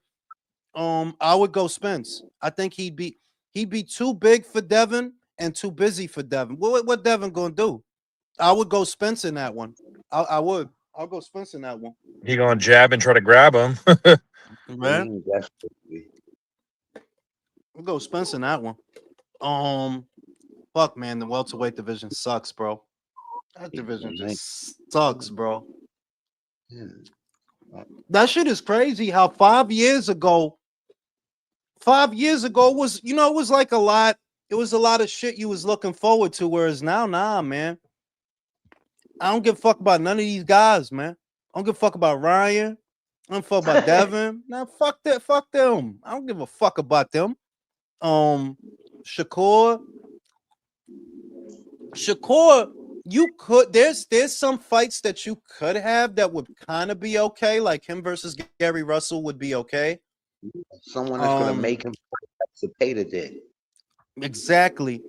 I would go Spence. I think he'd be too big for Devin and too busy for Devin. What Devin gonna do? I would go Spence in that one. I would. I'll go Spence in that one. He gonna jab and try to grab him. Man, Definitely. I'll go Spence in that one. Fuck, man, the welterweight division sucks, bro. That division just sucks, bro. That shit is crazy. How 5 years ago was, it was like a lot. It was a lot of shit you was looking forward to. Whereas now, nah, man. I don't give a fuck about none of these guys, man. I don't give a fuck about Ryan. I don't fuck about Devin. Nah, fuck that. Fuck them. I don't give a fuck about them. Shakur, you could. There's some fights that you could have that would kind of be okay. Like him versus Gary Russell would be okay. Someone that's gonna make him Cepeda did. Exactly.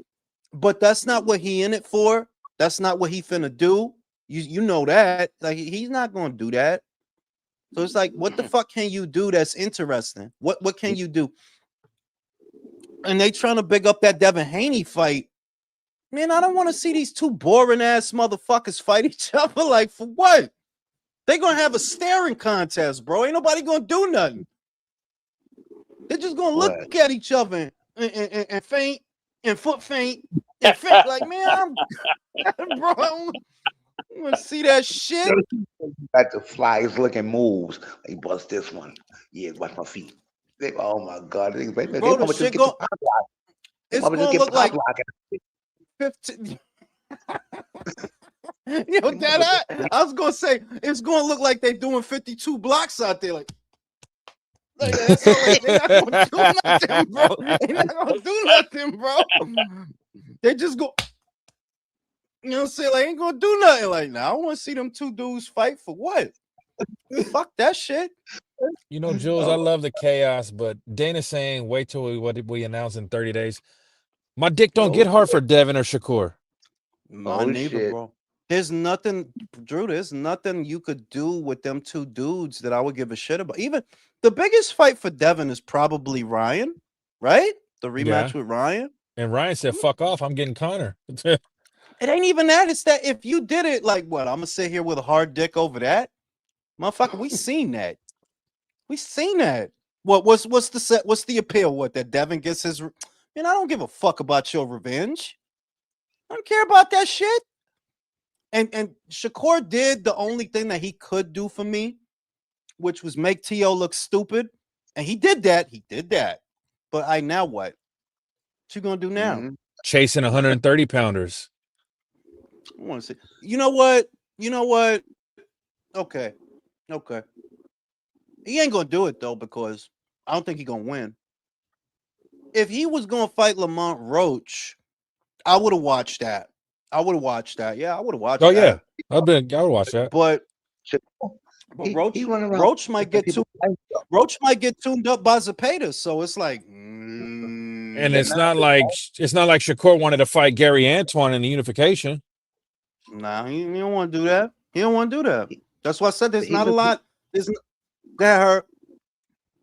But that's not what he in it for. That's not what he finna do. You know that. Like he's not gonna do that. So it's like, what the fuck can you do that's interesting? What can you do? And they trying to big up that Devin Haney fight. Man, I don't want to see these two boring ass motherfuckers fight each other. Like, for what? They gonna have a staring contest, bro. Ain't nobody gonna do nothing. They're just gonna look at each other and faint and foot faint and faint. Like, man, bro, I want to see that shit. Got the flies looking moves. He bust this one. Yeah, watch my feet. Oh my god! They Bro, the shit go. It's gonna look like 15. Yo, Dad, I was gonna say it's gonna look like they doing 52 blocks out there. Like that's all, like, they're not gonna do nothing, bro. They're not gonna do nothing, bro. They just go. You know what I'm saying? Like, ain't gonna do nothing. Like, now I want to see them two dudes fight for what? Fuck that shit. You know, Jules, I love the chaos, but Dana's saying wait till we announce in 30 days. My dick don't get hard for Devin or Shakur. Mine neither, bro. There's nothing, Drew. There's nothing you could do with them two dudes that I would give a shit about. Even the biggest fight for Devin is probably Ryan, right? The rematch with Ryan. And Ryan said, "Fuck off, I'm getting Connor." It ain't even that. It's that if you did it, like what? I'm gonna sit here with a hard dick over that, motherfucker. We seen that. We seen that. What's the appeal? What, that Devin gets his? Man, I don't give a fuck about your revenge. I don't care about that shit. And Shakur did the only thing that he could do for me, which was make T.O. look stupid. And he did that. He did that. But now what? What you gonna do now? Chasing 130 pounders. I want to see. You know what? Okay. He ain't gonna do it though, because I don't think he's gonna win. If he was gonna fight Lamont Roach, I would have watched that. Yeah, I would have watched that. Yeah, I would watch that. But Roach might get tuned up by Cepeda, so it's like, and it's not like Shakur wanted to fight Gary Antoine in the unification. Nah, he don't want to do that. He don't want to do that. That's why I said there's not a lot. That hurt.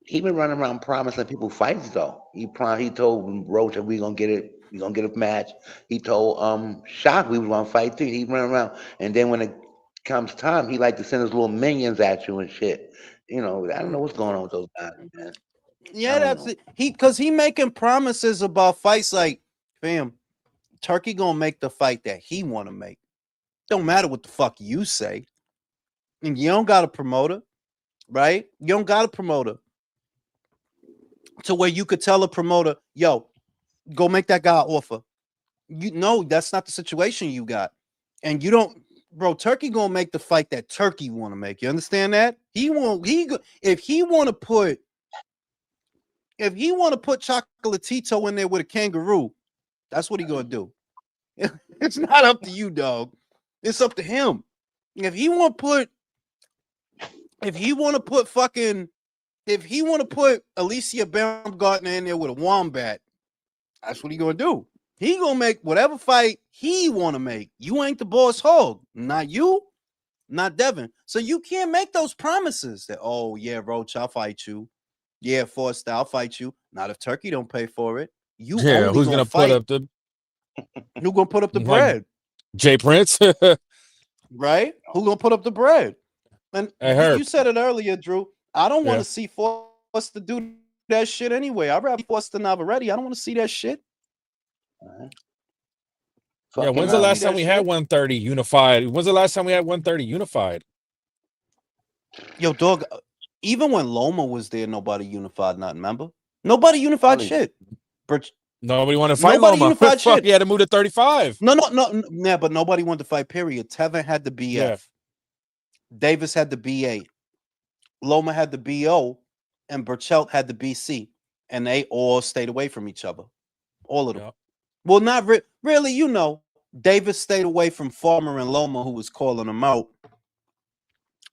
He been running around promising people fights though. He told Roach that we gonna get it. We gonna get a match. He told Shock we was gonna fight too. He run around, and then when it comes time, he like to send his little minions at you and shit. You know, I don't know what's going on with those guys, man. Yeah, that's it. Because he making promises about fights like, fam, Turkey gonna make the fight that he want to make. Don't matter what the fuck you say. And you don't got a promoter, right? You don't got a promoter to where you could tell a promoter, yo, go make that guy an offer. You know that's not the situation you got. And you don't, bro, Turkey gonna make the fight that Turkey want to make. You understand that? If he want to put Chocolatito in there with a kangaroo, that's what he gonna do. It's not up to you, dog. It's up to him. If he want to put Alicia Baumgartner in there with a wombat, that's what he gonna do. He gonna make whatever fight he want to make. You ain't the boss hog. Not you, not Devin. So you can't make those promises that, oh yeah, Roach, I'll fight you. Yeah, Forster, I'll fight you. Not if Turkey don't pay for it. Who's gonna put up the bread? Jay Prince. right? Who gonna put up the bread? And Hey, you Herb. said it earlier, Drew. I don't want Yeah. to see Force to do that shit anyway. I'd rather Force than Navarrete. I don't want to see that shit. Yeah, Fucking when's the last time that we had shit. 130 unified? When's the last time we had 130 unified? Yo, dog. Even when Loma was there, nobody unified nothing. Remember? Nobody unified shit. Nobody wanted to fight Nobody Loma. unified Fuck, shit. he had to move to 35. No, yeah, but nobody wanted to fight. Period. Tevin had the BF. Yeah. Davis had the BA. Loma had the BO, and Burchelt had the BC, and they all stayed away from each other. All of them. Yep. Well, not really. You know, Davis stayed away from Farmer and Loma, who was calling them out,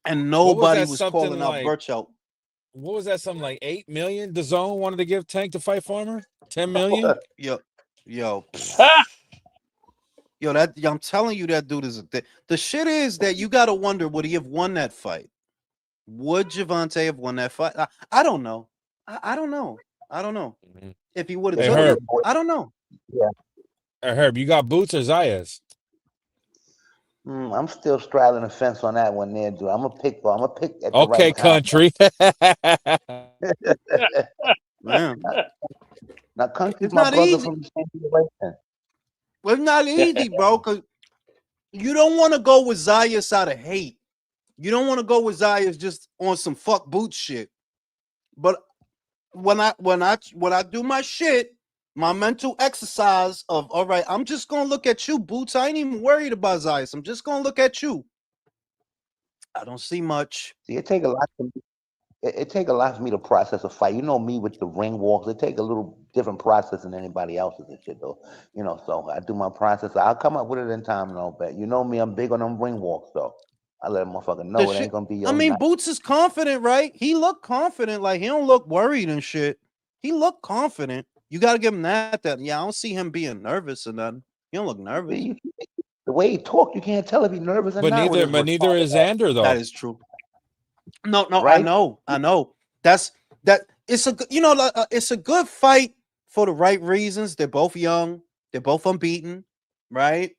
and nobody was calling out Burchelt. What was that? Something like 8 million? DAZN wanted to give Tank to fight Farmer. 10 million. Yo. I'm telling you, that dude is the shit is that you got to wonder, would he have won that fight? Would Gervonta have won that fight? I don't know. I don't know. I don't know if he would have. Herb. I don't know. Yeah. Herb, you got Boots or Zayas? I'm still straddling the fence on that one there, dude. I'm gonna pick at the Okay, right time. country. Man. Now, country's It's my not brother easy. from the same generation. Well, it's not easy, bro, because you don't want to go with Zayas out of hate. You don't want to go with Zayas just on some fuck Boots shit. But when I do my shit, my mental exercise of, all right, I'm just gonna look at you, Boots. I ain't even worried about Zayas. I'm just gonna look at you. I don't see much. See, it take a lot for me. It take a lot for me to process a fight. You know me with the ring walks. It take a little different process than anybody else's and shit, though. You know, so I do my process. I'll come up with it in time, though. But you know me, I'm big on them ring walks, though. I let a motherfucker know it ain't gonna be your night. Boots is confident, right? He looked confident, like he don't look worried and shit. He looked confident. You got to give him that. Yeah, I don't see him being nervous or nothing. He don't look nervous. The way he talked, you can't tell if he's nervous or but not. neither is Xander, though. That is true. No, right? I know. It's a good fight for the right reasons. They're both young. They're both unbeaten, right?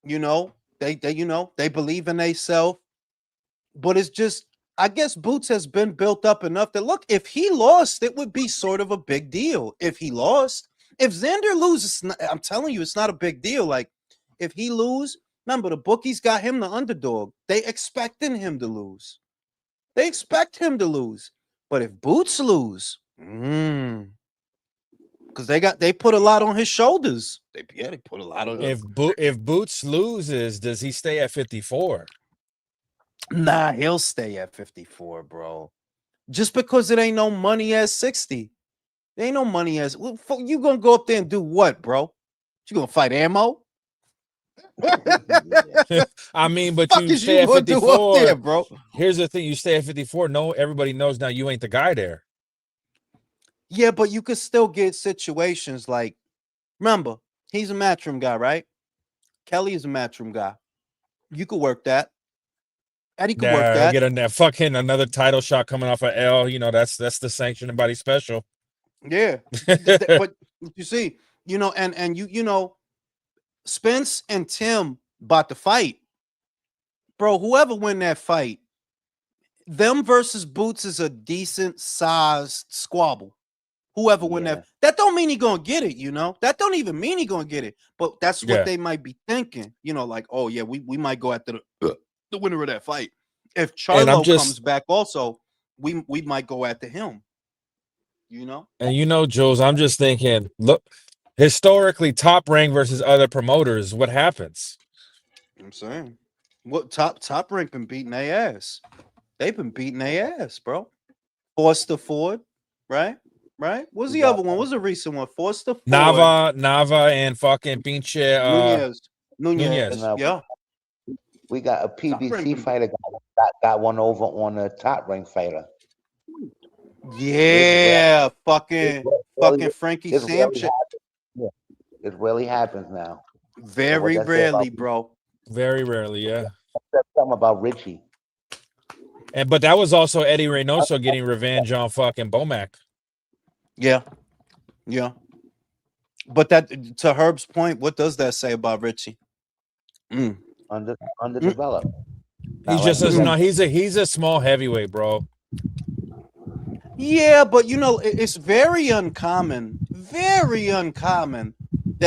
You know, they believe in themselves. But it's just, I guess Boots has been built up enough that, look, if he lost, it would be sort of a big deal. If he lost, if Xander loses, I'm telling you, it's not a big deal. Like, if he lose, remember, the bookies got him the underdog. They expecting him to lose. They expect him to lose. But if Boots lose, because they put a lot on his shoulders. They put a lot on. If Boots loses, does he stay at 54? Nah, he'll stay at 54, bro. Just because it ain't no money as 60. There ain't no money as. You gonna go up there and do what, bro? You gonna fight ammo? I mean, but you stay at 54, there, bro. Here's the thing: you stay at 54. No, everybody knows now you ain't the guy there. Yeah, but you could still get situations like, remember, he's a matchroom guy, right? Kelly is a matchroom guy. You could work that. Eddie could work that. Get that fucking another title shot coming off of L. You know, that's the sanctioned body special. Yeah, but you see, and you know, Spence and Tim about to fight, bro. Whoever win that fight, them versus Boots is a decent sized squabble. Whoever win that don't mean he gonna get it, that don't even mean he gonna get it, but that's what they might be thinking, like, oh yeah, we might go after the winner of that fight. If Charlo comes back also, we might go after him, And Jules, I'm just thinking, look, historically, Top Rank versus other promoters, what happens? I'm saying, what Top Rank been beating their ass. They've been beating their ass, bro. Foster Ford, right? What's the other one? What's the recent one? Foster Ford. Nava, and fucking Pinche Nunez. Yeah. We got a PBC fighter got one over on a Top Rank fighter. Yeah, fucking Frankie Sampson. It really happens now. Very rarely, bro. Very rarely, yeah. Something about Richie. But that was also Eddie Reynoso getting revenge on fucking Bomac. Yeah. But that, to Herb's point, what does that say about Richie? Mm. Underdeveloped. He's Not just like no. He's a small heavyweight, bro. Yeah, but it's very uncommon that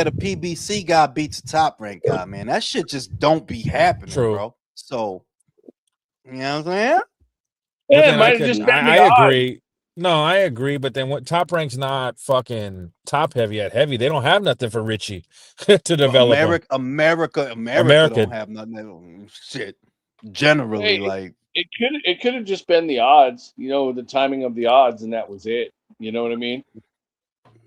a PBC guy beats a top rank guy, man. That shit just don't be happening, True. bro. So, you know what I'm saying? But Yeah, it then might have just been I the odds. agree. No, I agree. But then what? Top Rank's not fucking top heavy at heavy. They don't have nothing for Richie to develop him. America America. don't have nothing. Shit, generally, Hey, like it could have just been the odds, the timing of the odds, and that was it. You know what I mean?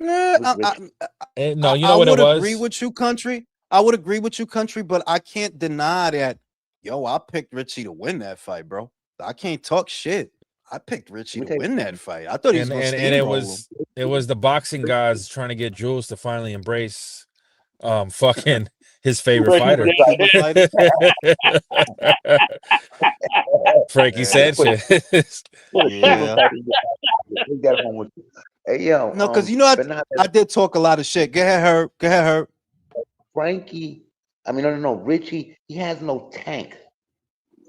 eh, No, you know what it would was. agree with you, country. I would agree with you, country, but I can't deny that. Yo, I picked Richie to win that fight, bro. I can't talk shit. I picked Richie to win that fight. I thought he was going to steamroll him. It was the boxing guys trying to get Jules to finally embrace fucking his favorite fighter. Frankie Sanchez. Yeah. Hey, yo, no, because I did talk a lot of shit. Go ahead, Herb. Go ahead, Herb. Frankie, no, Richie, he has no tank.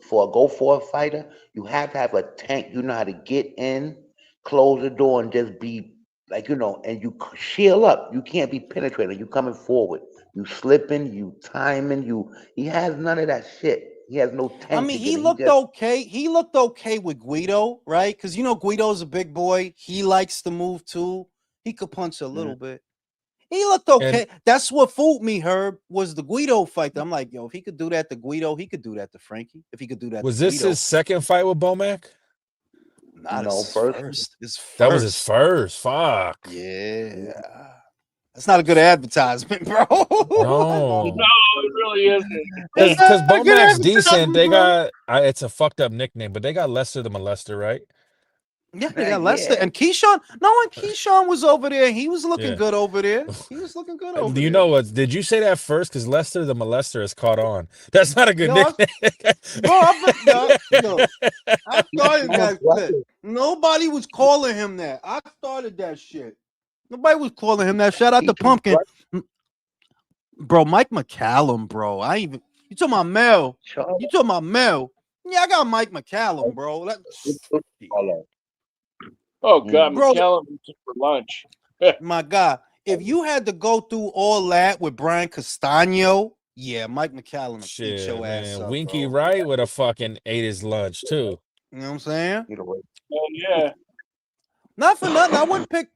For a go-for fighter, you have to have a tank. You know how to get in, close the door, and just be like, and you shield up. You can't be penetrating. You coming forward. You slipping, you timing, he has none of that shit. He has no tank. I mean, he looked okay. He looked okay with Guido, right? Because Guido's a big boy. He likes to move too. He could punch a little bit. He looked okay. And that's what fooled me, Herb, was the Guido fight. I'm like, yo, if he could do that to Guido, he could do that to Frankie. If he could do that was to this Guido. His second fight with Bomac? His first. That was his first. Fuck. Yeah. That's not a good advertisement, bro. No, it really isn't. Because Bomac's decent. They got it's a fucked up nickname, but they got Lester the Molester, right? Yeah, they got Lester and Keyshawn. No, and Keyshawn was over there. He was looking good over there. He was looking good over there. You know what? Did you say that first? Because Lester the Molester is caught on. That's not a good nickname. I started that shit. Nobody was calling him that. I started that shit. Nobody was calling him that. Shout out to Pumpkin. Bro, Mike McCallum, bro. You talking about Mel? You talking about Mel? Yeah, I got Mike McCallum, bro. Oh God, bro. McCallum for lunch. My God, if you had to go through all that with Brian Castano, yeah, Mike McCallum would eat your ass up, Winky bro. Wright would have fucking ate his lunch too. You know what I'm saying? Oh yeah. Not for nothing. I wouldn't pick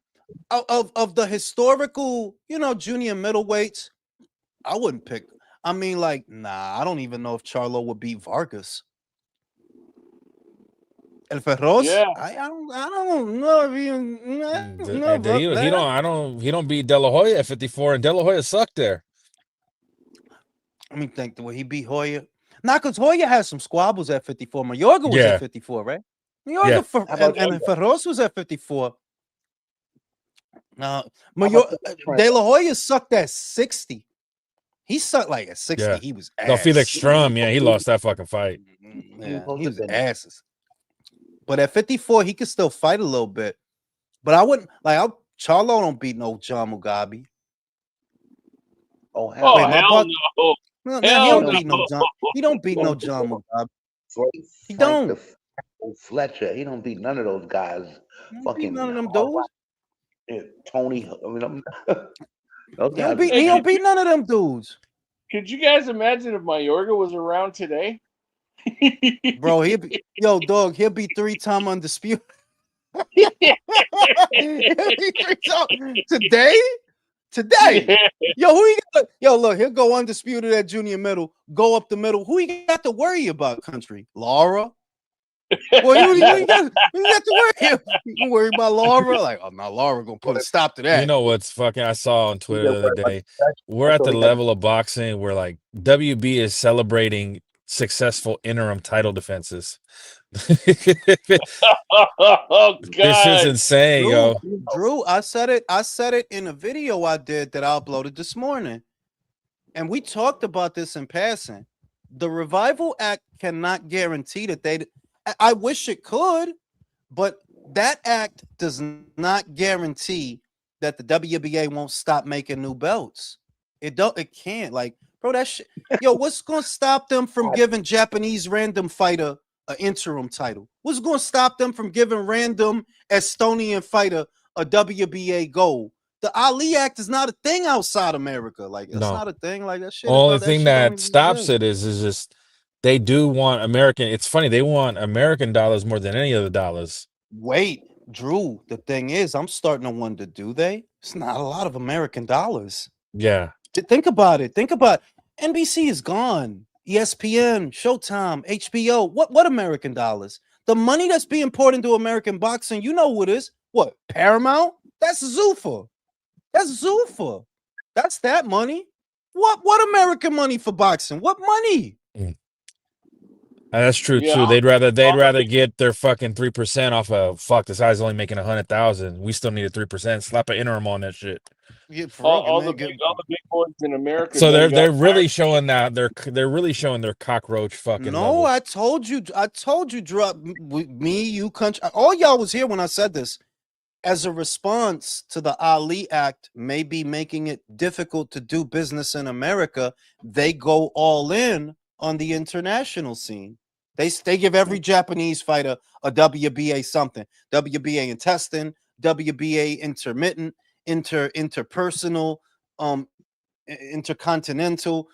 of the historical, junior middleweights. I wouldn't pick. I mean, like, nah. I don't even know if Charlo would beat Vargas. El Ferros? Yeah. I don't know if he don't beat De La Hoya at 54, and De La Hoya sucked there. Let me think. The way he beat Hoya, because Hoya has some squabbles at 54. Mayorga was at 54, right? Mayorga and Ferros was at 54. De La Hoya sucked at 60. He sucked like at 60. Yeah. He was ass. No, Felix Strum, he lost that fucking fight. Yeah, he was asses. But at 54, he could still fight a little bit. But I wouldn't Charlo don't beat no John Mugabe. Oh, hell no. He don't beat no John. He don't beat no John Mugabe. He don't. Fletcher. He don't beat none of those guys. Fucking none of them dudes. Tony. He don't beat none of them dudes. Could you guys imagine if Mayorga was around today? Bro, he'll be 3-time undisputed. Today. Look, he'll go undisputed at junior middle, go up the middle. Who you got to worry about, country? Laura? Well, you got to worry. You worry about Laura? Like, oh no, Laura gonna put a stop to that. You know what's fucking? I saw on Twitter the other day. We're at the level of boxing where like WB is celebrating successful interim title defenses. Oh God, this is insane, Drew, I said it in a video I did that I uploaded this morning, and we talked about this in passing. The Revival Act cannot guarantee that I wish it could, but that act does not guarantee that the WBA won't stop making new belts. It can't. Like, bro. That shit. Yo, what's gonna stop them from giving Japanese random fighter an interim title? What's gonna stop them from giving random Estonian fighter a WBA gold? The Ali Act is not a thing outside America. Like that's No. not a thing. Like that shit. Only That thing shit don't that even stops exist. it is just they do want American. It's funny, they want American dollars more than any other dollars. Wait, Drew. The thing is, I'm starting to wonder: do they? It's not a lot of American dollars. Yeah. Think about it. Think about NBC is gone. ESPN, Showtime, HBO. What American dollars? The money that's being poured into American boxing, you know what it is? What? Paramount? That's Zuffa. That's Zuffa. That's that money. What American money for boxing? What money? That's true Yeah, too. They'd rather get their fucking 3% off of fuck. This guy's only making 100,000. We still need a 3%. Slap an interim on that shit. Yeah, for real, all man. the big boys in America. So then they're got really showing that they're really showing their cockroach fucking No, level. I told you, drop me, you country. All y'all was here when I said this. As a response to the Ali Act maybe making it difficult to do business in America, they go all in on the international scene. They give every Japanese fighter a WBA something, WBA intestine, WBA intermittent, interpersonal, intercontinental.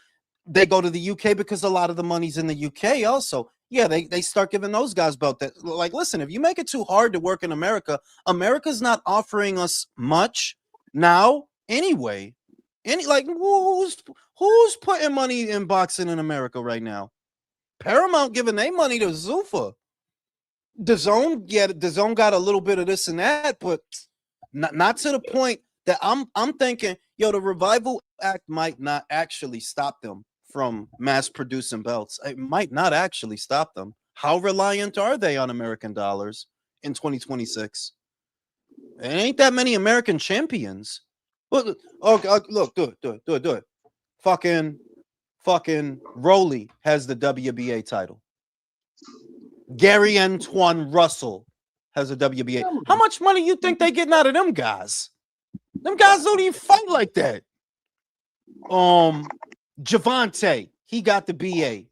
They go to the UK because a lot of the money's in the UK also. Yeah, they start giving those guys belt that. Like, listen, if you make it too hard to work in America, America's not offering us much now anyway. Who's putting money in boxing in America right now? Paramount giving their money to Zuffa. The Zone got a little bit of this and that, but not to the point that I'm thinking, yo, the Revival Act might not actually stop them from mass producing belts. It might not actually stop them. How reliant are they on American dollars in 2026? It ain't that many American champions. Look, look, do it. Fucking Rowley has the WBA title. Gary Antoine Russell has a WBA. How much money you think they getting out of them guys? Them guys don't even fight like that. Javante, he got the BA.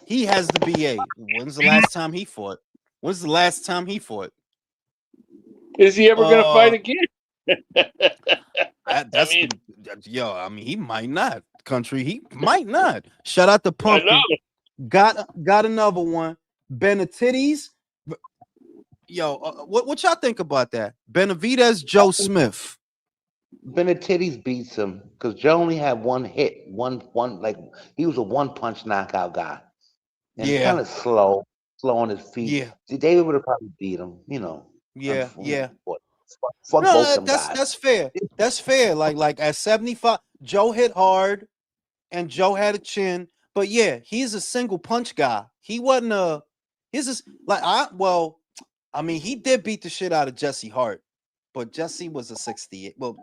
He has the BA. When's the last time he fought? Is he ever going to fight again? I mean, he might not. Country, he might not. Shout out to Pumpkin. Got another one. Benavides. Yo, what y'all think about that? Benavides, Joe Smith. Benavides beats him because Joe only had one hit, one like he was a one-punch knockout guy, and kind of slow on his feet. Yeah, David would have probably beat him, you know. Yeah. Fuck both them guys. That's fair. That's fair. Like at 75, Joe hit hard, and Joe had a chin. But yeah, he's a single punch guy. He wasn't a. He's just like I mean, he did beat the shit out of Jesse Hart, but Jesse was a 68. Well,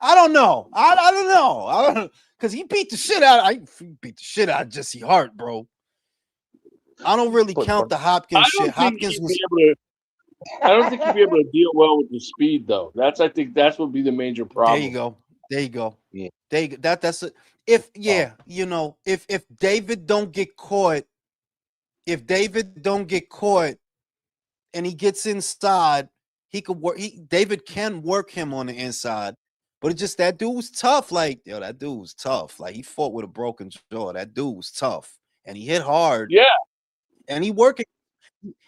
I don't know. I don't know. Because he beat the shit out. Of Jesse Hart, bro. I don't really count the Hopkins shit. Hopkins was. I don't think he'd be able to deal well with the speed, though. I think that's would be the major problem. There you go. Yeah. That's it. If David don't get caught, and he gets inside, he could work. David can work him on the inside, but it's just that dude was tough. Like, yo, that dude was tough. Like, he fought with a broken jaw. That dude was tough, and he hit hard. Yeah, and he working.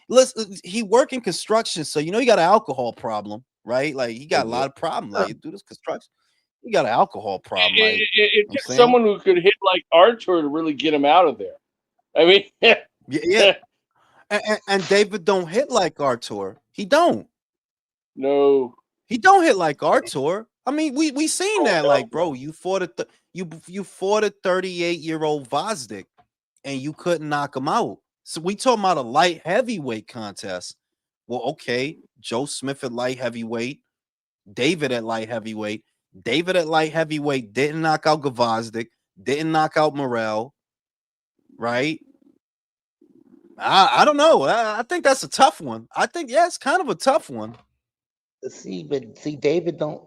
Listen, he working construction, so you know he got an alcohol problem, right? Like, he got a lot of problems. Like, you do this construction, he got an alcohol problem. Like, it took someone who could hit like Archer to really get him out of there. I mean, yeah. And David don't hit like Artur. He don't. No, he don't hit like Artur. I mean, we seen that. Like, bro, you fought a 38-year-old Vazdik, and you couldn't knock him out. So we talking about a light heavyweight contest. Well, okay, Joe Smith at light heavyweight, David at light heavyweight. David at light heavyweight didn't knock out Gvozdyk, didn't knock out Morrell, right? I don't know. I think that's a tough one. I think, yeah, it's kind of a tough one. See, David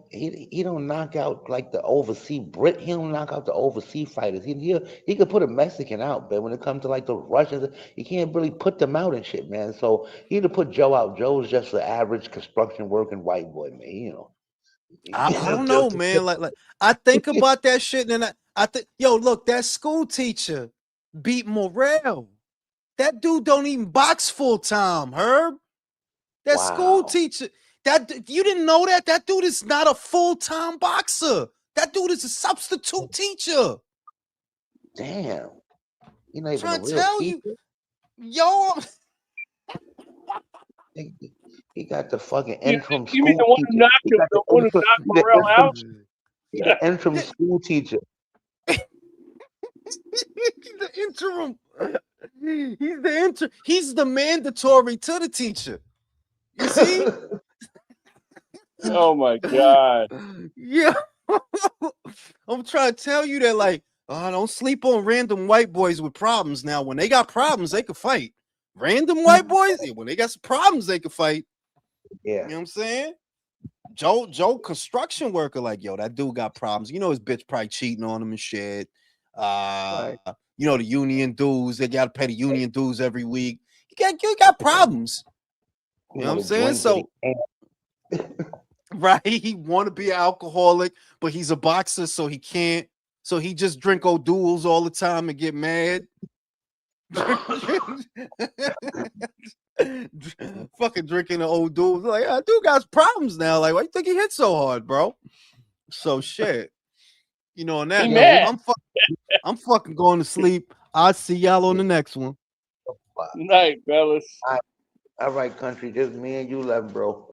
he don't knock out like the overseas Brit. He don't knock out the overseas fighters. He could put a Mexican out, but when it comes to like the Russians, he can't really put them out and shit, man. So he to put Joe out. Joe's just the average construction working white boy, man. You know. I don't know, man. Like I think about that shit, and I think, yo, look, that school teacher beat Morrell. That dude don't even box full time, Herb. That school Wow. teacher, that you didn't know that? That dude is not a full-time boxer. That dude is a substitute teacher. Damn. You're not I'm even a trying to real tell teacher. you, yo. He got the fucking You, interim you mean school the one who teacher. knocked He him, got the one who knocked the Morrell interim out? he the interim school teacher. He's the interim. He's the mandatory to the teacher. You see? Oh my God. Yeah. I'm trying to tell you that, like, don't sleep on random white boys with problems. Now, when they got problems, they can fight. Random white boys, when they got some problems, they can fight. Yeah. You know what I'm saying? Joe, construction worker, like, yo, that dude got problems. You know, his bitch probably cheating on him and shit. Right. You know, the union dues, they gotta pay the union dues every week. You got problems. He You know what I'm want to saying? drink, but he So, can't. right, he want to be an alcoholic, but he's a boxer, so he can't. So he just drink O'Douls all the time and get mad. Fucking drinking the O'Douls. Like, I dude got problems now. Like, why you think he hit so hard, bro? So shit. You know, on that He note, mad. I'm fucking going to sleep. I'll see y'all on the next one. Night, fellas. All right, country, just me and you left, bro.